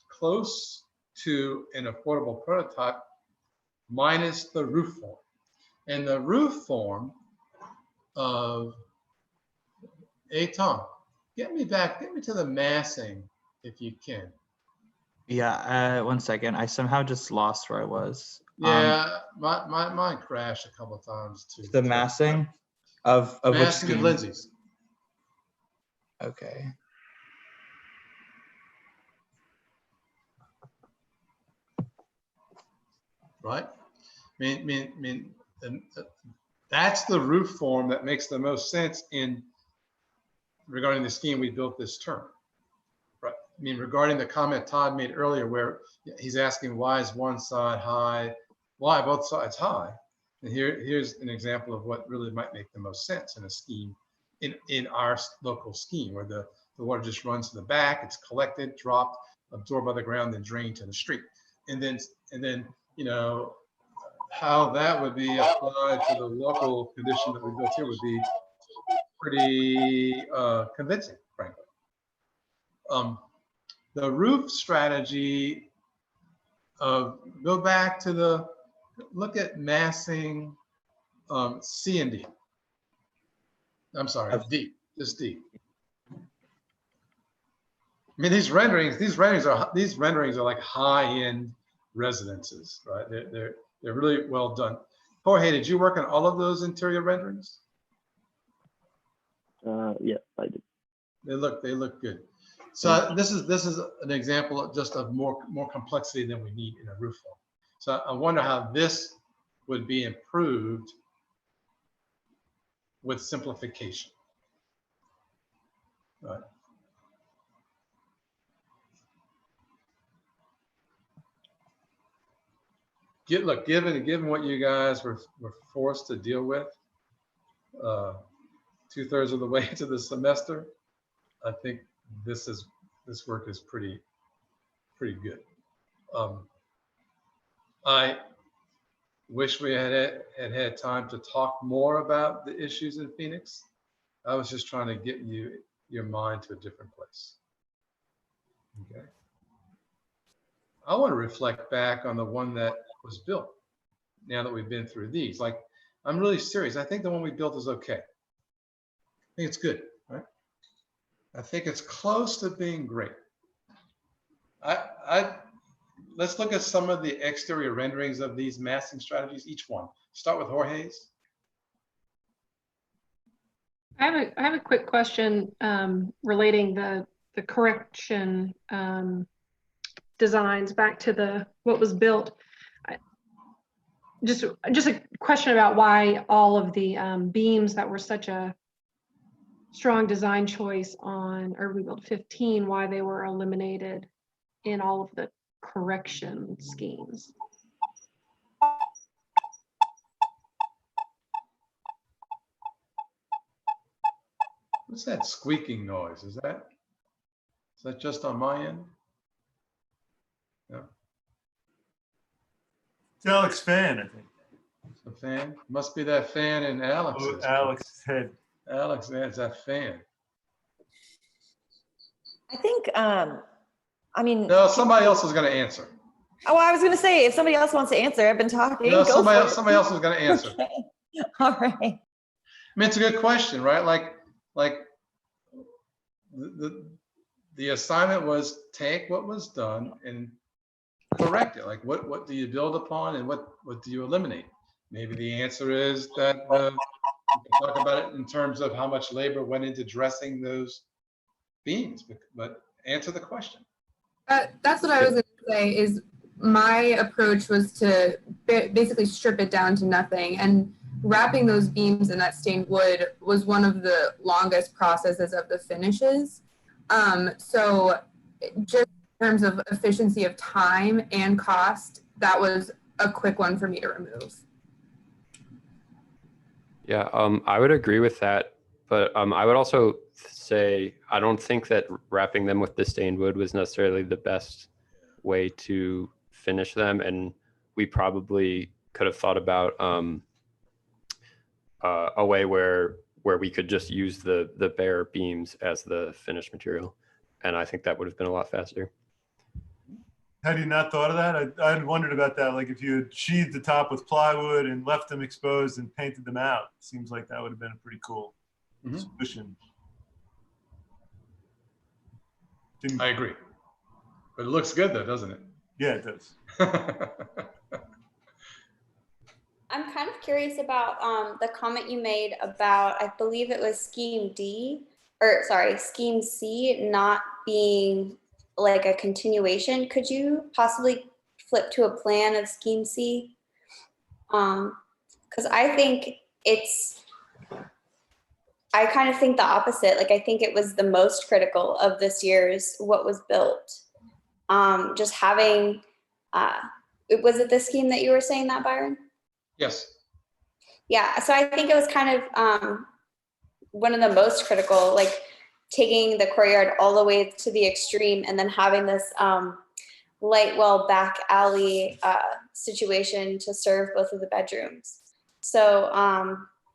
to an affordable prototype minus the roof form. And the roof form of, hey, Tom, get me to the massing if you can. Yeah, 1 second. I somehow just lost where I was. Yeah, mine crashed a couple of times too. The massing of which Massing of scheme? Lindsay's. Okay. Right? I mean, that's the roof form that makes the most sense in regarding the scheme we built this term. Right? I mean, regarding the comment Todd made earlier, where he's asking why is one side high, why both sides high, and here's an example of what really might make the most sense in a scheme, in our local scheme, where the water just runs to the back, it's collected, dropped, absorbed by the ground, then drained to the street, and then you know, how that would be applied to the local condition that we built here would be pretty convincing, frankly. The roof strategy of, go back to look at massing C and D. I'm sorry, D, just D. I mean, these renderings are like high-end residences, right? They're really well done. Jorge, did you work on all of those interior renderings? Yes, I did. They look good. So this is an example of more complexity than we need in a roof form. So I wonder how this would be improved with simplification. Right. Look, given what you guys were forced to deal with 2/3 of the way into the semester, I think this work is pretty good. I wish we had time to talk more about the issues in Phoenix. I was just trying to get your mind to a different place. Okay. I want to reflect back on the one that was built now that we've been through these. Like, I'm really serious. I think the one we built is okay. I think it's good, right? I think it's close to being great. Let's look at some of the exterior renderings of these massing strategies, each one. Start with Jorge's. I have a quick question relating the correction designs back to what was built. Just a question about why all of the beams that were such a strong design choice on UrbanBuild 15, why they were eliminated in all of the correction schemes. What's that squeaking noise? Is that just on my end? No. It's Alex fan, I think. It's a fan. Must be that fan in Alex's. Oh, Alex's head. Alex, man, it's that fan. I think, I mean. No, somebody else is going to answer. Oh, I was going to say, if somebody else wants to answer, I've been talking. No, somebody else is going to answer. Okay. All right. I mean, it's a good question, right? Like the assignment was take what was done and correct it. Like, what do you build upon and what do you eliminate? Maybe the answer is that we can talk about it in terms of how much labor went into dressing those beams, but answer the question. That's what I was going to say. Is my approach was to basically strip it down to nothing, and wrapping those beams in that stained wood was one of the longest processes of the finishes. So just in terms of efficiency of time and cost, that was a quick one for me to remove. Yeah, I would agree with that, but I would also say I don't think that wrapping them with the stained wood was necessarily the best way to finish them, and we probably could have thought about a way where we could just use the bare beams as the finished material, and I think that would have been a lot faster. Had you not thought of that? I had wondered about that. Like if you had sheathed the top with plywood and left them exposed and painted them out, seems like that would have been a pretty cool solution. I agree. But it looks good though, doesn't it? Yeah, it does. I'm kind of curious about the comment you made about, I believe it was scheme D, or sorry, scheme C not being like a continuation. Could you possibly flip to a plan of scheme C? Because I think I kind of think the opposite. Like I think it was the most critical of this year's what was built. Just having, was it the scheme that you were saying that, Byron? Yes. Yeah, so I think it was kind of one of the most critical, like taking the courtyard all the way to the extreme and then having this light well back alley situation to serve both of the bedrooms. So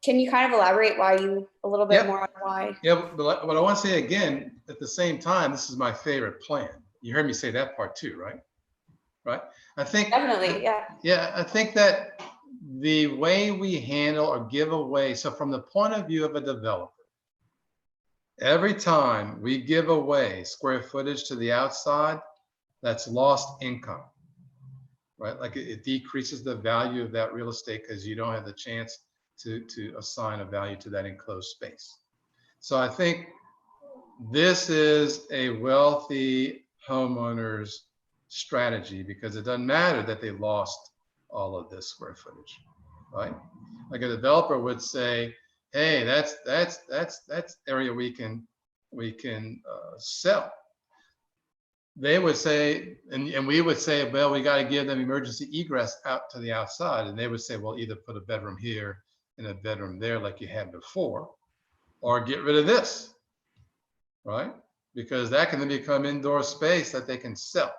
can you kind of elaborate a little bit more on why? Yeah, but what I want to say again, at the same time, this is my favorite plan. You heard me say that part too, right? Right? I think definitely, yeah. Yeah, I think that the way we handle or give away, so from the point of view of a developer, every time we give away square footage to the outside, that's lost income, right? Like it decreases the value of that real estate because you don't have the chance to assign a value to that enclosed space. So I think this is a wealthy homeowner's strategy because it doesn't matter that they lost all of this square footage, right? Like a developer would say, hey, that's area we can sell. They would say, and we would say, well, we got to give them emergency egress out to the outside. And they would say, well, either put a bedroom here and a bedroom there like you had before, or get rid of this, right? Because that can then become indoor space that they can sell.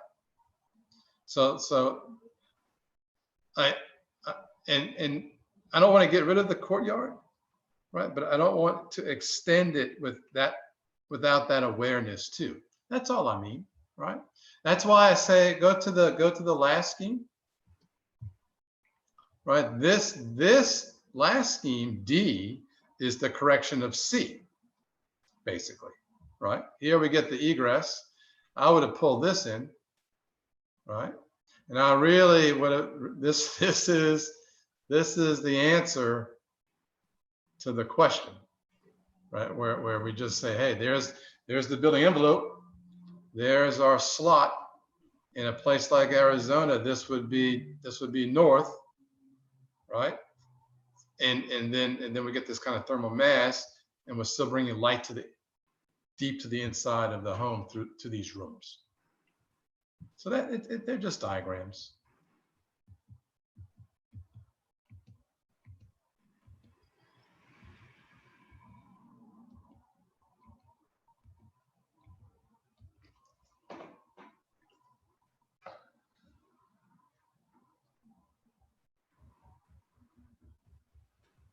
So I don't want to get rid of the courtyard, right? But I don't want to extend it with that, without that awareness too. That's all I mean, right? That's why I say go to the last scheme, right? This last scheme D is the correction of C, basically, right? Here we get the egress. I would have pulled this in, right? And I really would have, this is the answer to the question, right? Where we just say, hey, there's the building envelope. There's our slot. In a place like Arizona, this would be north, right? And then we get this kind of thermal mass, and we're still bringing light deep to the inside of the home through to these rooms. So that they're just diagrams.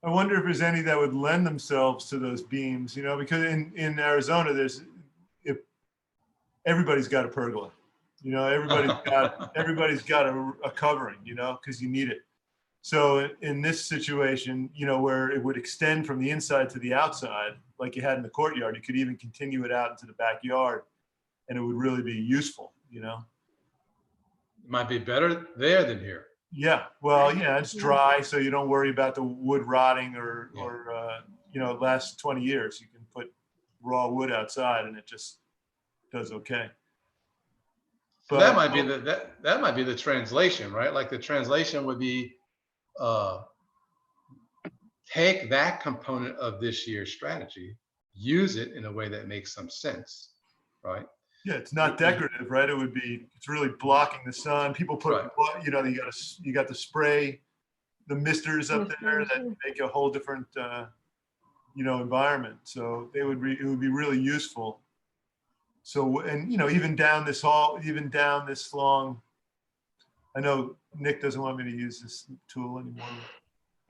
I wonder if there's any that would lend themselves to those beams, you know, because in Arizona, if everybody's got a pergola, you know, everybody's got a covering, you know, because you need it. So in this situation, you know, where it would extend from the inside to the outside, like you had in the courtyard, you could even continue it out into the backyard, and it would really be useful, you know. It might be better there than here. Yeah, well, yeah, it's dry, so you don't worry about the wood rotting or you know, it lasts 20 years. You can put raw wood outside, and it just does okay. But that might be that might be the translation, right? Like the translation would be take that component of this year's strategy, use it in a way that makes some sense, right? Yeah, it's not decorative, right? It would be, it's really blocking the sun. People put, you know, you got the spray, the misters up there that make a whole different, you know, environment. So it would be really useful. So, and you know, even down this hall, even down this long, I know Nick doesn't want me to use this tool anymore.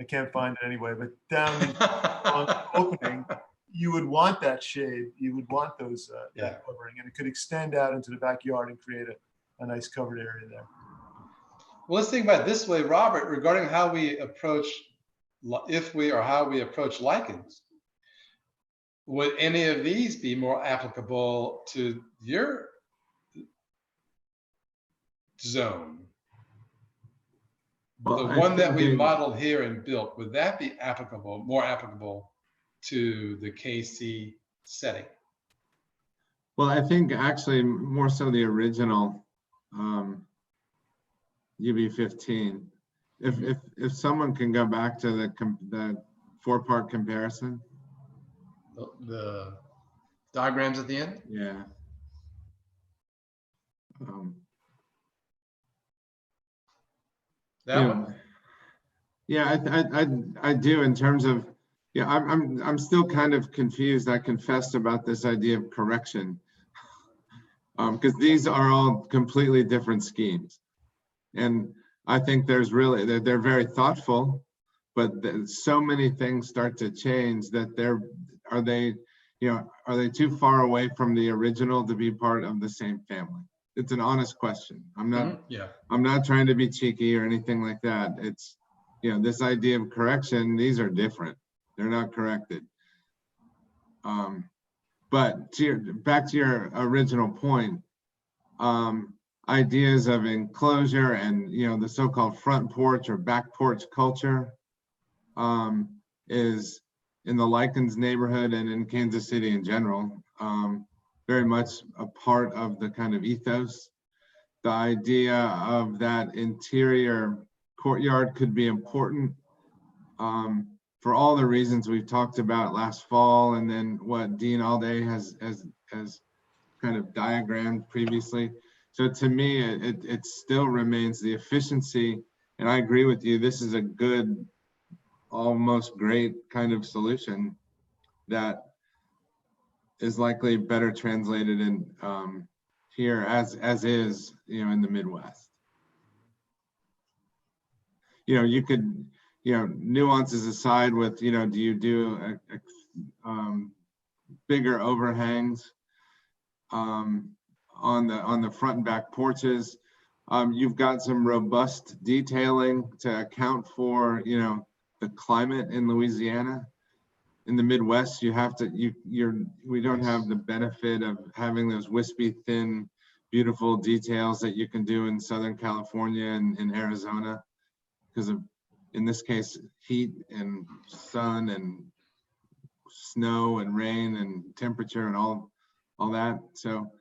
I can't find it anyway, but down this long opening, you would want that shade. You would want those that covering, and it could extend out into the backyard and create a nice covered area there. Well, let's think about it this way, Robert, regarding how we approach, how we approach lichens. Would any of these be more applicable to your zone? Well, The I one that think we they- modeled here and built, would that be applicable, more applicable to the KC setting? Well, I think actually more so the original UB15. If someone can go back to the 4-part comparison. The diagrams at the end? Yeah. That one? Yeah, I do in terms of, yeah, I'm still kind of confused. I confessed about this idea of correction, because these are all completely different schemes, and I think there's really they're very thoughtful, but so many things start to change that are they too far away from the original to be part of the same family? It's an honest question. I'm not trying to be cheeky or anything like that. It's, you know, this idea of correction, these are different. They're not corrected. But back to your original point, ideas of enclosure and, you know, the so-called front porch or back porch culture is in the Lichens neighborhood and in Kansas City in general, very much a part of the kind of ethos. The idea of that interior courtyard could be important for all the reasons we've talked about last fall, and then what Dean Alday has kind of diagrammed previously. So to me, it still remains the efficiency, and I agree with you, this is a good, almost great kind of solution that is likely better translated in here as is, you know, in the Midwest. You know, you could, you know, nuances aside with, you know, do you do bigger overhangs on the front and back porches? You've got some robust detailing to account for, you know, the climate in Louisiana. In the Midwest, you have to, we don't have the benefit of having those wispy thin, beautiful details that you can do in Southern California and in Arizona, because of, in this case, heat and sun and snow and rain and temperature and all that. So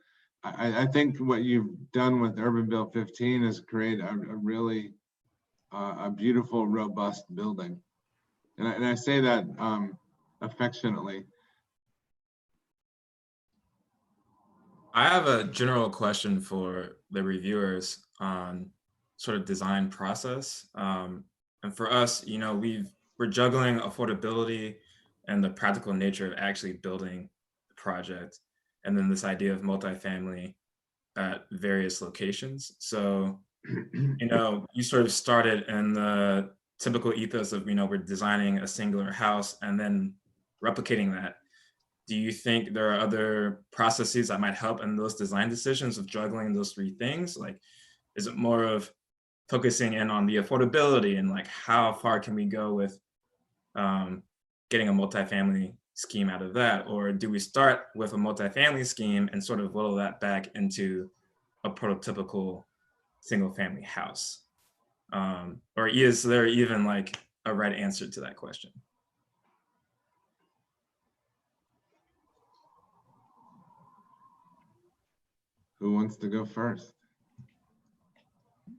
I think what you've done with UrbanBuild 15 is create a really a beautiful, robust building. And I say that affectionately. I have a general question for the reviewers on sort of design process. And for us, you know, we're juggling affordability and the practical nature of actually building the project, and then this idea of multifamily at various locations. So, you know, you sort of started in the typical ethos of, you know, we're designing a singular house and then replicating that. Do you think there are other processes that might help in those design decisions of juggling those three things? Like, is it more of focusing in on the affordability and like how far can we go with getting a multifamily scheme out of that? Or do we start with a multifamily scheme and sort of whittle that back into a prototypical single family house? Or is there even like a right answer to that question? Who wants to go first?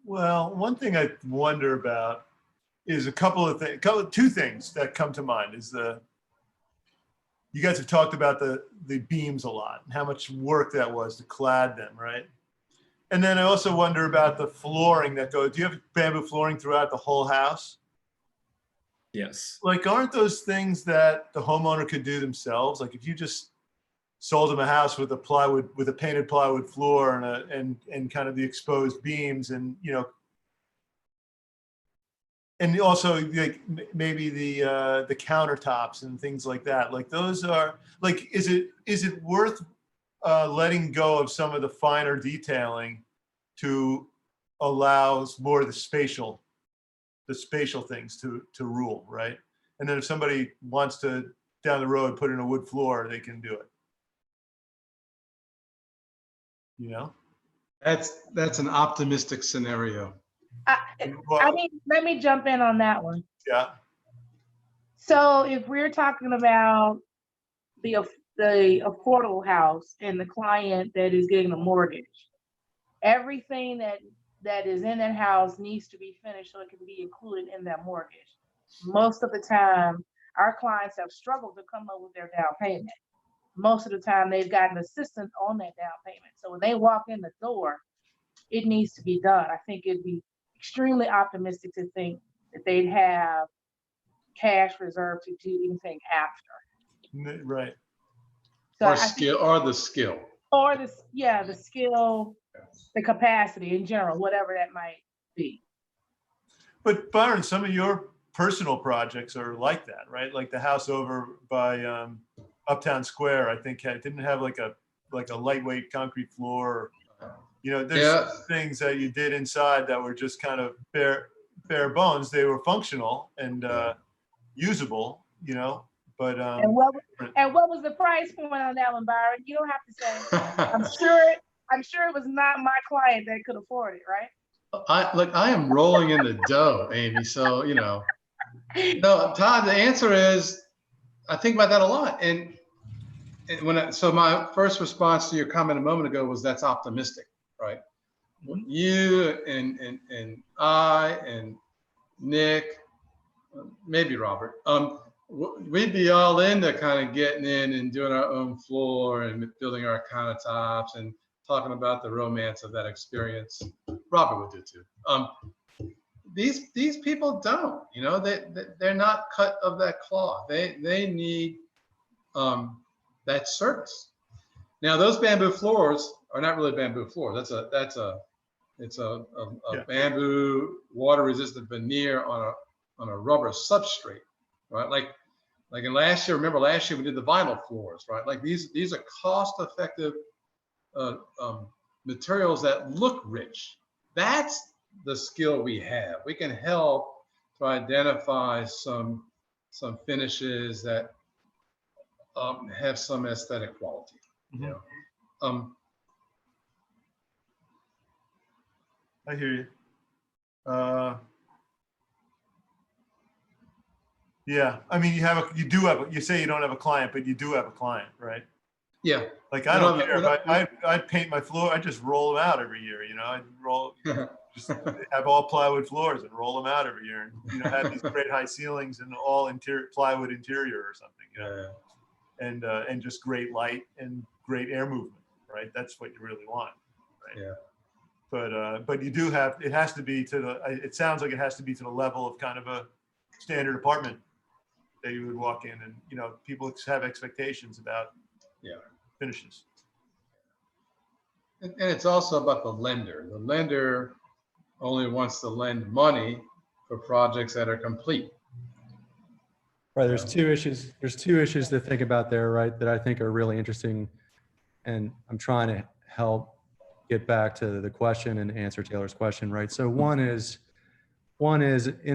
Well, one thing I wonder about is a couple of things, two things that come to mind is you guys have talked about the beams a lot and how much work that was to clad them, right? And then I also wonder about the flooring that goes. Do you have bamboo flooring throughout the whole house? Yes. Like, aren't those things that the homeowner could do themselves? Like, if you just sold them a house with a painted plywood floor and kind of the exposed beams, and and also like maybe the countertops and things like that. Like, those are like, is it worth letting go of some of the finer detailing to allow more of the spatial things to rule, right? And then if somebody wants to down the road put in a wood floor, they can do it. That's an optimistic scenario. Let me jump in on that one. Yeah. So if we're talking about the affordable house and the client that is getting a mortgage, everything that is in that house needs to be finished so it can be included in that mortgage. Most of the time, our clients have struggled to come up with their down payment. Most of the time, they've gotten assistance on that down payment. So when they walk in the door, it needs to be done. I think it'd be extremely optimistic to think that they'd have cash reserved to do anything after. Right. So the skill. Or the skill, the capacity in general, whatever that might be. But Byron, some of your personal projects are like that, right? Like the house over by Uptown Square, I think didn't have like a lightweight concrete floor. There's things that you did inside that were just kind of bare bones. They were functional and usable, but and what was the price point on that one, Byron? You don't have to say. I'm sure it was not my client that could afford it, right? I am rolling in the dough, Amy. So no, Todd. The answer is, I think about that a lot. And so my first response to your comment a moment ago was that's optimistic, right? You and I and Nick, maybe Robert, we'd be all into kind of getting in and doing our own floor and building our countertops and talking about the romance of that experience. Robert would do too. These people don't, they're not cut of that cloth. They need that service. Now those bamboo floors are not really bamboo floors. It's a bamboo water resistant veneer on a rubber substrate, right? Like in last year, remember last year we did the vinyl floors, right? Like these are cost effective materials that look rich. That's the skill we have. We can help to identify some finishes that have some aesthetic quality. I hear you. Yeah, I mean, you say you don't have a client, but you do have a client, right? Yeah. Like I don't care if I paint my floor, I just roll them out every year. I just have all plywood floors and roll them out every year, and have these great high ceilings and all plywood interior or something, and just great light and great air movement, right? That's what you really want, right? Yeah. But you do have, it has to be it sounds like it has to be to the level of kind of a standard apartment that you would walk in, and people have expectations about finishes. And it's also about the lender. The lender only wants to lend money for projects that are complete. Right. There's two issues. There's two issues to think about there, right? That I think are really interesting, and I'm trying to help get back to the question and answer Taylor's question, right? So one is in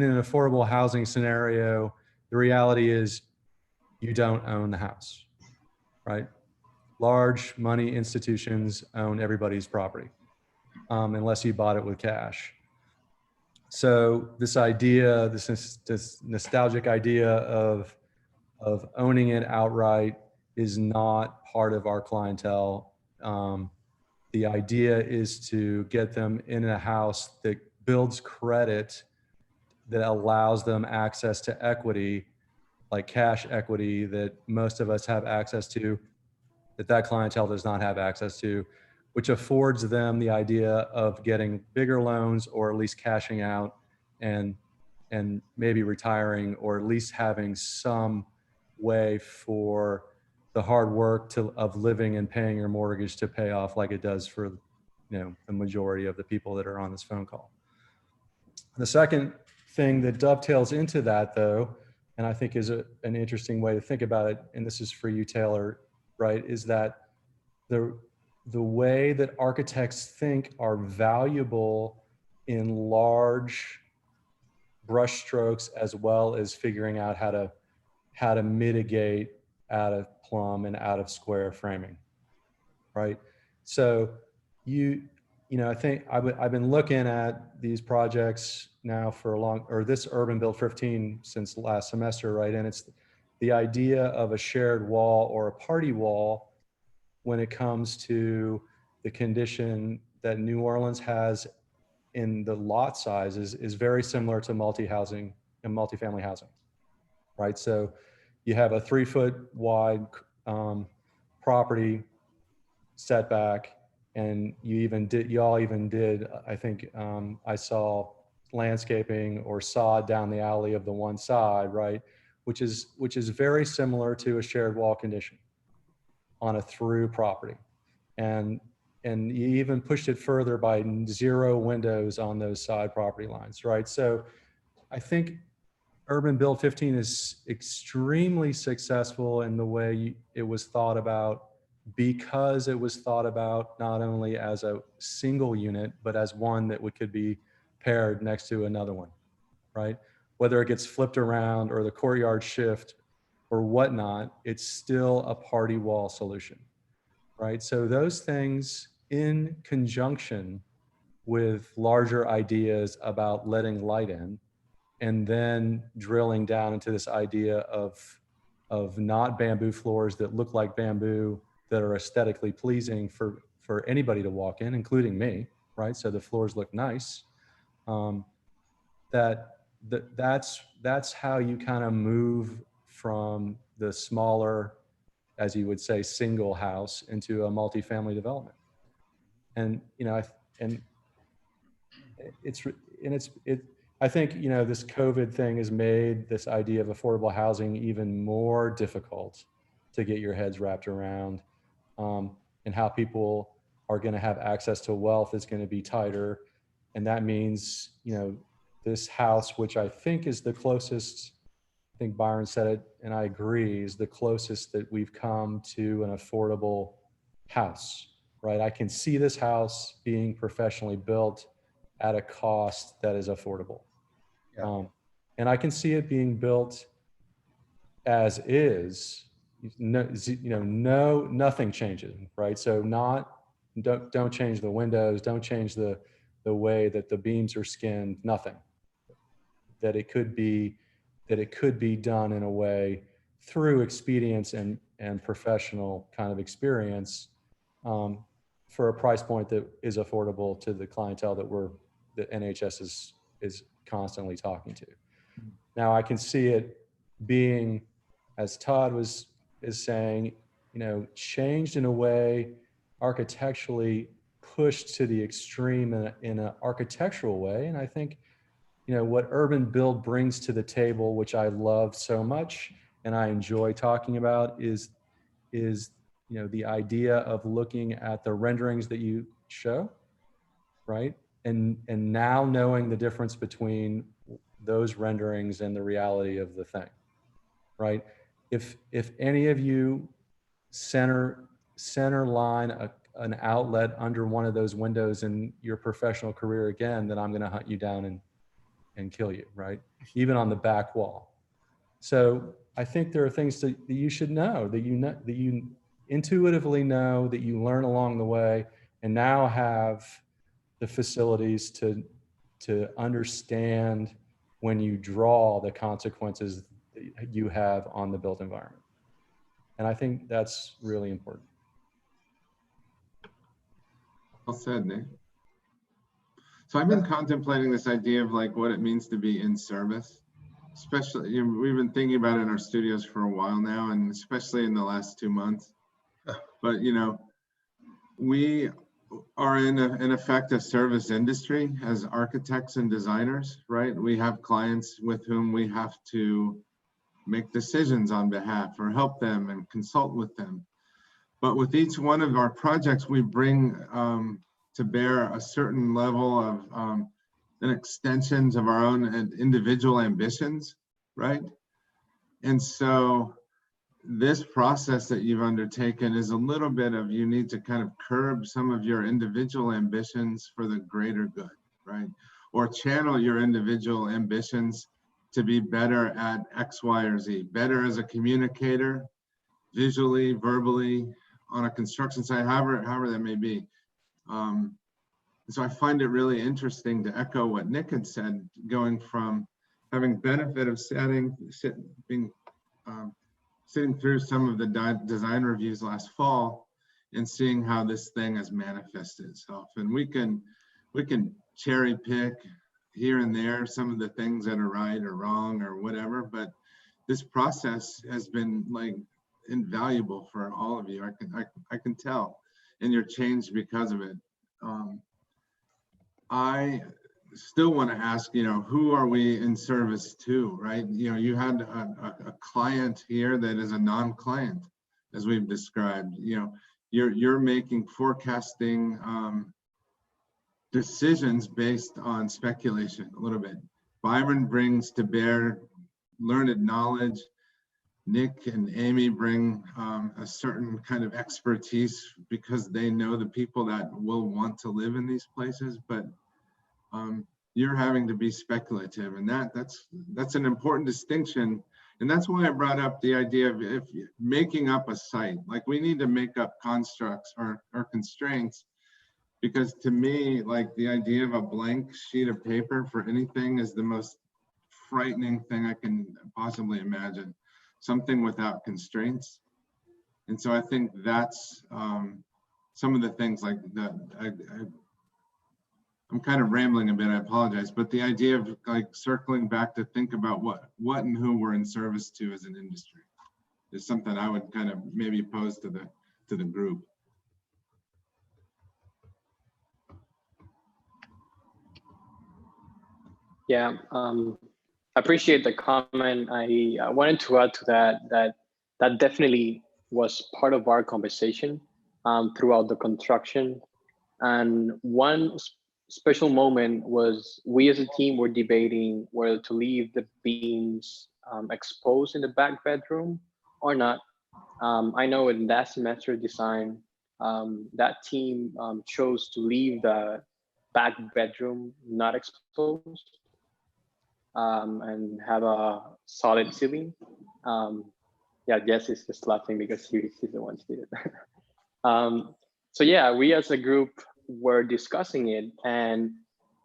an affordable housing scenario, the reality is you don't own the house, right? Large money institutions own everybody's property, unless you bought it with cash. So this idea, this nostalgic idea of owning it outright is not part of our clientele. The idea is to get them in a house that builds credit, that allows them access to equity like cash equity that most of us have access to, that clientele does not have access to, which affords them the idea of getting bigger loans or at least cashing out and maybe retiring, or at least having some way for the hard work of living and paying your mortgage to pay off, like it does for, the majority of the people that are on this phone call. The second thing that dovetails into that, though, and I think is an interesting way to think about it, and this is for you, Taylor, right, is that the way that architects think are valuable in large brushstrokes, as well as figuring out how to mitigate out of plumb and out of square framing, right? So I think I've been looking at these projects now for this UrbanBuild 15 since last semester, right? And it's the idea of a shared wall or a party wall when it comes to the condition that New Orleans has in the lot sizes is very similar to multi-housing and multifamily housing, right? So you have a 3-foot wide property setback, and y'all even did, I think I saw landscaping or sod down the alley of the one side, right? Which is very similar to a shared wall condition on a through property. And you even pushed it further by 0 windows on those side property lines, right? So I think UrbanBuild 15 is extremely successful in the way it was thought about, because it was thought about not only as a single unit, but as one that could be paired next to another one, right? Whether it gets flipped around or the courtyard shift or whatnot, it's still a party wall solution, right? So those things in conjunction with larger ideas about letting light in, and then drilling down into this idea of not bamboo floors that look like bamboo, that are aesthetically pleasing for anybody to walk in, including me, right? So the floors look nice. That's how you kind of move from the smaller, as you would say, single house into a multifamily development. And I think this COVID thing has made this idea of affordable housing even more difficult to get your heads wrapped around, and how people are going to have access to wealth is going to be tighter. And that means, this house, which I think is the closest, I think Byron said it, and I agree, is the closest that we've come to an affordable house, right? I can see this house being professionally built at a cost that is affordable. Yeah. And I can see it being built as is, nothing changes, right? So don't change the windows, don't change the way that the beams are skinned, nothing. That it could be done in a way through expedience and professional kind of experience, for a price point that is affordable to the clientele that NHS is constantly talking to. Now I can see it being, as Todd is saying, changed in a way, architecturally pushed to the extreme in an architectural way. And I think, what UrbanBuild brings to the table, which I love so much and I enjoy talking about, is the idea of looking at the renderings that you show, right? And now knowing the difference between those renderings and the reality of the thing, right? If any of you center line an outlet under one of those windows in your professional career again, then I'm going to hunt you down and kill you, right? Even on the back wall. So I think there are things that you should know, that you intuitively know, that you learn along the way, and now have the facilities to understand when you draw the consequences that you have on the built environment. And I think that's really important. Well said, Nick. So I've been contemplating this idea of like what it means to be in service. especially, you know, we've been thinking about it in our studios for a while now, and especially in the last 2 months. But, you know, we are in effect a service industry as architects and designers, right? We have clients with whom we have to make decisions on behalf or help them and consult with them. But with each one of our projects, we bring to bear a certain level of an extensions of our own individual ambitions, right? And so this process that you've undertaken is a little bit of, you need to kind of curb some of your individual ambitions for the greater good, right? Or channel your individual ambitions to be better at X, Y, or Z, better as a communicator, visually, verbally, on a construction site, however that may be. So I find it really interesting to echo what Nick had said, going from having benefit of sitting through some of the design reviews last fall and seeing how this thing has manifested itself. And we can cherry pick here and there some of the things that are right or wrong or whatever, but this process has been like invaluable for all of you. I can tell, and you're changed because of it. I still want to ask, you know, who are we in service to, right? You know, you had a client here that is a non-client, as we've described. You know, you're making forecasting decisions based on speculation a little bit. Byron brings to bear learned knowledge. Nick and Amy bring a certain kind of expertise because they know the people that will want to live in these places, but you're having to be speculative, and that's an important distinction. And that's why I brought up the idea of if making up a site, like we need to make up constructs or constraints, because to me, like the idea of a blank sheet of paper for anything is the most frightening thing I can possibly imagine. Something without constraints. And so I think that's some of the things like that. I'm kind of rambling a bit, I apologize, but the idea of like circling back to think about what and who we're in service to as an industry is something I would kind of maybe pose to the group. Yeah, I appreciate the comment. I wanted to add to that definitely was part of our conversation throughout the construction. And one special moment was we as a team were debating whether to leave the beams exposed in the back bedroom or not. I know in that semester design, that team chose to leave the back bedroom not exposed. And have a solid ceiling. Yeah, Jess is just laughing because he's the one who did it. So yeah, we as a group were discussing it, and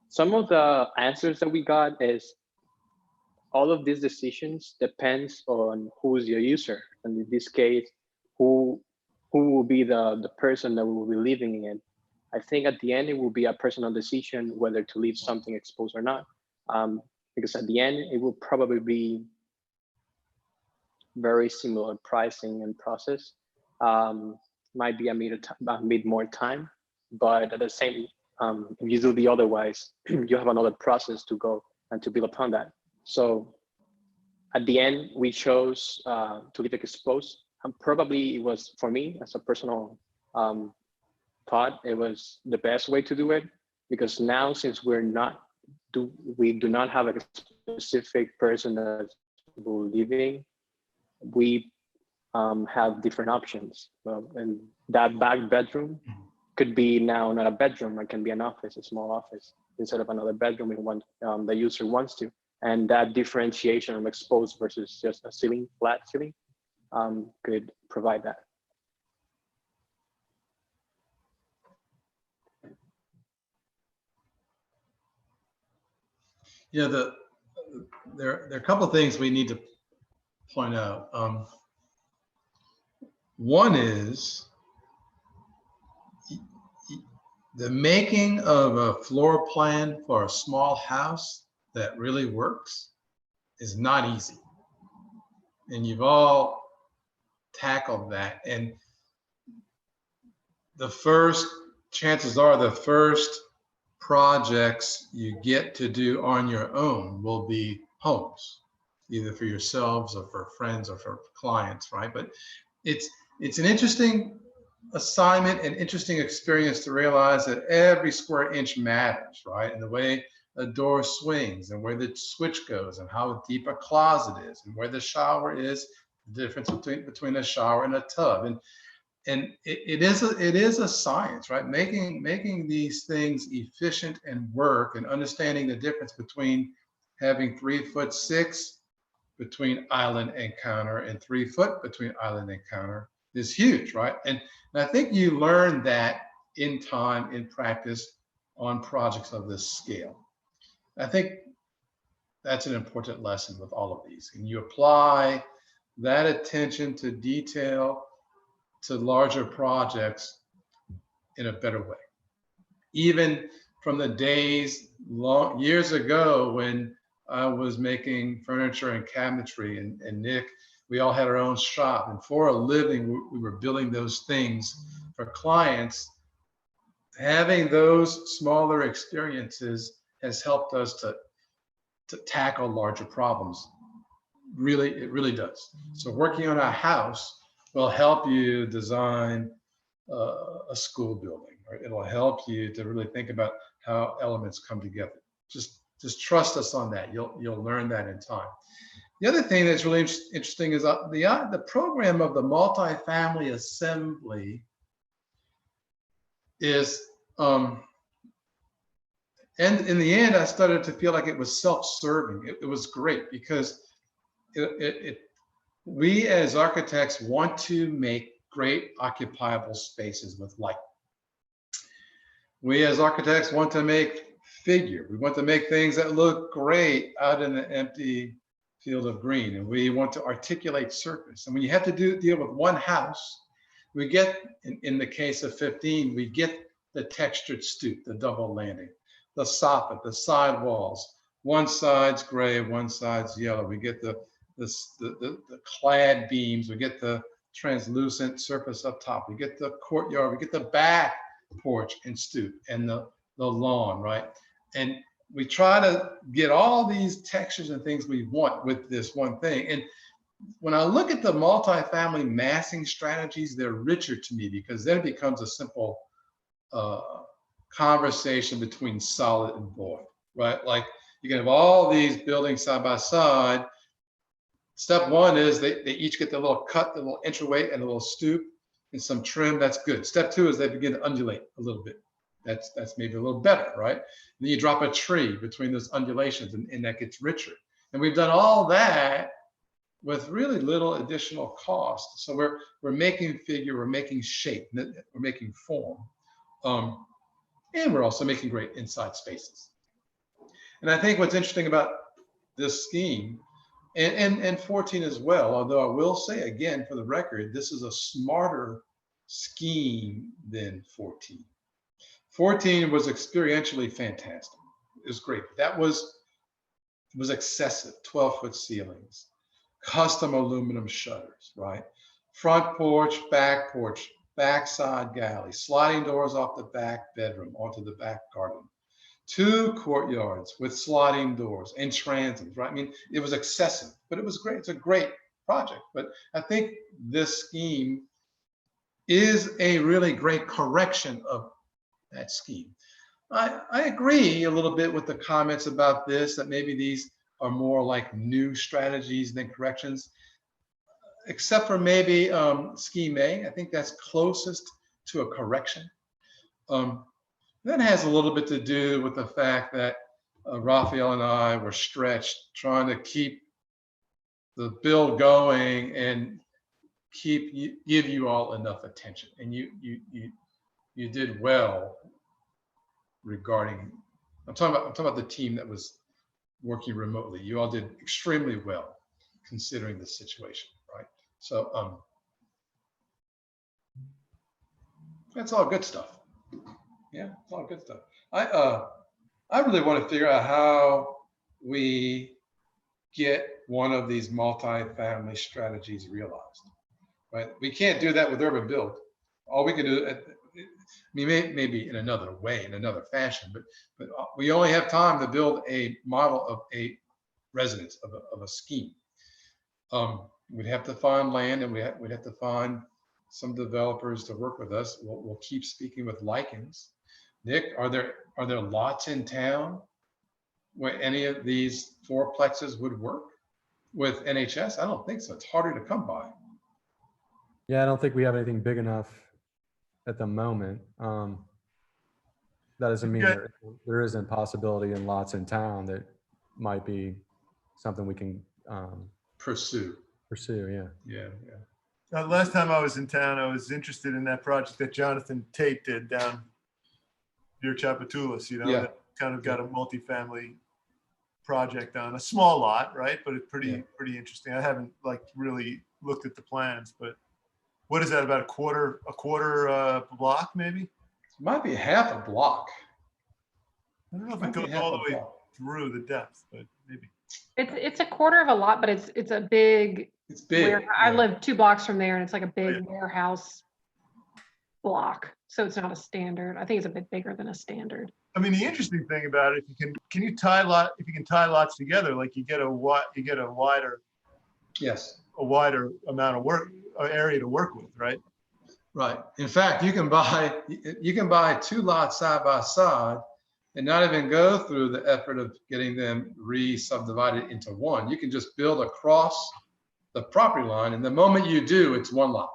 some of the answers that we got is all of these decisions depends on who's your user, and in this case, who will be the person that will be living in. I think at the end it will be a personal decision whether to leave something exposed or not. Because at the end, it will probably be very similar pricing and process. Might be a bit more time, but at the same, if you do the otherwise, you have another process to go and to build upon that. So at the end, we chose to leave it exposed. And probably it was, for me, as a personal thought, it was the best way to do it, because now since we do not have a specific person that's living, we have different options. And that back bedroom could be now not a bedroom, it can be an office, a small office, instead of another bedroom if the user wants to. And that differentiation of exposed versus just a ceiling, flat ceiling, could provide that. Yeah, there are a couple of things we need to point out. One is the making of a floor plan for a small house that really works is not easy. And you've all tackled that. And the first, chances are the first projects you get to do on your own will be homes, either for yourselves or for friends or for clients, right? But it's an interesting assignment and interesting experience to realize that every square inch matters, right? And the way a door swings and where the switch goes and how deep a closet is and where the shower is, the difference between a shower and a tub. And it is a science, right? Making these things efficient and work, and understanding the difference between having 3'6" between island and counter and 3 foot between island and counter is huge, right? And I think you learn that in time, in practice, on projects of this scale. I think that's an important lesson with all of these. And you apply that attention to detail to larger projects in a better way. Even from the days years ago when I was making furniture and cabinetry, and Nick, we all had our own shop, and for a living we were building those things for clients. Having those smaller experiences has helped us to tackle larger problems. Really, it really does. So working on a house will help you design a school building, right? It'll help you to really think about how elements come together. Just trust us on that. You'll learn that in time. The other thing that's really interesting is the program of the multifamily assembly is, and in the end, I started to feel like it was self-serving. It was great because we as architects want to make great occupiable spaces with light. We as architects want to make figure. We want to make things that look great out in the empty field of green, and we want to articulate surface. And when you have to deal with one house, we get, in the case of 15, we get the textured stoop, the double landing, the soffit, the side walls. One side's gray, one side's yellow. We get the clad beams. We get the translucent surface up top. We get the courtyard. We get the back porch and stoop and the lawn, right? And we try to get all these textures and things we want with this one thing. And when I look at the multifamily massing strategies, they're richer to me, because then it becomes a simple conversation between solid and void, right? Like you can have all these buildings side by side. Step one is they each get the little cut, the little entryway and a little stoop and some trim. That's good. Step two is they begin to undulate a little bit. That's maybe a little better, right? And then you drop a tree between those undulations, and that gets richer. And we've done all that with really little additional cost. So we're making figure, we're making shape, we're making form, and we're also making great inside spaces. And I think what's interesting about this scheme, and 14 as well, although I will say again, for the record, this is a smarter scheme than 14. 14 was experientially fantastic. It was great. That was excessive. 12-foot ceilings, custom aluminum shutters, right? Front porch, backside galley, sliding doors off the back bedroom onto the back garden, 2 courtyards with sliding doors and transoms, right? I mean, it was excessive, but it was great. It's a great project. But I think this scheme is a really great correction of that scheme. I agree a little bit with the comments about this, that maybe these are more like new strategies than corrections, except for maybe scheme A. I think that's closest to a correction. That has a little bit to do with the fact that Raphael and I were stretched trying to keep the build going and give you all enough attention, and you did well regarding. I'm talking about the team that was working remotely. You all did extremely well considering the situation, right? So that's all good stuff. Yeah, it's all good stuff. I really want to figure out how we get one of these multi-family strategies realized, right? We can't do that with UrbanBuild. All we can do, I mean, maybe in another way, in another fashion, but we only have time to build a model of a residence, of a scheme. We'd have to find land, and we'd have to find some developers to work with us. We'll keep speaking with Lichens. Nick, are there lots in town where any of these fourplexes would work with NHS? I don't think so. It's harder to come by. Yeah, I don't think we have anything big enough at the moment. That doesn't mean there isn't possibility in lots in town that might be something we can pursue. Yeah. Last time I was in town, I was interested in that project that Jonathan Tate did down near Chapatoulas, that kind of got a multifamily project on a small lot, right? But it's pretty interesting. I haven't really looked at the plans, but what is that, about a quarter block maybe? It might be half a block. I don't know if it goes all the way through the depth, but maybe. It's a quarter of a lot, but it's a big. It's big. I live 2 blocks from there, and it's like a big warehouse block. So it's not a standard. I think it's a bit bigger than a standard. I mean, the interesting thing about it, if you can tie lots together, like you get a wider amount of area to work with, right? Right. In fact, you can buy 2 lots side by side and not even go through the effort of getting them re-subdivided into one. You can just build across the property line, and the moment you do, it's 1 lot.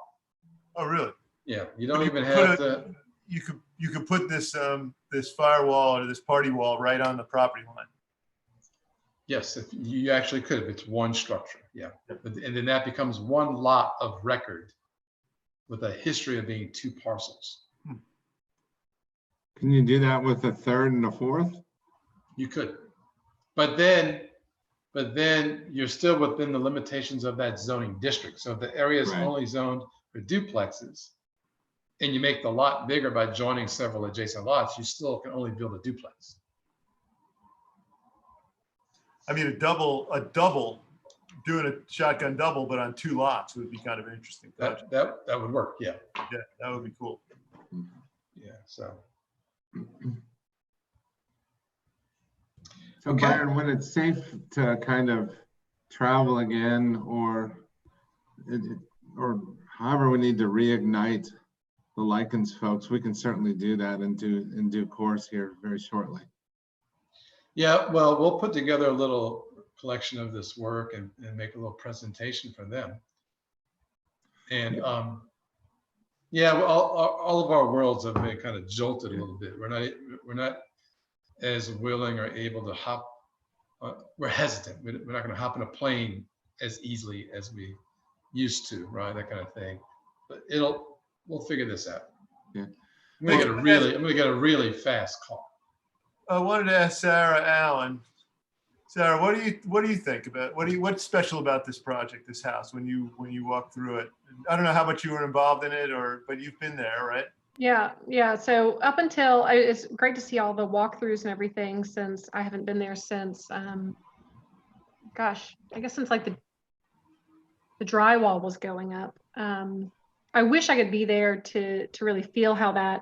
Oh, really? Yeah. You don't even have to. You could put this this firewall or this party wall right on the property line. Yes, if you actually could, if it's one structure. Yeah. And then that becomes 1 lot of record with a history of being 2 parcels. Can you do that with a third and a fourth? You could, but then you're still within the limitations of that zoning district. So if the area is only zoned for duplexes, and you make the lot bigger by joining several adjacent lots, you still can only build a duplex. I mean, a double, doing a shotgun double, but on 2 lots would be kind of an interesting project. That would work. Yeah. Yeah, that would be cool. Yeah. So. So Byron, when it's safe to kind of travel again, or however we need to reignite the Lichens folks, we can certainly do that in due course here very shortly. Yeah, well, we'll put together a little collection of this work and make a little presentation for them. And yeah, well, all of our worlds have been kind of jolted a little bit. We're not as willing or able to hop. We're hesitant. We're not going to hop in a plane as easily as we used to, right? That kind of thing. But we'll figure this out. Yeah. I'm gonna get a really fast call. I wanted to ask Sarah Allen. Sarah, what do you think about what's special about this project, this house, when you walk through it? I don't know how much you were involved in it, but you've been there, right? Yeah. So up until it's great to see all the walkthroughs and everything, since I haven't been there since gosh, I guess since like the drywall was going up. I wish I could be there to really feel how that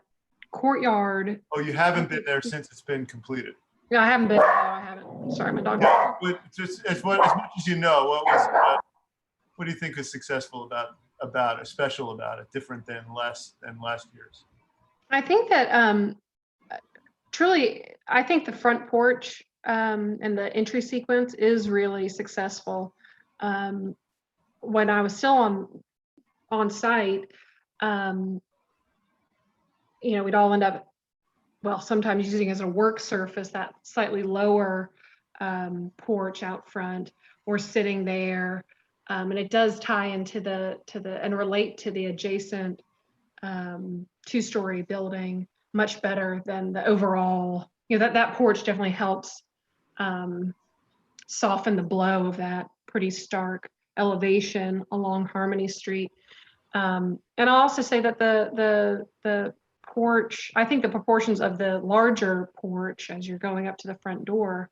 courtyard. Oh, you haven't been there since it's been completed? No, I haven't been. No, I haven't. Sorry, my dog. But just as much as you know, what do you think is successful about it, special about it, different than last year's? I think that truly, I think the front porch and the entry sequence is really successful. When I was still on site, we'd all end up, well, sometimes using as a work surface that slightly lower porch out front, or sitting there, and it does tie into and relate to the adjacent 2-story building much better than the overall. That porch definitely helps soften the blow of that pretty stark elevation along Harmony Street. And I'll also say that the porch, I think the proportions of the larger porch as you're going up to the front door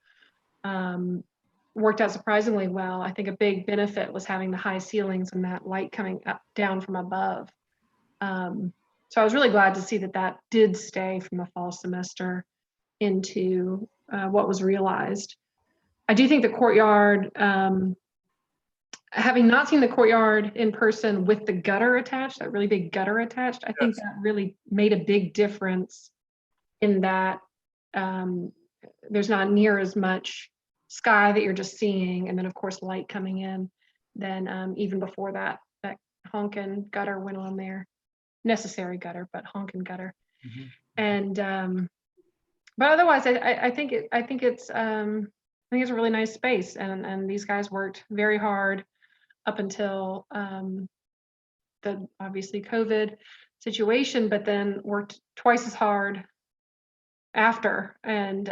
worked out surprisingly well. I think a big benefit was having the high ceilings and that light coming up down from above. So I was really glad to see that that did stay from the fall semester into what was realized. I do think the courtyard, having not seen the courtyard in person with the gutter attached, that really big gutter attached, I think that really made a big difference in that there's not near as much sky that you're just seeing, and then of course light coming in, than even before that honkin' gutter went on there. Necessary gutter, but honkin' gutter. And but otherwise, I think it's a really nice space, and these guys worked very hard up until the obviously COVID situation, but then worked twice as hard after, and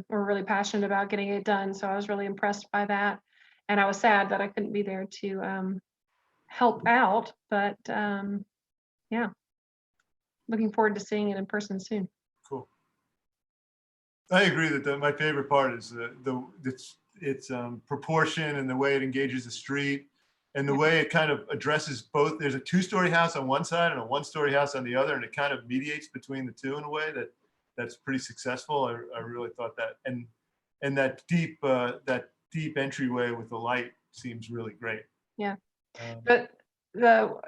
we're really passionate about getting it done. So I was really impressed by that, and I was sad that I couldn't be there to help out, but yeah, looking forward to seeing it in person soon. Cool. I agree that my favorite part is its proportion and the way it engages the street, and the way it kind of addresses both. There's a 2-story house on one side and a 1-story house on the other, and it kind of mediates between the two in a way that's pretty successful. I really thought that, and that deep entryway with the light seems really great. Yeah, but the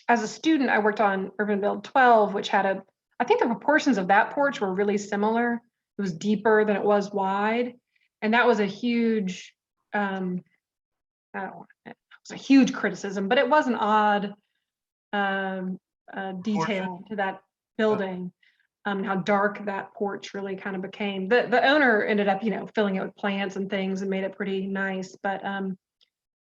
as a student, I worked on UrbanBuild 12, which had I think the proportions of that porch were really similar. It was deeper than it was wide, and that was a huge, it was a huge criticism, but it was an odd detail to that building. How dark that porch really kind of became. The owner ended up, filling it with plants and things and made it pretty nice. But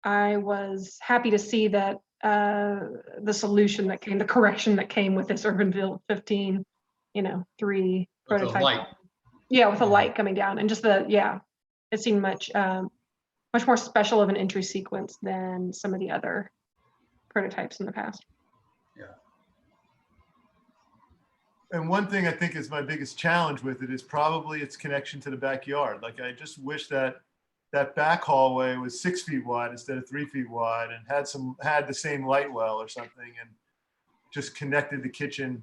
I was happy to see that the solution that came, the correction that came with this UrbanBuild 15, 3 prototype. With a light. Yeah, with a light coming down, and just it seemed much more special of an entry sequence than some of the other prototypes in the past. And one thing I think is my biggest challenge with it is probably its connection to the backyard. Like, I just wish that back hallway was 6 feet wide instead of 3 feet wide, and had the same light well or something, and just connected the kitchen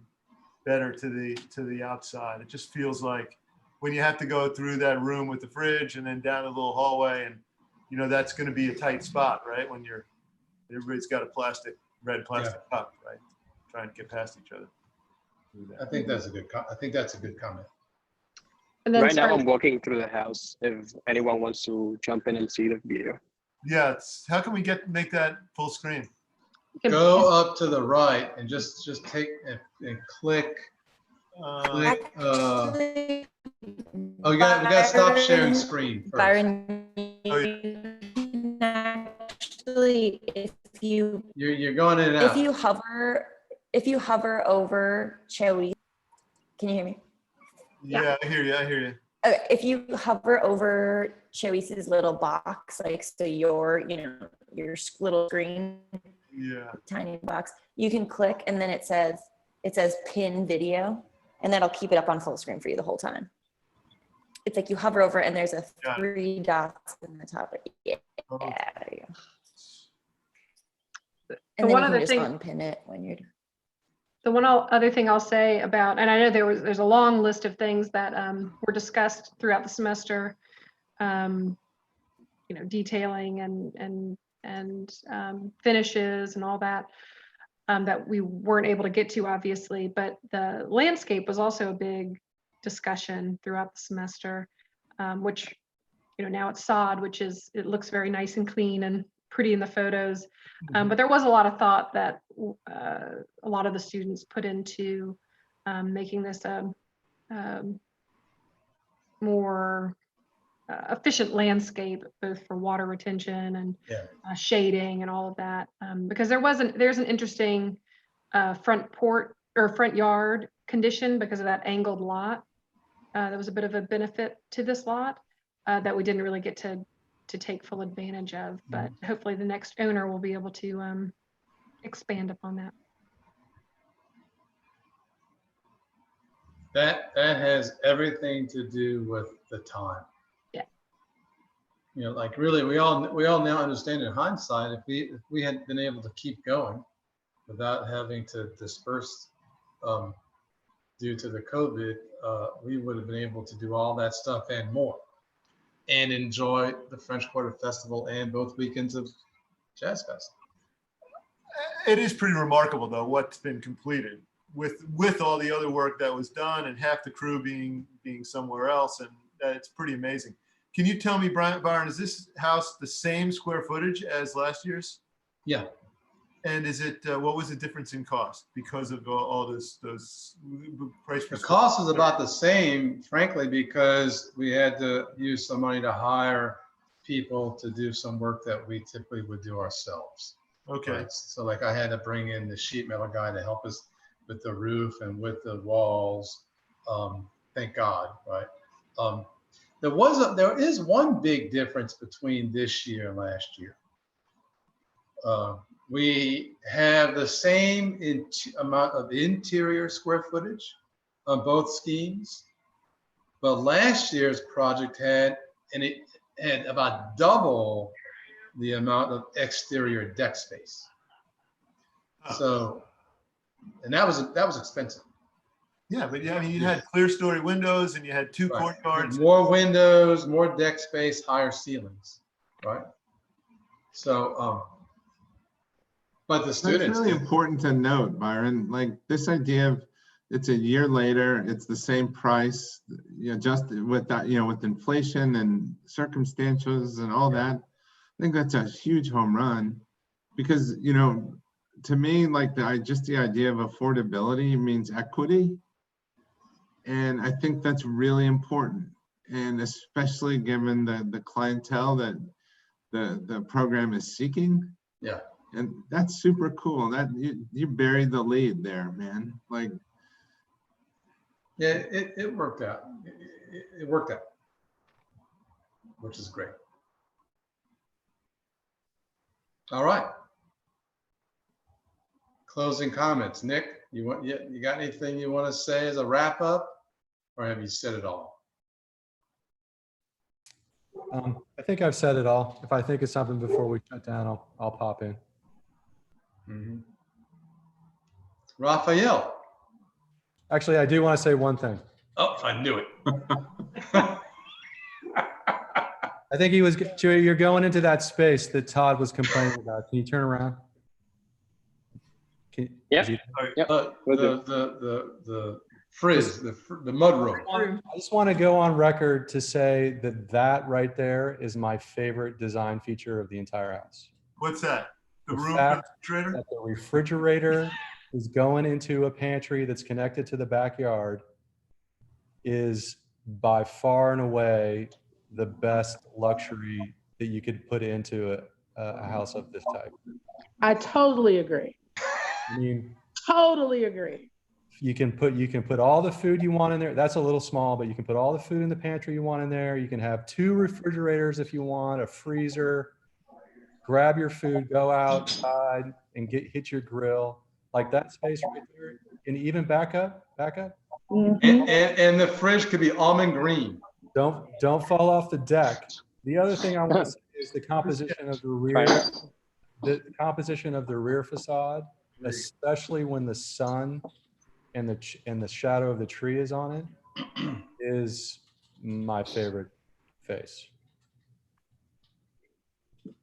better to the outside. It just feels like when you have to go through that room with the fridge and then down a little hallway, and that's going to be a tight spot, right? When everybody's got a red plastic cup, right? Trying to get past each other. I think that's a good comment. And then right now I'm walking through the house if anyone wants to jump in and see the video. Yeah, how can we make that full screen? Go up to the right and just take and click. We got to stop sharing screen first. Byron, actually, if you're going in and out. If you hover over Chewy, can you hear me? Yeah, I hear you. Okay, if you hover over Chewy's little box, like so your little screen, tiny box, you can click, and then it says pin video, and that'll keep it up on full screen for you the whole time. It's like you hover over, and there's a 3 dots in the top. Yeah, there you go. And then you can just unpin it when you're done. The one other thing I'll say about, and I know there's a long list of things that were discussed throughout the semester, detailing and finishes and all that, that we weren't able to get to, obviously, but the landscape was also a big discussion throughout the semester, which, now it's sod, it looks very nice and clean and pretty in the photos. But there was a lot of thought that a lot of the students put into making this a more efficient landscape, both for water retention and shading and all of that. Because there's an interesting front yard condition because of that angled lot. That was a bit of a benefit to this lot that we didn't really get to take full advantage of, but hopefully the next owner will be able to expand upon that. That has everything to do with the time. Yeah. You know, like really, we all now understand in hindsight, if we had been able to keep going without having to disperse due to the COVID, we would have been able to do all that stuff and more, and enjoy the French Quarter Festival and both weekends of Jazz Fest. It is pretty remarkable, though, what's been completed with all the other work that was done and half the crew being somewhere else, and it's pretty amazing. Can you tell me, Byron, is this house the same square footage as last year's? Yeah. And is it what was the difference in cost because of all those price? The cost is about the same, frankly, because we had to use some money to hire people to do some work that we typically would do ourselves. Okay. Right? So like I had to bring in the sheet metal guy to help us with the roof and with the walls. Thank God, right? There is one big difference between this year and last year. We have the same amount of interior square footage on both schemes, but last year's project had about double the amount of exterior deck space. So, and that was expensive. Yeah, but yeah, I mean, you had clear story windows and you had two courtyards. More windows, more deck space, higher ceilings, right? So, but the students. That's really important to note, Byron. Like this idea of it's a year later, it's the same price, you know, just with that, you know, with inflation and circumstances and all that. I think that's a huge home run because, you know, to me, like just the idea of affordability means equity. And I think that's really important. And especially given the clientele that the program is seeking. Yeah. And that's super cool. That you buried the lead there, man. Like, yeah, it worked out. It worked out, which is great. All right. Closing comments, Nick. You got anything you want to say as a wrap up, or have you said it all? I think I've said it all. If I think of something before we shut down, I'll pop in. Raphael. Actually, I do want to say one thing. Oh, I knew it. I think you're going into that space that Todd was complaining about. Can you turn around? Yeah. The frizz, the mud room. I just want to go on record to say that right there is my favorite design feature of the entire house. What's that? The room refrigerator? That the refrigerator is going into a pantry that's connected to the backyard is by far and away the best luxury that you could put into a house of this type. I totally agree. I mean, totally agree. You can put all the food you want in there. That's a little small, but you can put all the food in the pantry you want in there. You can have 2 refrigerators if you want, a freezer. Grab your food, go outside and hit your grill. Like that space right there. And even back up. And the fridge could be almond green. Don't fall off the deck. The other thing I want to say is the composition of the rear. The composition of the rear facade, especially when the sun and the shadow of the tree is on it, is my favorite face.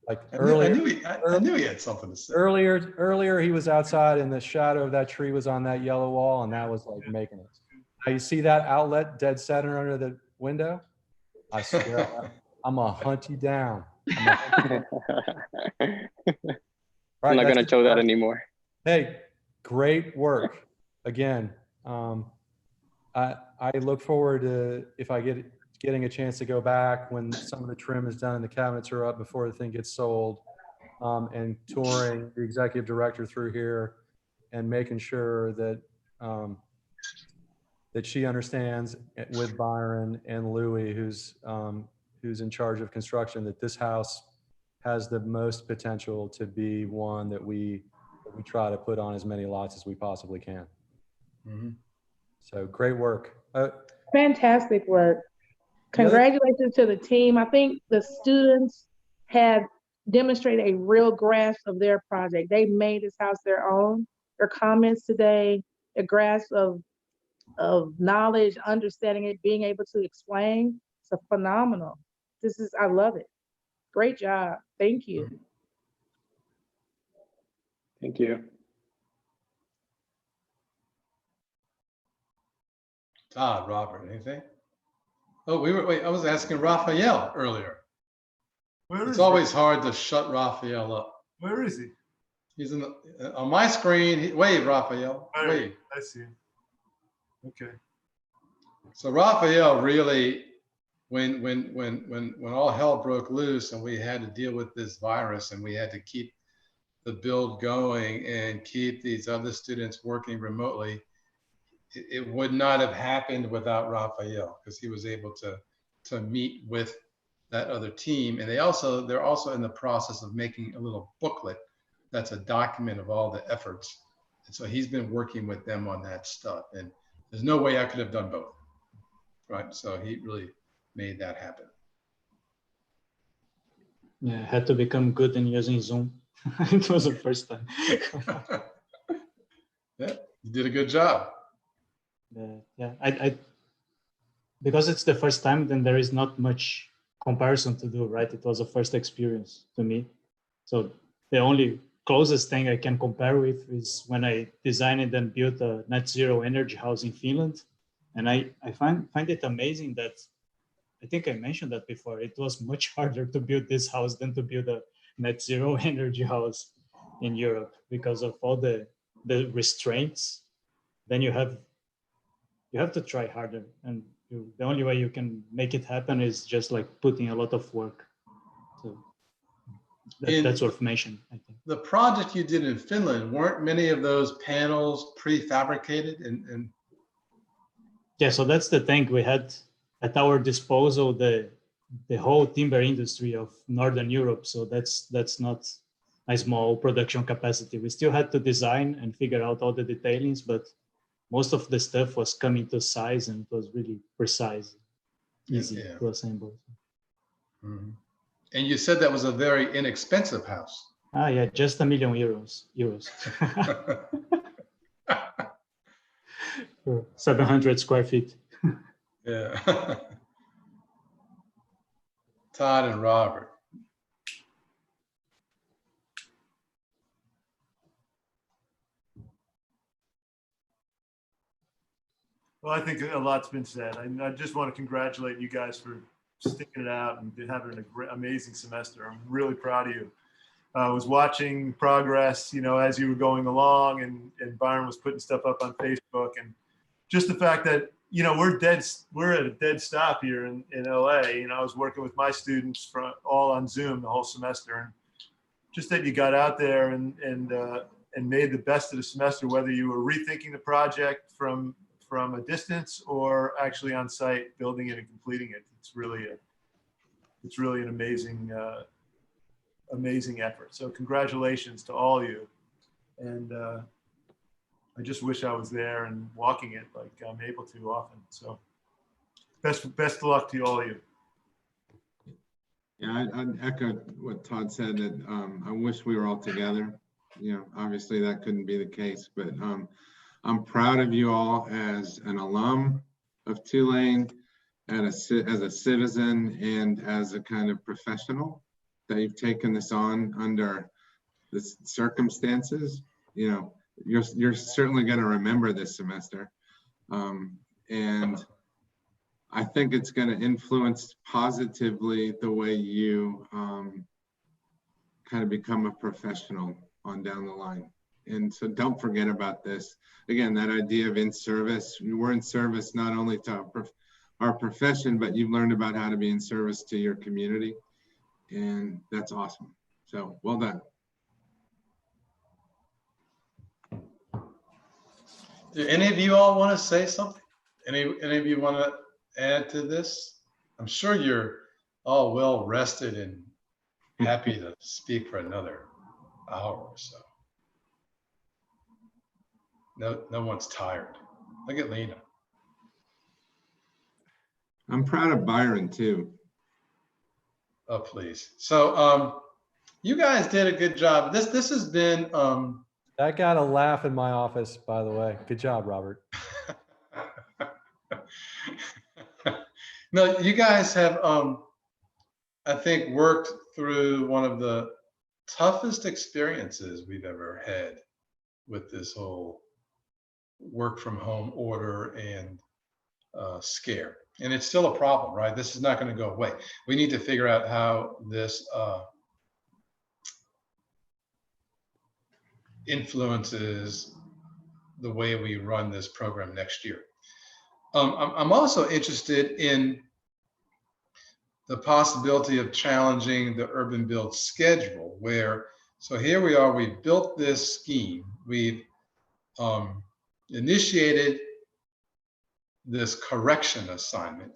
Like I knew he had something to say. Earlier he was outside and the shadow of that tree was on that yellow wall, and that was like making it. Now you see that outlet dead center under the window? I swear, I'm gonna hunt you down. I'm not gonna show that anymore. Hey, great work. Again, I look forward to, if I getting a chance to go back when some of the trim is done and the cabinets are up before the thing gets sold, and touring the executive director through here and making sure that that she understands with Byron and Louie, who's in charge of construction, that this house has the most potential to be one that we try to put on as many lots as we possibly can. Mm-hmm. So great work. Fantastic work. Congratulations to the team. I think the students have demonstrated a real grasp of their project. They made this house their own. Their comments today, a grasp of knowledge, understanding it, being able to explain. It's a phenomenal. I love it. Great job. Thank you. Thank you. Todd, Robert, anything? Oh, wait, I was asking Raphael earlier. It's always hard to shut Raphael up. Where is he? He's on my screen. Wave, Raphael. Wave. I see him. Okay. So Raphael really, when all hell broke loose and we had to deal with this virus and we had to keep the build going and keep these other students working remotely, it would not have happened without Raphael, because he was able to meet with that other team. And they're also in the process of making a little booklet that's a document of all the efforts. And so he's been working with them on that stuff. And there's no way I could have done both. Right. So he really made that happen. Yeah, I had to become good in using Zoom. It was the first time. Yeah, you did a good job. Yeah, I because it's the first time, then there is not much comparison to do, right? It was a first experience to me. So the only closest thing I can compare with is when I designed and built a net zero energy house in Finland. And I find it amazing that, I think I mentioned that before, it was much harder to build this house than to build a net zero energy house in Europe because of all the restraints. Then you have to try harder, and the only way you can make it happen is just like putting a lot of work. So that's worth mentioning, I think. The project you did in Finland, weren't many of those panels prefabricated? And yeah, so that's the thing. We had at our disposal the whole timber industry of Northern Europe. So that's not a small production capacity. We still had to design and figure out all the detailings, but most of the stuff was coming to size and it was really precise, easy to assemble. Mm-hmm. And you said that was a very inexpensive house. Ah, yeah, just €1 million. 700 square feet. Yeah. Todd and Robert. Well, I think a lot's been said. I just want to congratulate you guys for sticking it out and having an amazing semester. I'm really proud of you. I was watching progress, as you were going along, and Byron was putting stuff up on Facebook, and just the fact that, we're at a dead stop here in LA. I was working with my students all on Zoom the whole semester, and just that you got out there and made the best of the semester, whether you were rethinking the project from a distance or actually on site building it and completing it. It's really an amazing effort. So congratulations to all of you. And I just wish I was there and walking it like I'm able to often. So best of luck to all of you. Yeah, I'd echo what Todd said, that I wish we were all together. Obviously that couldn't be the case, but I'm proud of you all as an alum of Tulane, as a citizen, and as a kind of professional, that you've taken this on under the circumstances. You're certainly going to remember this semester. And I think it's going to influence positively the way you kind of become a professional on down the line. And so don't forget about this. Again, that idea of in service, we're in service not only to our profession, but you've learned about how to be in service to your community. And that's awesome. So well done. Do any of you all want to say something? Any of you want to add to this? I'm sure you're all well rested and happy to speak for another hour or so. No one's tired. Look at Lena. I'm proud of Byron too. Oh, please. So you guys did a good job. This has been That got a laugh in my office, by the way. Good job, Robert. no, you guys have I think worked through one of the toughest experiences we've ever had with this whole work from home order and scare. And it's still a problem, right? This is not going to go away. We need to figure out how this influences the way we run this program next year. I'm also interested in the possibility of challenging the UrbanBuild schedule, where, so here we are, we've built this scheme, we've initiated this correction assignment,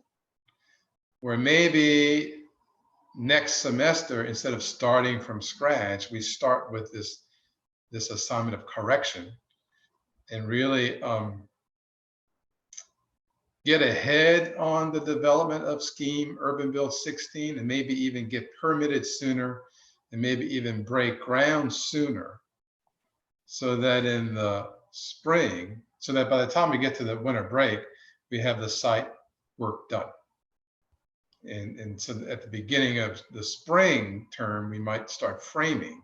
where maybe next semester, instead of starting from scratch, we start with this assignment of correction and really get ahead on the development of scheme UrbanBuild 16 and maybe even get permitted sooner and maybe even break ground sooner, so that in the spring, so that by the time we get to the winter break, we have the site work done. And so at the beginning of the spring term, we might start framing.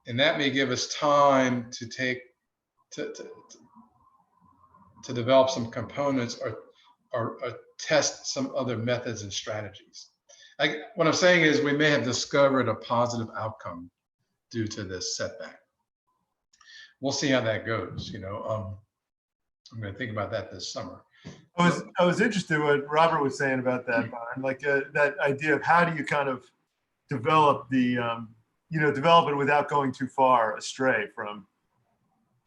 And that may give us time to take, to develop some components or test some other methods and strategies. What I'm saying is we may have discovered a positive outcome due to this setback. We'll see how that goes. You know, I'm going to think about that this summer. I was interested in what Robert was saying about that, Byron, like that idea of how do you kind of develop the, develop it without going too far astray from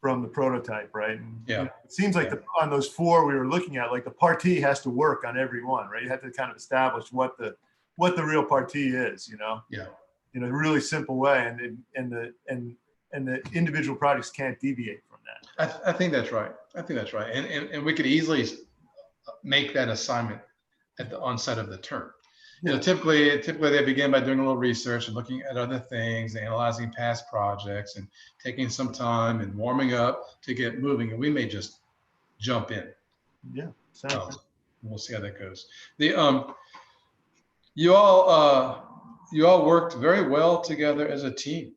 the prototype, right? And, yeah. It seems like on those 4 we were looking at, like the party has to work on every one, right? You have to kind of establish what the real party is, Yeah. In a really simple way, and the individual projects can't deviate from that. I think that's right. I think that's right. And we could easily make that assignment at the onset of the term. You know, typically they begin by doing a little research and looking at other things, analyzing past projects and taking some time and warming up to get moving. And we may just jump in. Yeah. We'll see how that goes. You all worked very well together as a team,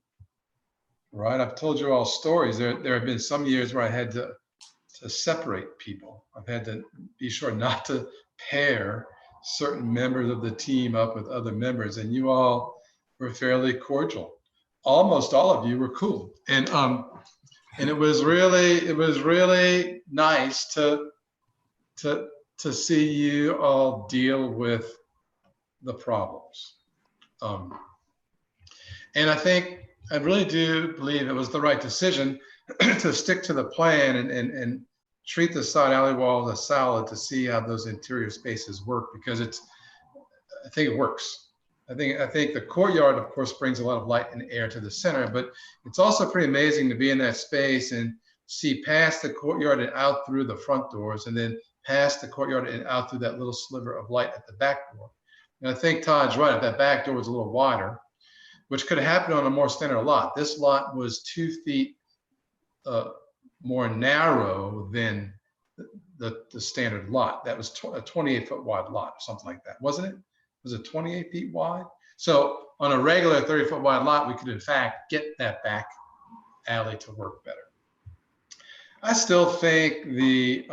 right? I've told you all stories. There have been some years where I had to separate people. I've had to be sure not to pair certain members of the team up with other members, and you all were fairly cordial. Almost all of you were cool, and it was really nice to see you all deal with the problems. And I really do believe it was the right decision to stick to the plan and treat the side alley wall as a salad to see how those interior spaces work, because I think it works. I think the courtyard, of course, brings a lot of light and air to the center, but it's also pretty amazing to be in that space and see past the courtyard and out through the front doors, and then past the courtyard and out through that little sliver of light at the back door. And I think Todd's right, if that back door was a little wider, which could have happened on a more standard lot. This lot was 2 feet more narrow than the standard lot. That was a 28-foot wide lot, or something like that, wasn't it? Was it 28 feet wide? So on a regular 30-foot wide lot, we could in fact get that back alley to work better. I still think the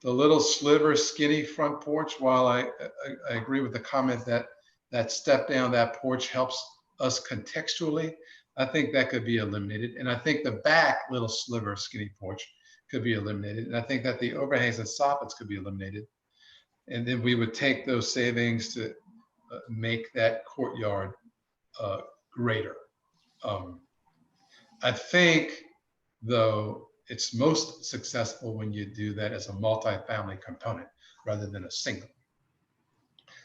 little sliver skinny front porch, while I agree with the comment that step down that porch helps us contextually, I think that could be eliminated. And I think the back little sliver skinny porch could be eliminated. And I think that the overhangs and soffits could be eliminated. And then we would take those savings to make that courtyard greater. I think, though, it's most successful when you do that as a multi-family component rather than a single.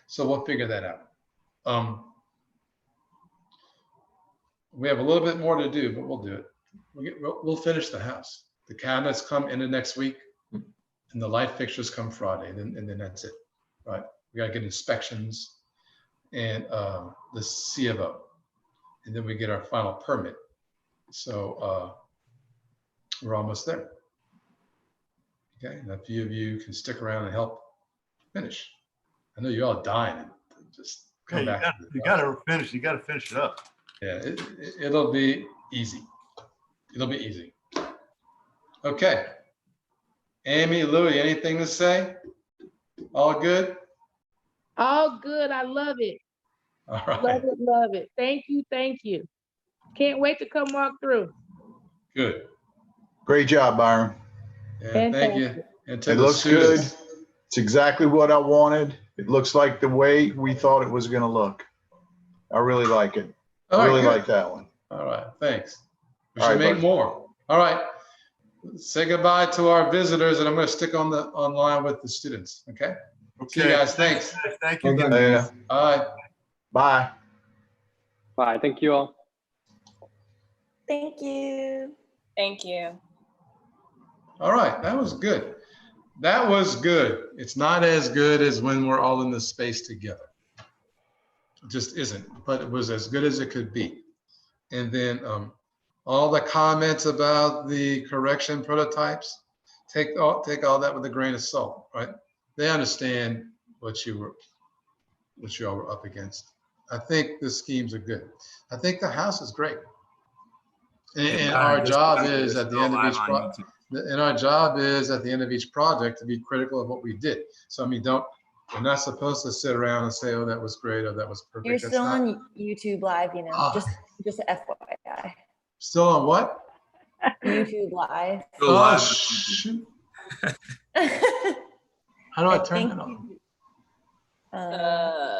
So we'll figure that out. We have a little bit more to do, but we'll do it. We'll finish the house. The cabinets come into next week, and the light fixtures come Friday, and then that's it. right? We gotta get inspections and the C of O. And then we get our final permit. So we're almost there. Okay, and a few of you can stick around and help finish. I know you're all dying to just come Yeah, back. you gotta finish. You gotta finish it up. Yeah, it'll be easy. It'll be easy. Okay. Amy, Louie, anything to say? All good? All good. I love it. All right. Love it. Love it. Thank you. Thank you. Can't wait to come walk through. Good. Great job, Byron. And thank you. And to It the looks good. students. It's exactly what I wanted. It looks like the way we thought it was gonna look. I really like it. All I right, really good. like that one. All right, thanks. We All should right, make bud. more. All right. Say goodbye to our visitors, and I'm going to stick on the online with the students. Okay. See you guys. Thanks. Thank you. Well done, Yeah. guys. Bye. Bye. Bye. Thank you all. Thank you. Thank you. All right. That was good. That was good. It's not as good as when we're all in the space together. It just isn't, but it was as good as it could be. And then all the comments about the correction prototypes, take all that with a grain of salt, right? They understand what you all were up against. I think the schemes are good. I think the house is great. And our job is at the end of each project. And our job is at the end of each project to be critical of what we did. So I mean, we're not supposed to sit around and say, "Oh, that was great," or "That was perfect." You're That's still not, on YouTube Live, you know, just FYI. still on what? YouTube Live. Oh, shoot. How do I turn that on?